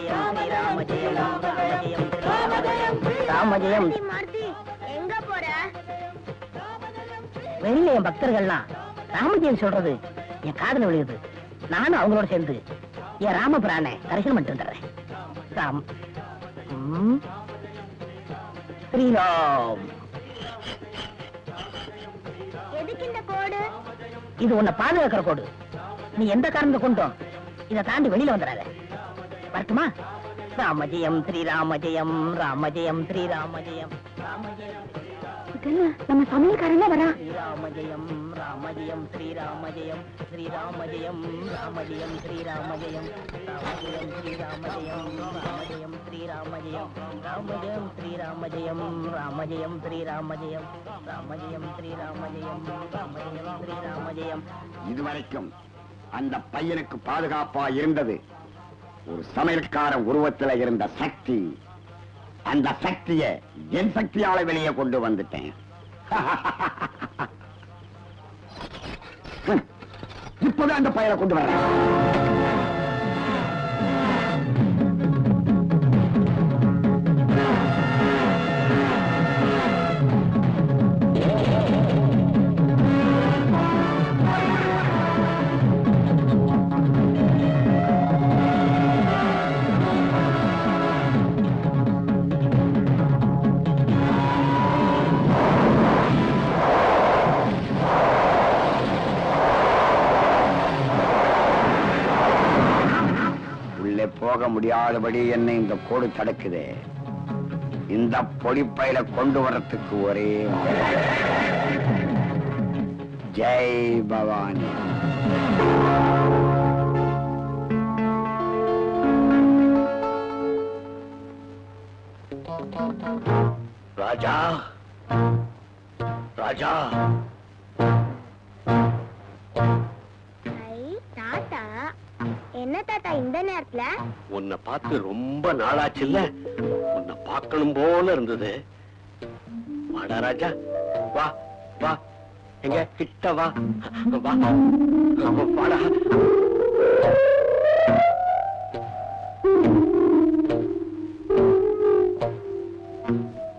ராமஜயம் ஸ்ரீ ராமஜயம், ராமஜயம் ஸ்ரீ ராமஜயம். எங்க போற? வெளியில என் பக்தர்கள்லாம் ராமஜெயம் சொல்றது என் காதுல விழுகுது. நானும் அவங்களோட சேர்ந்து என் ராமபிரானை தரிசனம் பண்ணிட்டு வந்துடுறேன். ராம் ஸ்ரீராம். எதுக்கு இந்த கோடு? இது உன்னை பாதுகாக்கிற கோடு. நீ எந்த காரணத்தை கொண்டும் இதை தாண்டி வெளியில வந்துடாத. வரட்டுமா? ராமஜெயம் ஸ்ரீராமஜெயம், ராமஜெயம் ஸ்ரீராமஜெயம், ராமஜெயம். நம்ம சமையல்காரன் வரா. ஸ்ரீராமஜெயம், ராமஜெயம் ஸ்ரீராமஜெயம், ஸ்ரீராமஜெயம், ராமஜெயம் ஸ்ரீராமஜெயம், ராமஜெயம் ஸ்ரீராமஜெயம், ராமஜெயம் ஸ்ரீராமஜெயம், ராமஜெயம் ஸ்ரீராமஜெயம், ராமஜெயம் ஸ்ரீராமஜெயம், ராமஜெயம் ஸ்ரீராமஜெயம், ராமஜெயம் ஸ்ரீராமஜெயம். இதுவரைக்கும் அந்த பையனுக்கு பாதுகாப்பா இருந்தது ஒரு சமையல்கார உருவத்துல இருந்த சக்தி. அந்த சக்தியை என் சக்தியால வெளியே கொண்டு வந்துட்டேன். இப்பதான் அந்த பையனை கொண்டு வர்றேன். போக முடியாதபடி என்னை இந்த கோடு தடுக்குது. இந்த பொடிப்பையில கொண்டு வரத்துக்கு ஒரே ஜெய் பவானி. ராஜா ராஜா. தாத்தா, என்ன தாத்தா இந்த நேரத்துல? உன்னை பார்த்து ரொம்ப நாளாச்சுல்ல, உன்னை பார்க்கணும் போல இருந்தது. வாடா ராஜா, வா வா, எங்க கிட்ட வா வா, வாடா.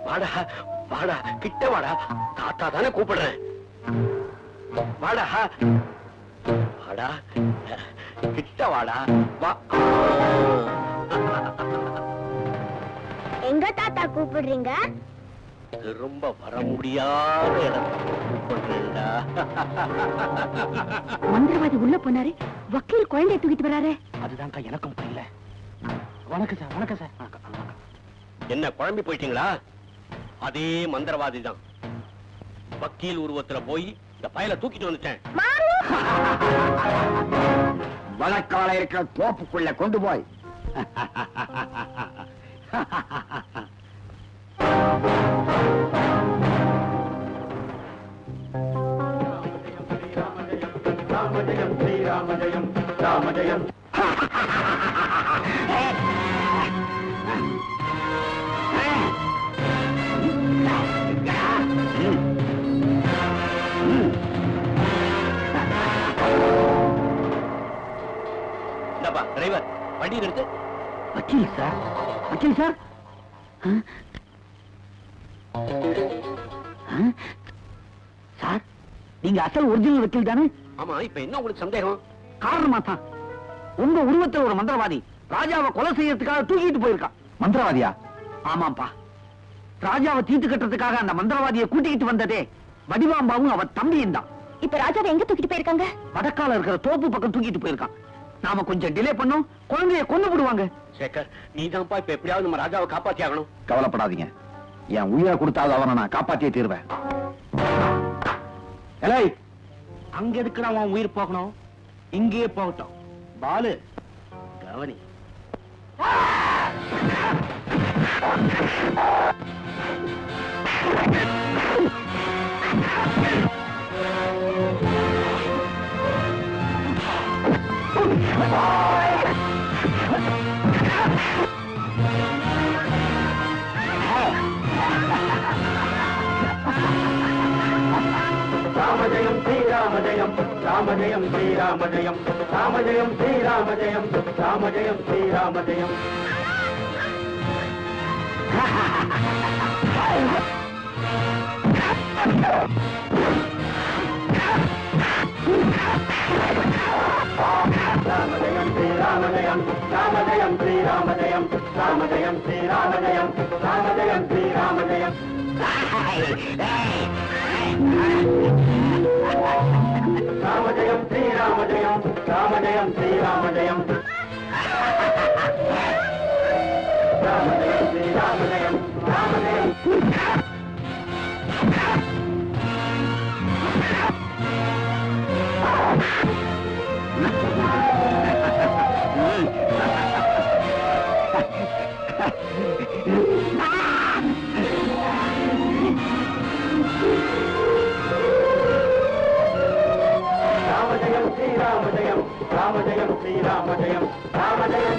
வாடா வாடா, கிட்ட வாடா, தாத்தா தானே கூப்பிடுறேன். வாடா வாடா, கிட்ட வாடா, வா. எங்க தாத்தா கூப்பிடுறீங்க? ரொம்ப வர முடியாத இடத்துல கூப்பிடுறேன்டா. மந்திரவாதி உள்ள போனாரு, வக்கீல் குழந்தைய தூக்கிட்டு வராரு. அதுதான்க்கா எனக்கும் புரியல. வணக்கம் சார், வணக்கம் சார். என்ன குழம்பி போயிட்டீங்களா? அதே மந்திரவாதி தான். வக்கீல் உருவத்துல போய் இந்த பயலை தூக்கிட்டு வந்துட்டேன். வழக்கால இருக்கிற தோப்புக்குள்ள கொண்டு போய் ராமஜயம் ஸ்ரீராமஜயம் ராமஜயம். இந்தப்பா டிரைவர், வண்டி நிறுத்து. வக்கீல் சார், வக்கீல் சார். சார், நீங்க அசல் ஒரிஜினல் வக்கீல் தானே? ஆமா, இப்ப என்ன உங்களுக்கு சந்தேகம்? காரணமா தான் உங்க உருவத்தில் ஒரு மந்திரவாதி ராஜாவை கொலை செய்யறதுக்காக தூக்கிட்டு போயிருக்கான். மந்திரவாதியா? ஆமாப்பா. ராஜாவை தீர்த்து கட்டுறதுக்காக அந்த மந்திரவாதியை கூட்டிக்கிட்டு வந்ததே வடிவாம்பாவும் அவ தம்பியும் தான். இப்ப ராஜாவை எங்க தூக்கிட்டு போயிருக்காங்க? வடக்கால இருக்கிற தோப்பு பக்கம் தூக்கிட்டு போயிருக்கான். நாம கொஞ்சம் டிலே பண்ணோம், குழந்தைய கொண்டு விடுவாங்க. சேகர், நீதான்ப்பா இப்ப எப்படியாவது நம்ம ராஜாவை காப்பாத்தி ஆகணும். கவலைப்படாதீங்க, என் உயிரை கொடுத்தாவது அவனை நான் காப்பாத்தியே தீர்வேன். அங்க எதுக்குடா உன் உயிர் போகணும்? இங்கேயே போகட்டும். பாலு, கவனி. ராமஜயம் ஸ்ரீராமஜயம் ராமஜயம் ஸ்ரீராமஜயம் ராமஜயம் ஸ்ரீராமஜயம் ராமஜயம் ஸ்ரீராமஜயம். ராமஜயம் ஸ்ரீராமஜயம் ராமஜயம் ஸ்ரீராமஜயம் ராமஜயம் ஸ்ரீராமஜயம் ராமஜயம் ஸ்ரீராமஜயம். ராமஜயம் ஸ்ரீராமஜயம் ராமஜயம் ஸ்ரீராமஜயம் ராமஜயம் ஸ்ரீராமஜயம் ராமஜயம். ராமஜயம் ஸ்ரீராமஜயம் ராமஜயம் ஸ்ரீராமஜயம் ராமஜயம்.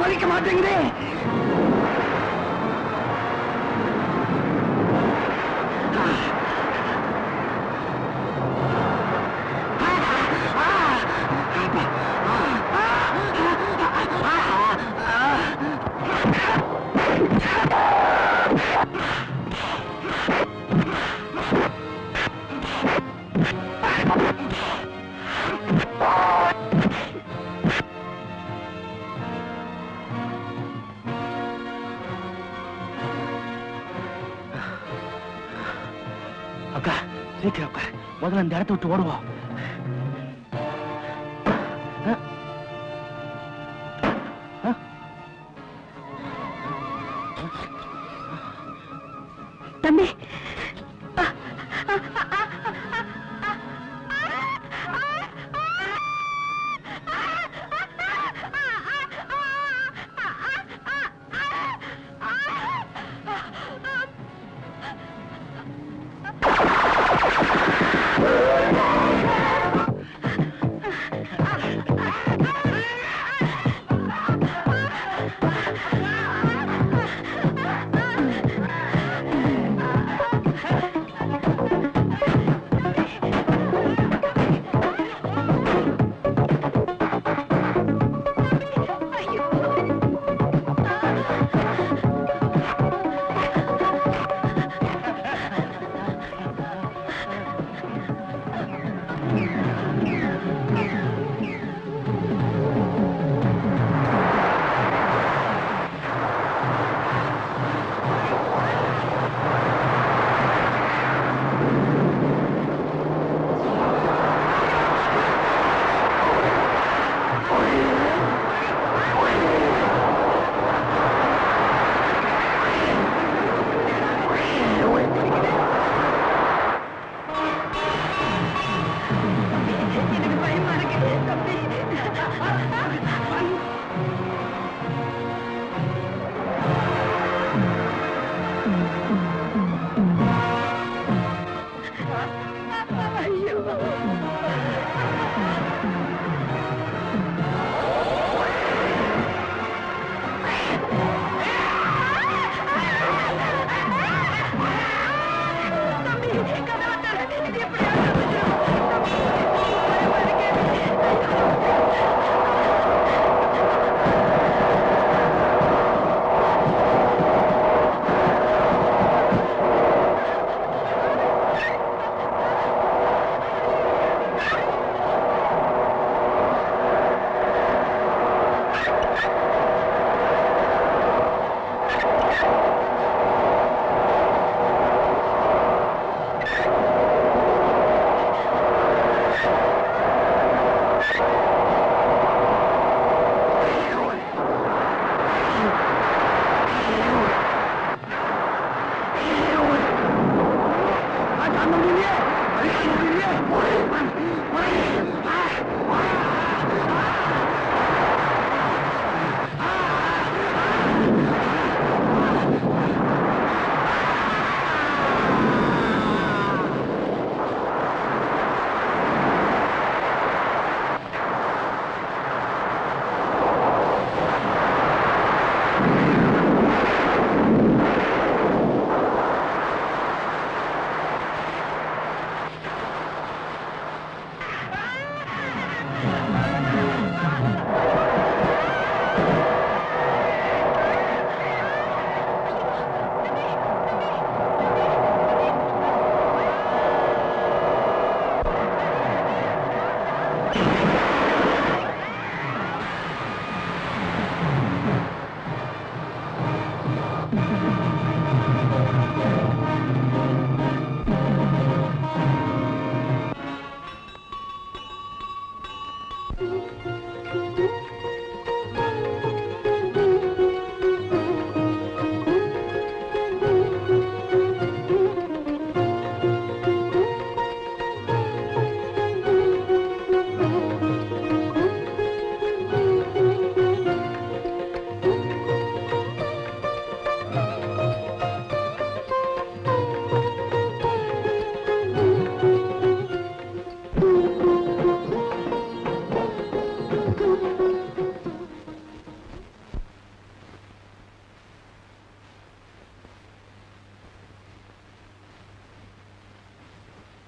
பலிக்க மாட்டேங்குதே. அக்கா சீக்கிரம் அக்கா, முதல்ல இந்த இடத்த விட்டு ஓடுவோம். தம்பி